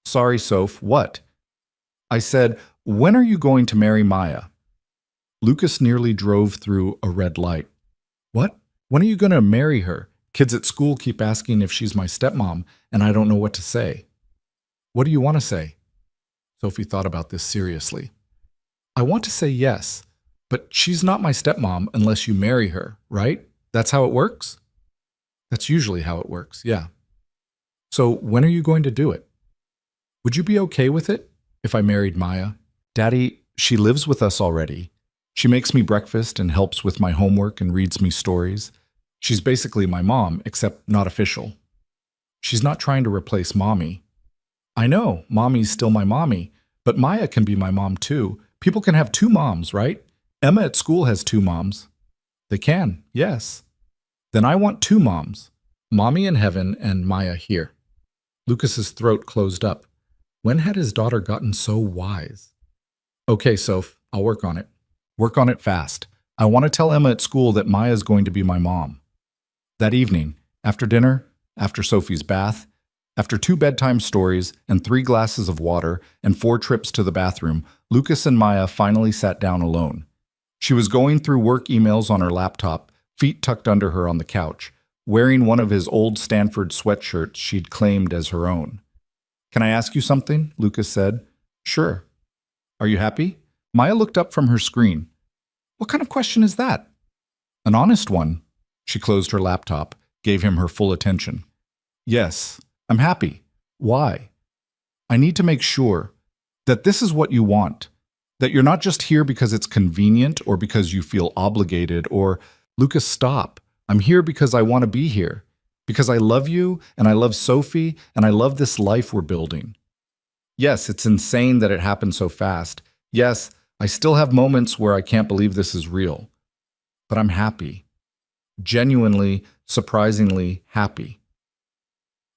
Sorry, Soph, what? I said, when are you going to marry Maya? Lucas nearly drove through a red light. What? When are you going to marry her? Kids at school keep asking if she's my stepmom, and I don't know what to say. What do you want to say? Sophie thought about this seriously. I want to say yes, but she's not my stepmom unless you marry her, right? That's how it works? That's usually how it works, yeah. So when are you going to do it? Would you be okay with it if I married Maya? Daddy, she lives with us already. She makes me breakfast and helps with my homework and reads me stories. She's basically my mom, except not official. She's not trying to replace Mommy. I know, Mommy's still my mommy, but Maya can be my mom too. People can have two moms, right? Emma at school has two moms. They can, yes. Then I want two moms. Mommy in heaven and Maya here. Lucas's throat closed up. When had his daughter gotten so wise? Okay, Soph, I'll work on it. Work on it fast. I want to tell Emma at school that Maya's going to be my mom. That evening, after dinner, after Sophie's bath, after 2 bedtime stories and 3 glasses of water and 4 trips to the bathroom, Lucas and Maya finally sat down alone. She was going through work emails on her laptop, feet tucked under her on the couch, wearing one of his old Stanford sweatshirts she'd claimed as her own. Can I ask you something? Lucas said. Sure. Are you happy? Maya looked up from her screen. What kind of question is that? An honest one. She closed her laptop, gave him her full attention. Yes, I'm happy. Why? I need to make sure that this is what you want, that you're not just here because it's convenient or because you feel obligated or, Lucas, stop. I'm here because I want to be here, because I love you and I love Sophie and I love this life we're building. Yes, it's insane that it happened so fast. Yes, I still have moments where I can't believe this is real, but I'm happy. Genuinely, surprisingly happy.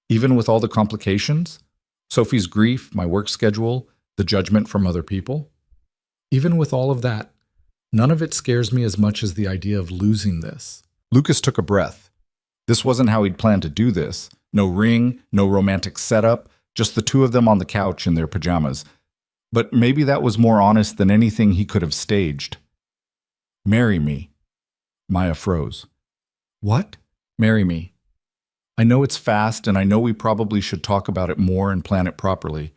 Even with all the complications, Sophie's grief, my work schedule, the judgment from other people, even with all of that, none of it scares me as much as the idea of losing this. Lucas took a breath. This wasn't how he'd planned to do this. No ring, no romantic setup, just the two of them on the couch in their pajamas. But maybe that was more honest than anything he could have staged. Marry me. Maya froze. What? Marry me. I know it's fast, and I know we probably should talk about it more and plan it properly,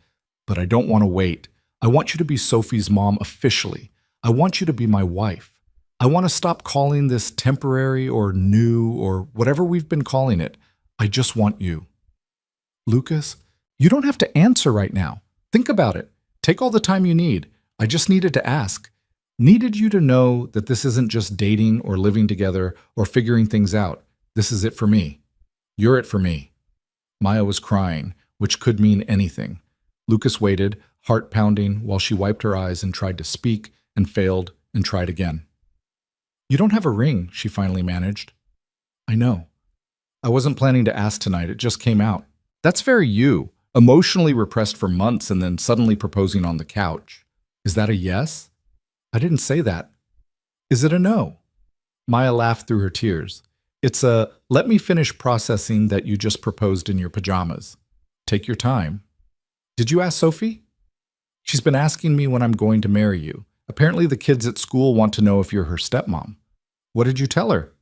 but I don't want to wait. I want you to be Sophie's mom officially. I want you to be my wife. I want to stop calling this temporary or new or whatever we've been calling it. I just want you. Lucas, you don't have to answer right now. Think about it. Take all the time you need. I just needed to ask. Needed you to know that this isn't just dating or living together or figuring things out. This is it for me. You're it for me. Maya was crying, which could mean anything. Lucas waited, heart pounding, while she wiped her eyes and tried to speak and failed and tried again. You don't have a ring, she finally managed. I know. I wasn't planning to ask tonight. It just came out. That's very you, emotionally repressed for months and then suddenly proposing on the couch. Is that a yes? I didn't say that. Is it a no? Maya laughed through her tears. It's a, let me finish processing that you just proposed in your pajamas. Take your time. Did you ask Sophie? She's been asking me when I'm going to marry you. Apparently the kids at school want to know if you're her stepmom. What did you tell her?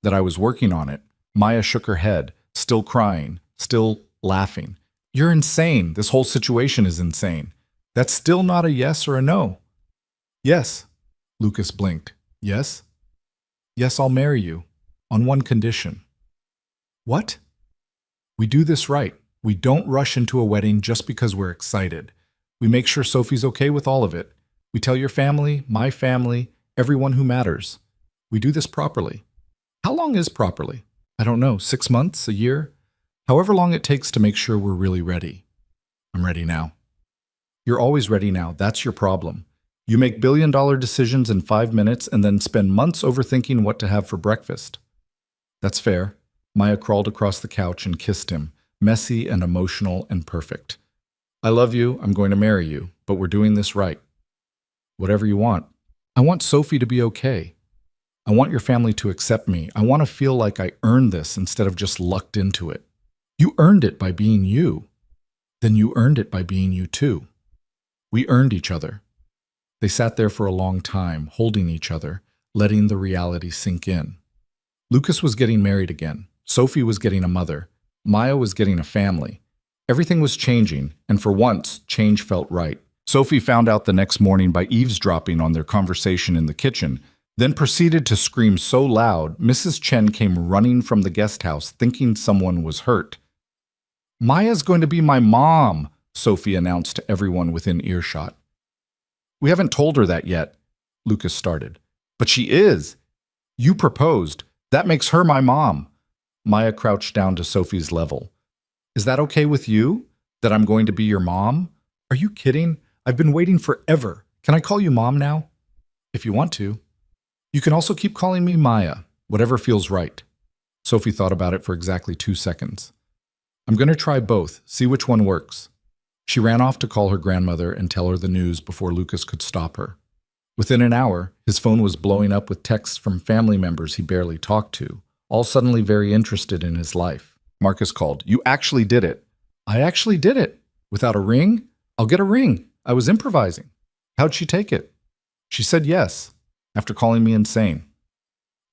That I was working on it. Maya shook her head, still crying, still laughing. You're insane. This whole situation is insane. That's still not a yes or a no. Yes. Lucas blinked. Yes? Yes, I'll marry you. On one condition. What? We do this right. We don't rush into a wedding just because we're excited. We make sure Sophie's okay with all of it. We tell your family, my family, everyone who matters. We do this properly. How long is properly? I don't know, 6 months, a year? However long it takes to make sure we're really ready. I'm ready now. You're always ready now. That's your problem. You make billion-dollar decisions in 5 minutes and then spend months overthinking what to have for breakfast. That's fair. Maya crawled across the couch and kissed him, messy and emotional and perfect. I love you, I'm going to marry you, but we're doing this right. Whatever you want. I want Sophie to be okay. I want your family to accept me. I want to feel like I earned this instead of just lucked into it. You earned it by being you. Then you earned it by being you too. We earned each other. They sat there for a long time, holding each other, letting the reality sink in. Lucas was getting married again. Sophie was getting a mother. Maya was getting a family. Everything was changing, and for once, change felt right. Sophie found out the next morning by eavesdropping on their conversation in the kitchen, then proceeded to scream so loud, Mrs. Chen came running from the guest house thinking someone was hurt. Maya's going to be my mom, Sophie announced to everyone within earshot. We haven't told her that yet, Lucas started. But she is. You proposed. That makes her my mom. Maya crouched down to Sophie's level. Is that okay with you? That I'm going to be your mom? Are you kidding? I've been waiting forever. Can I call you mom now? If you want to. You can also keep calling me Maya, whatever feels right. Sophie thought about it for exactly 2 seconds. I'm going to try both, see which one works. She ran off to call her grandmother and tell her the news before Lucas could stop her. Within an hour, his phone was blowing up with texts from family members he barely talked to, all suddenly very interested in his life. Marcus called. You actually did it. I actually did it. Without a ring? I'll get a ring. I was improvising. How'd she take it? She said yes, after calling me insane.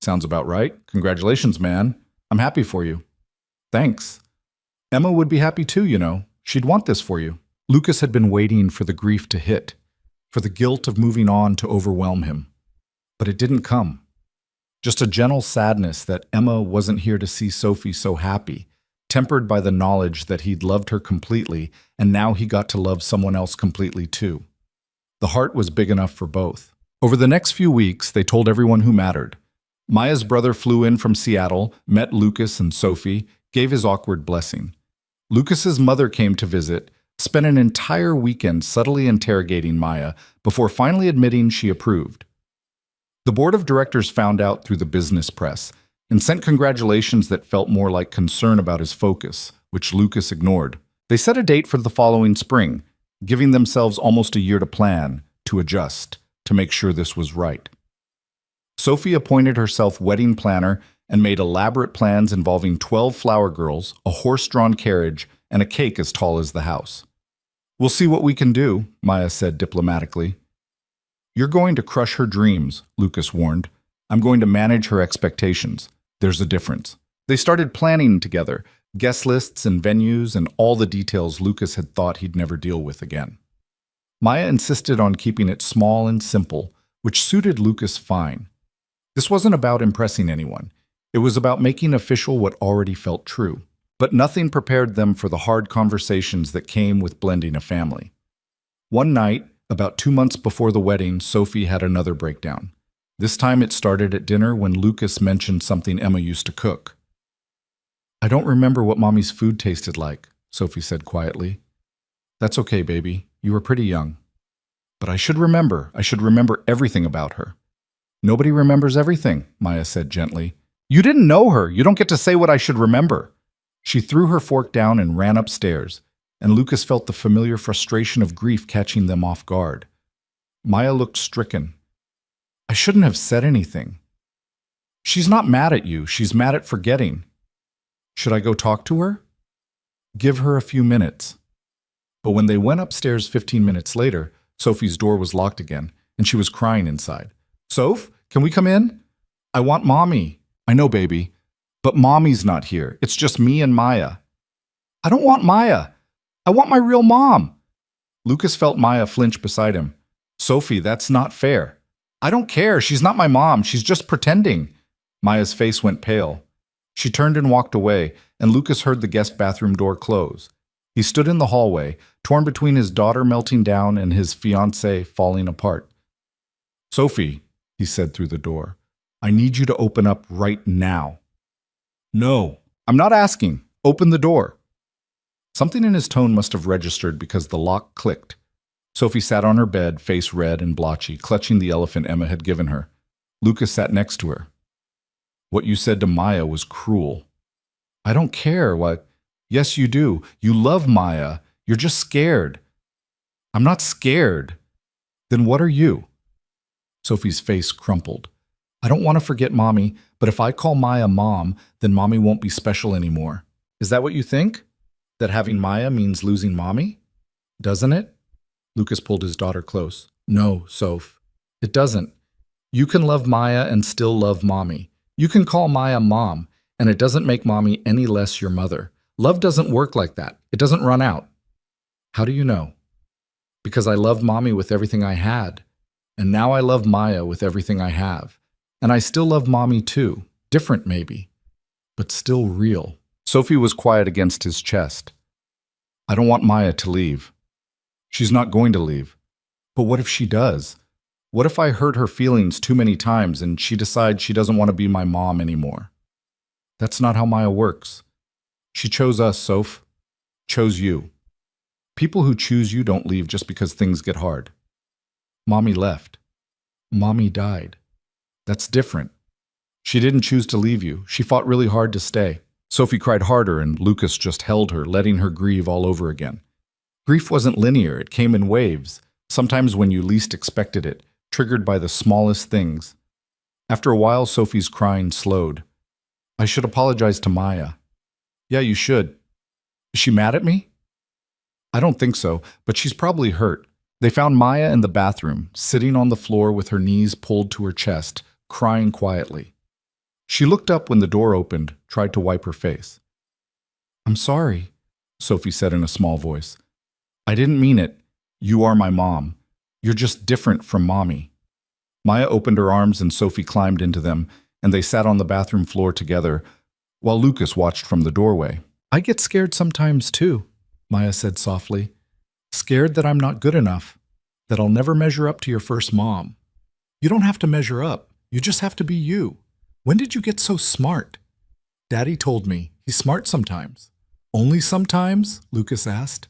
Sounds about right. Congratulations, man. I'm happy for you. Thanks. Emma would be happy too, you know. She'd want this for you. Lucas had been waiting for the grief to hit, for the guilt of moving on to overwhelm him. But it didn't come. Just a gentle sadness that Emma wasn't here to see Sophie so happy, tempered by the knowledge that he'd loved her completely and now he got to love someone else completely too. The heart was big enough for both. Over the next few weeks, they told everyone who mattered. Maya's brother flew in from Seattle, met Lucas and Sophie, gave his awkward blessing. Lucas's mother came to visit, spent an entire weekend subtly interrogating Maya before finally admitting she approved. The board of directors found out through the business press and sent congratulations that felt more like concern about his focus, which Lucas ignored. They set a date for the following spring, giving themselves almost a year to plan, to adjust, to make sure this was right. Sophie appointed herself wedding planner and made elaborate plans involving 12 flower girls, a horse-drawn carriage, and a cake as tall as the house. We'll see what we can do, Maya said diplomatically. You're going to crush her dreams, Lucas warned. I'm going to manage her expectations. There's a difference. They started planning together, guest lists and venues and all the details Lucas had thought he'd never deal with again. Maya insisted on keeping it small and simple, which suited Lucas fine. This wasn't about impressing anyone. It was about making official what already felt true. But nothing prepared them for the hard conversations that came with blending a family. One night, about 2 months before the wedding, Sophie had another breakdown. This time it started at dinner when Lucas mentioned something Emma used to cook. I don't remember what Mommy's food tasted like, Sophie said quietly. That's okay, baby. You were pretty young. But I should remember everything about her. Nobody remembers everything, Maya said gently. You didn't know her. You don't get to say what I should remember. She threw her fork down and ran upstairs, and Lucas felt the familiar frustration of grief catching them off guard. Maya looked stricken. I shouldn't have said anything. She's not mad at you. She's mad at forgetting. Should I go talk to her? Give her a few minutes. But when they went upstairs 15 minutes later, Sophie's door was locked again, and she was crying inside. Soph, can we come in? I want Mommy. I know, baby. But Mommy's not here. It's just me and Maya. I don't want Maya. I want my real mom. Lucas felt Maya flinch beside him. Sophie, that's not fair. I don't care. She's not my mom. She's just pretending. Maya's face went pale. She turned and walked away, and Lucas heard the guest bathroom door close. He stood in the hallway, torn between his daughter melting down and his fiancée falling apart. Sophie, he said through the door, I need you to open up right now. No, I'm not asking. Open the door. Something in his tone must have registered because the lock clicked. Sophie sat on her bed, face red and blotchy, clutching the elephant Emma had given her. Lucas sat next to her. What you said to Maya was cruel. I don't care what. Yes, you do. You love Maya. You're just scared. I'm not scared. Then what are you? Sophie's face crumpled. I don't want to forget Mommy, but if I call Maya Mom, then Mommy won't be special anymore. Is that what you think? That having Maya means losing Mommy? Doesn't it? Lucas pulled his daughter close. No, Soph. It doesn't. You can love Maya and still love Mommy. You can call Maya Mom, and it doesn't make Mommy any less your mother. Love doesn't work like that. It doesn't run out. How do you know? Because I loved Mommy with everything I had, and now I love Maya with everything I have. And I still love Mommy too. Different maybe, but still real. Sophie was quiet against his chest. I don't want Maya to leave. She's not going to leave. But what if she does? What if I hurt her feelings too many times and she decides she doesn't want to be my mom anymore? That's not how Maya works. She chose us, Soph. Chose you. People who choose you don't leave just because things get hard. Mommy left. Mommy died. That's different. She didn't choose to leave you. She fought really hard to stay. Sophie cried harder and Lucas just held her, letting her grieve all over again. Grief wasn't linear. It came in waves, sometimes when you least expected it, triggered by the smallest things. After a while, Sophie's crying slowed. I should apologize to Maya. Yeah, you should. Is she mad at me? I don't think so, but she's probably hurt. They found Maya in the bathroom, sitting on the floor with her knees pulled to her chest, crying quietly. She looked up when the door opened, tried to wipe her face. I'm sorry, Sophie said in a small voice. I didn't mean it. You are my mom. You're just different from Mommy. Maya opened her arms and Sophie climbed into them, and they sat on the bathroom floor together, while Lucas watched from the doorway. I get scared sometimes too, Maya said softly. Scared that I'm not good enough, that I'll never measure up to your first mom. You don't have to measure up. You just have to be you. When did you get so smart? Daddy told me he's smart sometimes. Only sometimes? Lucas asked.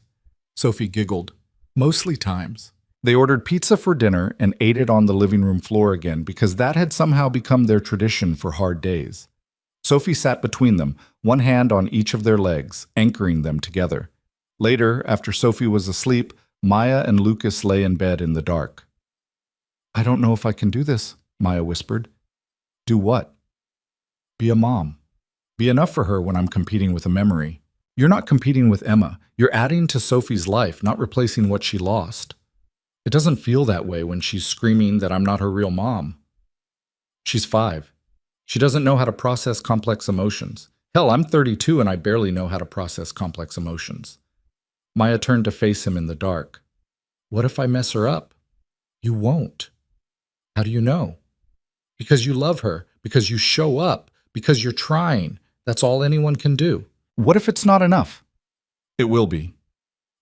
Sophie giggled. Mostly times. They ordered pizza for dinner and ate it on the living room floor again because that had somehow become their tradition for hard days. Sophie sat between them, one hand on each of their legs, anchoring them together. Later, after Sophie was asleep, Maya and Lucas lay in bed in the dark. I don't know if I can do this, Maya whispered. Do what? Be a mom. Be enough for her when I'm competing with a memory. You're not competing with Emma. You're adding to Sophie's life, not replacing what she lost. It doesn't feel that way when she's screaming that I'm not her real mom. She's 5. She doesn't know how to process complex emotions. Hell, I'm 32 and I barely know how to process complex emotions. Maya turned to face him in the dark. What if I mess her up? You won't. How do you know? Because you love her, because you show up, because you're trying. That's all anyone can do. What if it's not enough? It will be.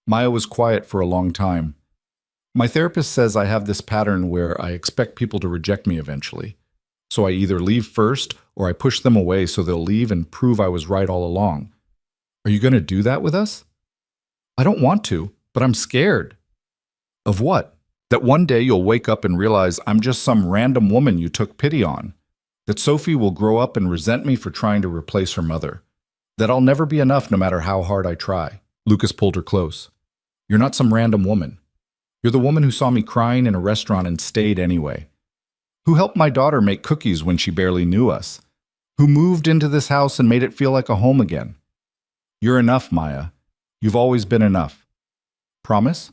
Maya was quiet for a long time. My therapist says I have this pattern where I expect people to reject me eventually. So I either leave first or I push them away so they'll leave and prove I was right all along. Are you going to do that with us? I don't want to, but I'm scared. Of what? That one day you'll wake up and realize I'm just some random woman you took pity on. That Sophie will grow up and resent me for trying to replace her mother. That I'll never be enough no matter how hard I try. Lucas pulled her close. You're not some random woman. You're the woman who saw me crying in a restaurant and stayed anyway. Who helped my daughter make cookies when she barely knew us. Who moved into this house and made it feel like a home again. You're enough, Maya. You've always been enough. Promise?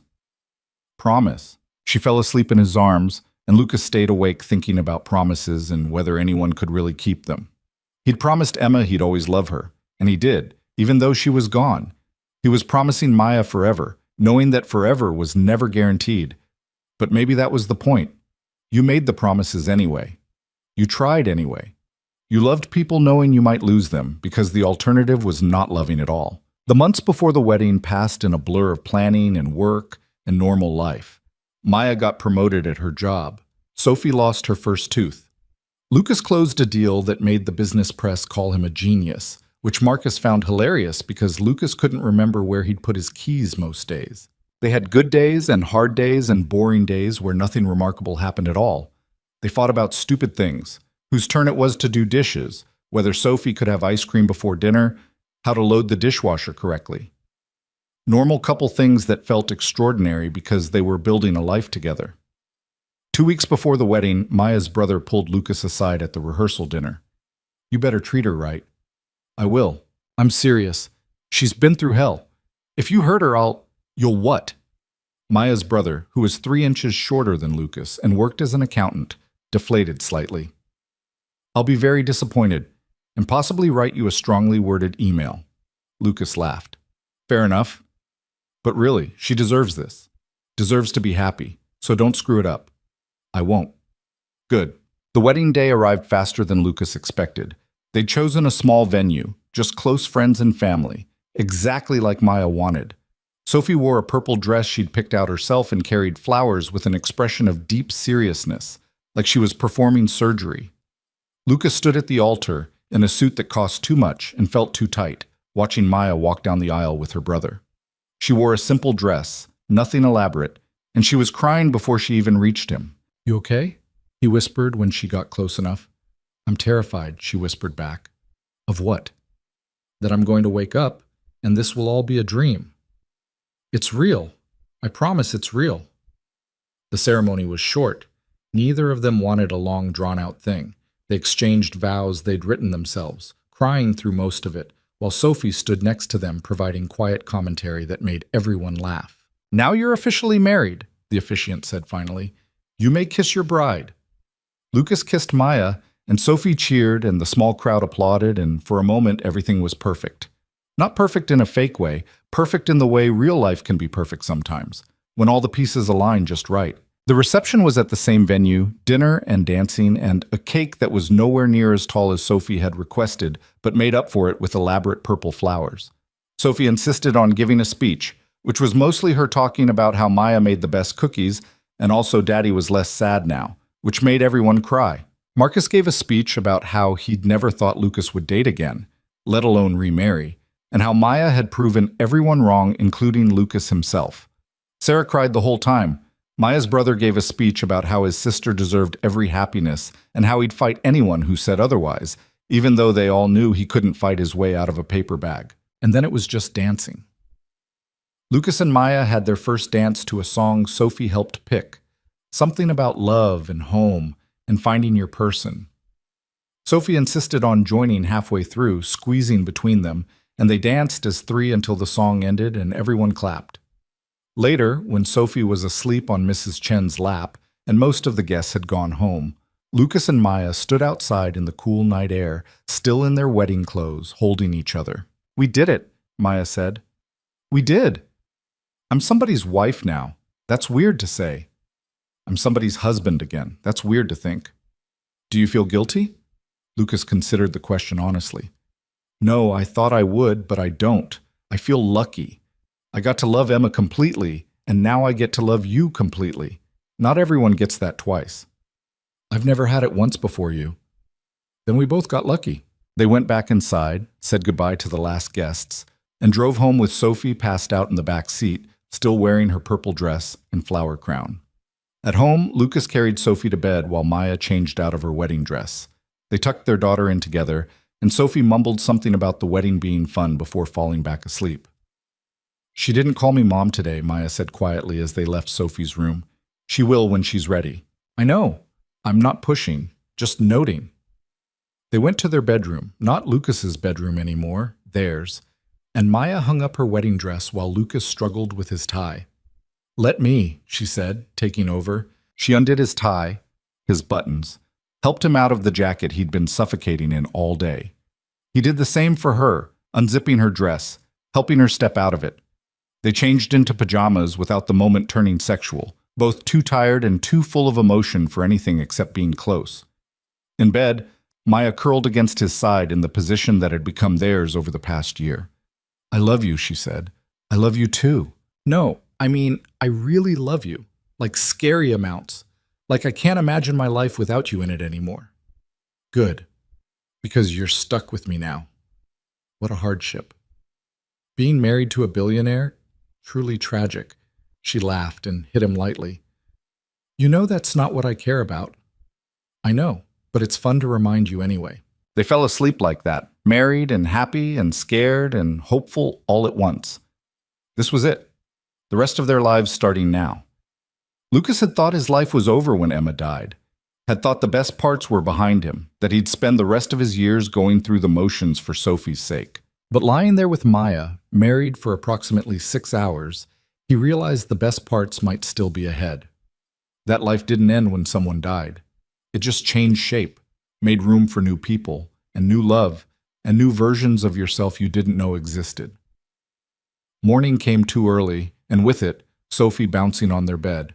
Promise. She fell asleep in his arms, and Lucas stayed awake thinking about promises and whether anyone could really keep them. He'd promised Emma he'd always love her, and he did, even though she was gone. He was promising Maya forever, knowing that forever was never guaranteed. But maybe that was the point. You made the promises anyway. You tried anyway. You loved people knowing you might lose them because the alternative was not loving at all. The months before the wedding passed in a blur of planning and work and normal life. Maya got promoted at her job. Sophie lost her first tooth. Lucas closed a deal that made the business press call him a genius, which Marcus found hilarious because Lucas couldn't remember where he'd put his keys most days. They had good days and hard days and boring days where nothing remarkable happened at all. They fought about stupid things, whose turn it was to do dishes, whether Sophie could have ice cream before dinner, how to load the dishwasher correctly. Normal couple things that felt extraordinary because they were building a life together. 2 weeks before the wedding, Maya's brother pulled Lucas aside at the rehearsal dinner. "You better treat her right." "I will. I'm serious. She's been through hell. If you hurt her, You'll what?" Maya's brother, who was 3 inches shorter than Lucas and worked as an accountant, deflated slightly. "I'll be very disappointed, and possibly write you a strongly worded email." Lucas laughed. "Fair enough. But really, she deserves this. Deserves to be happy, so don't screw it up." "I won't." "Good." The wedding day arrived faster than Lucas expected. They'd chosen a small venue, just close friends and family, exactly like Maya wanted. Sophie wore a purple dress she'd picked out herself and carried flowers with an expression of deep seriousness, like she was performing surgery. Lucas stood at the altar in a suit that cost too much and felt too tight, watching Maya walk down the aisle with her brother. She wore a simple dress, nothing elaborate, and she was crying before she even reached him. "You okay?" he whispered when she got close enough. "I'm terrified," she whispered back. "Of what?" "That I'm going to wake up, and this will all be a dream." "It's real. I promise it's real." The ceremony was short. Neither of them wanted a long, drawn-out thing. They exchanged vows they'd written themselves, crying through most of it, while Sophie stood next to them providing quiet commentary that made everyone laugh. "Now you're officially married," the officiant said finally. "You may kiss your bride." Lucas kissed Maya, and Sophie cheered, and the small crowd applauded, and for a moment everything was perfect. Not perfect in a fake way, perfect in the way real life can be perfect sometimes, when all the pieces align just right. The reception was at the same venue, dinner and dancing, and a cake that was nowhere near as tall as Sophie had requested, but made up for it with elaborate purple flowers. Sophie insisted on giving a speech, which was mostly her talking about how Maya made the best cookies, and also Daddy was less sad now, which made everyone cry. Marcus gave a speech about how he'd never thought Lucas would date again, let alone remarry, and how Maya had proven everyone wrong, including Lucas himself. Sarah cried the whole time. Maya's brother gave a speech about how his sister deserved every happiness and how he'd fight anyone who said otherwise, even though they all knew he couldn't fight his way out of a paper bag. And then it was just dancing. Lucas and Maya had their first dance to a song Sophie helped pick, something about love and home and finding your person. Sophie insisted on joining halfway through, squeezing between them, and they danced as three until the song ended and everyone clapped. Later, when Sophie was asleep on Mrs. Chen's lap and most of the guests had gone home, Lucas and Maya stood outside in the cool night air, still in their wedding clothes, holding each other. "We did it," Maya said. "We did. I'm somebody's wife now. That's weird to say. I'm somebody's husband again. That's weird to think." "Do you feel guilty?" Lucas considered the question honestly. "No, I thought I would, but I don't. I feel lucky. I got to love Emma completely, and now I get to love you completely. Not everyone gets that twice." "I've never had it once before you." "Then we both got lucky." They went back inside, said goodbye to the last guests, and drove home with Sophie passed out in the back seat, still wearing her purple dress and flower crown. At home, Lucas carried Sophie to bed while Maya changed out of her wedding dress. They tucked their daughter in together, and Sophie mumbled something about the wedding being fun before falling back asleep. "She didn't call me Mom today," Maya said quietly as they left Sophie's room. "She will when she's ready." "I know. I'm not pushing, just noting." They went to their bedroom, not Lucas's bedroom anymore, theirs, and Maya hung up her wedding dress while Lucas struggled with his tie. "Let me," she said, taking over. She undid his tie, his buttons, helped him out of the jacket he'd been suffocating in all day. He did the same for her, unzipping her dress, helping her step out of it. They changed into pajamas without the moment turning sexual, both too tired and too full of emotion for anything except being close. In bed, Maya curled against his side in the position that had become theirs over the past year. "I love you," she said. "I love you too." "No, I really love you. Like scary amounts. Like I can't imagine my life without you in it anymore." "Good. Because you're stuck with me now." What a hardship. Being married to a billionaire? Truly tragic. She laughed and hit him lightly. You know that's not what I care about. I know, but it's fun to remind you anyway. They fell asleep like that, married and happy and scared and hopeful all at once. This was it. The rest of their lives starting now. Lucas had thought his life was over when Emma died, had thought the best parts were behind him, that he'd spend the rest of his years going through the motions for Sophie's sake. But lying there with Maya, married for approximately 6 hours, he realized the best parts might still be ahead. That life didn't end when someone died. It just changed shape, made room for new people, and new love, and new versions of yourself you didn't know existed. Morning came too early, and with it, Sophie bouncing on their bed.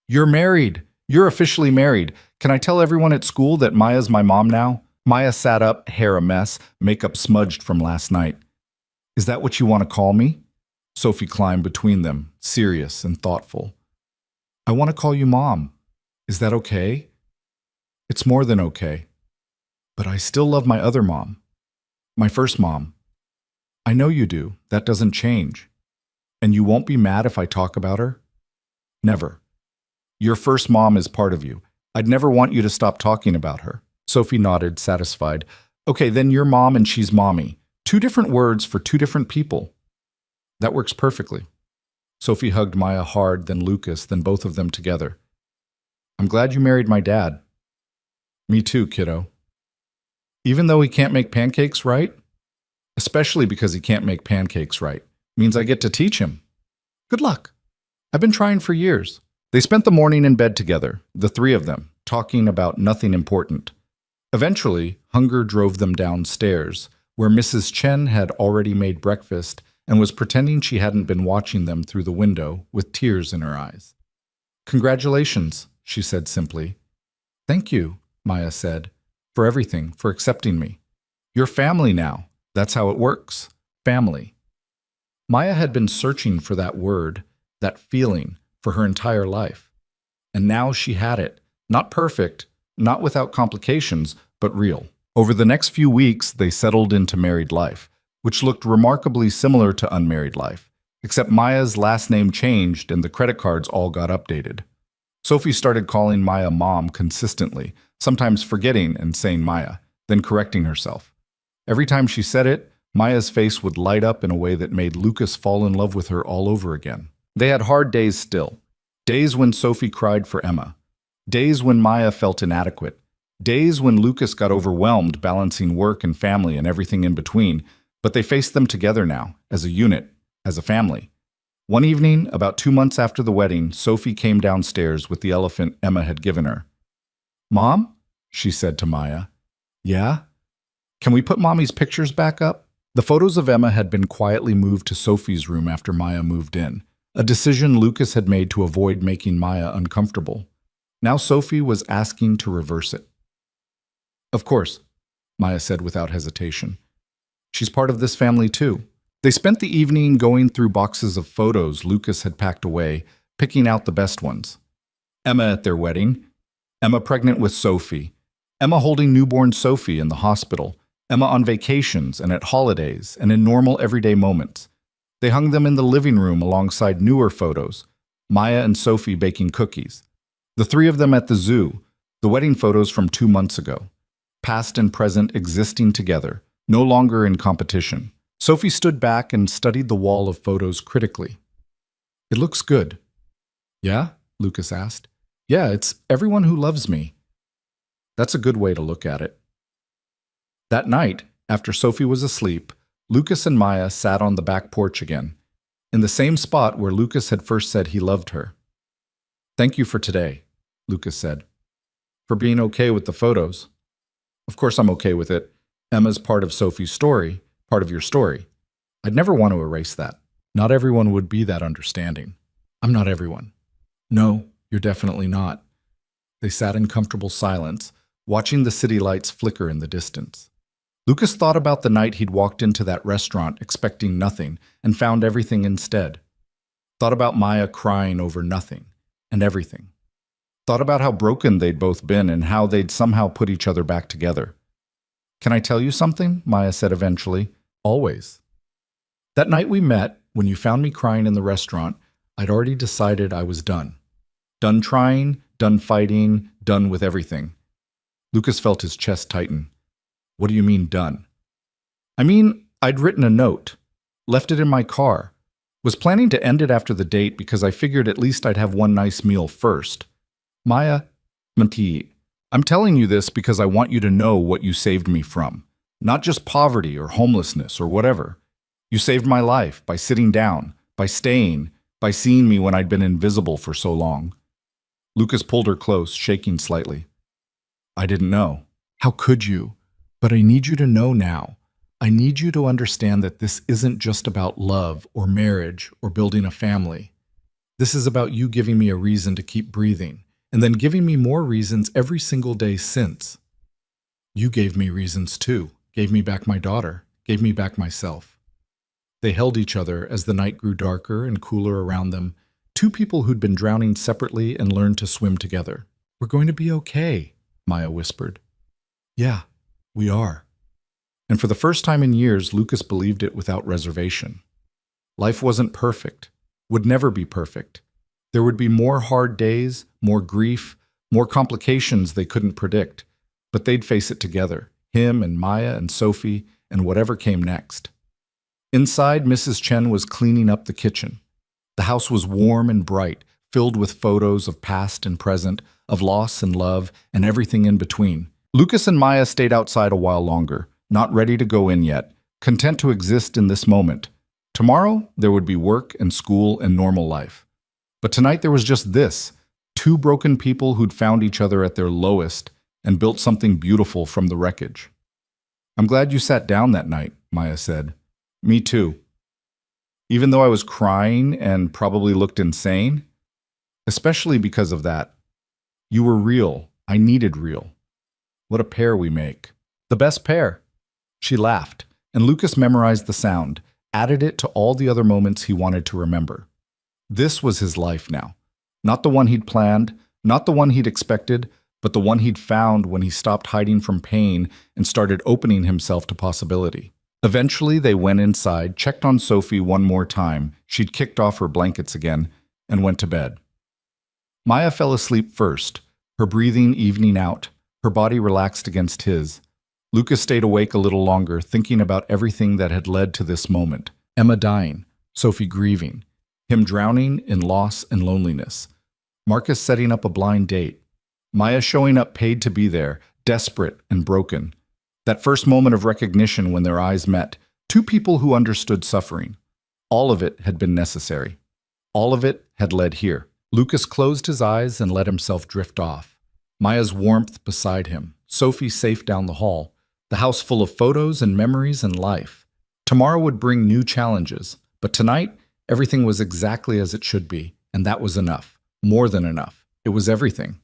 You're married! You're officially married. Can I tell everyone at school that Maya's my mom now? Maya sat up, hair a mess, makeup smudged from last night. Is that what you want to call me? Sophie climbed between them, serious and thoughtful. I want to call you Mom. Is that okay? It's more than okay. But I still love my other mom. My first mom. I know you do. That doesn't change. And you won't be mad if I talk about her? Never. Your first mom is part of you. I'd never want you to stop talking about her. Sophie nodded, satisfied. Okay, then you're mom and she's mommy. 2 different words for 2 different people. That works perfectly. Sophie hugged Maya hard, then Lucas, then both of them together. I'm glad you married my dad. Me too, kiddo. Even though he can't make pancakes right? Especially because he can't make pancakes right. Means I get to teach him. Good luck. I've been trying for years. They spent the morning in bed together, the 3 of them, talking about nothing important. Eventually, hunger drove them downstairs, where Mrs. Chen had already made breakfast and was pretending she hadn't been watching them through the window with tears in her eyes. Congratulations, she said simply. Thank you, Maya said, for everything, for accepting me. You're family now. That's how it works. Family. Maya had been searching for that word, that feeling, for her entire life. And now she had it. Not perfect, not without complications, but real. Over the next few weeks, they settled into married life, which looked remarkably similar to unmarried life, except Maya's last name changed and the credit cards all got updated. Sophie started calling Maya Mom consistently, sometimes forgetting and saying Maya, then correcting herself. Every time she said it, Maya's face would light up in a way that made Lucas fall in love with her all over again. They had hard days still. Days when Sophie cried for Emma. Days when Maya felt inadequate. Days when Lucas got overwhelmed balancing work and family and everything in between, but they faced them together now, as a unit, as a family. One evening, about 2 months after the wedding, Sophie came downstairs with the elephant Emma had given her. Mom? She said to Maya. Yeah? Can we put Mommy's pictures back up? The photos of Emma had been quietly moved to Sophie's room after Maya moved in, a decision Lucas had made to avoid making Maya uncomfortable. Now Sophie was asking to reverse it. Of course, Maya said without hesitation. She's part of this family too. They spent the evening going through boxes of photos Lucas had packed away, picking out the best ones. Emma at their wedding, Emma pregnant with Sophie, Emma holding newborn Sophie in the hospital, Emma on vacations and at holidays and in normal everyday moments. They hung them in the living room alongside newer photos, Maya and Sophie baking cookies. The 3 of them at the zoo, the wedding photos from 2 months ago. Past and present existing together, no longer in competition. Sophie stood back and studied the wall of photos critically. It looks good. Yeah? Lucas asked. Yeah, it's everyone who loves me. That's a good way to look at it. That night, after Sophie was asleep, Lucas and Maya sat on the back porch again, in the same spot where Lucas had first said he loved her. Thank you for today, Lucas said. For being okay with the photos. Of course I'm okay with it. Emma's part of Sophie's story, part of your story. I'd never want to erase that. Not everyone would be that understanding. I'm not everyone. No, you're definitely not. They sat in comfortable silence, watching the city lights flicker in the distance. Lucas thought about the night he'd walked into that restaurant expecting nothing and found everything instead. Thought about Maya crying over nothing and everything. Thought about how broken they'd both been and how they'd somehow put each other back together. Can I tell you something? Maya said eventually. Always. That night we met, when you found me crying in the restaurant, I'd already decided I was done. Done trying, done fighting, done with everything. Lucas felt his chest tighten. What do you mean, done? I mean, I'd written a note, left it in my car, was planning to end it after the date because I figured at least I'd have one nice meal first. Maya, Mati, I'm telling you this because I want you to know what you saved me from. Not just poverty or homelessness or whatever. You saved my life by sitting down, by staying, by seeing me when I'd been invisible for so long. Lucas pulled her close, shaking slightly. I didn't know. How could you? But I need you to know now. I need you to understand that this isn't just about love or marriage or building a family. This is about you giving me a reason to keep breathing, and then giving me more reasons every single day since. You gave me reasons too, gave me back my daughter, gave me back myself. They held each other as the night grew darker and cooler around them, two people who'd been drowning separately and learned to swim together. We're going to be okay, Maya whispered. Yeah, we are. And for the first time in years, Lucas believed it without reservation. Life wasn't perfect, would never be perfect. There would be more hard days, more grief, more complications they couldn't predict, but they'd face it together, him and Maya and Sophie and whatever came next. Inside, Mrs. Chen was cleaning up the kitchen. The house was warm and bright, filled with photos of past and present, of loss and love, and everything in between. Lucas and Maya stayed outside a while longer, not ready to go in yet, content to exist in this moment. Tomorrow, there would be work and school and normal life. But tonight there was just this, two broken people who'd found each other at their lowest and built something beautiful from the wreckage. I'm glad you sat down that night, Maya said. Me too. Even though I was crying and probably looked insane, especially because of that. You were real. I needed real. What a pair we make. The best pair. She laughed, and Lucas memorized the sound, added it to all the other moments he wanted to remember. This was his life now. Not the one he'd planned, not the one he'd expected, but the one he'd found when he stopped hiding from pain and started opening himself to possibility. Eventually, they went inside, checked on Sophie one more time. She'd kicked off her blankets again, and went to bed. Maya fell asleep first, her breathing evening out, her body relaxed against his. Lucas stayed awake a little longer, thinking about everything that had led to this moment. Emma dying, Sophie grieving, him drowning in loss and loneliness, Marcus setting up a blind date, Maya showing up paid to be there, desperate and broken. That first moment of recognition when their eyes met, two people who understood suffering. All of it had been necessary. All of it had led here. Lucas closed his eyes and let himself drift off. Maya's warmth beside him, Sophie safe down the hall, the house full of photos and memories and life. Tomorrow would bring new challenges, but tonight, everything was exactly as it should be, and that was enough. More than enough. It was everything.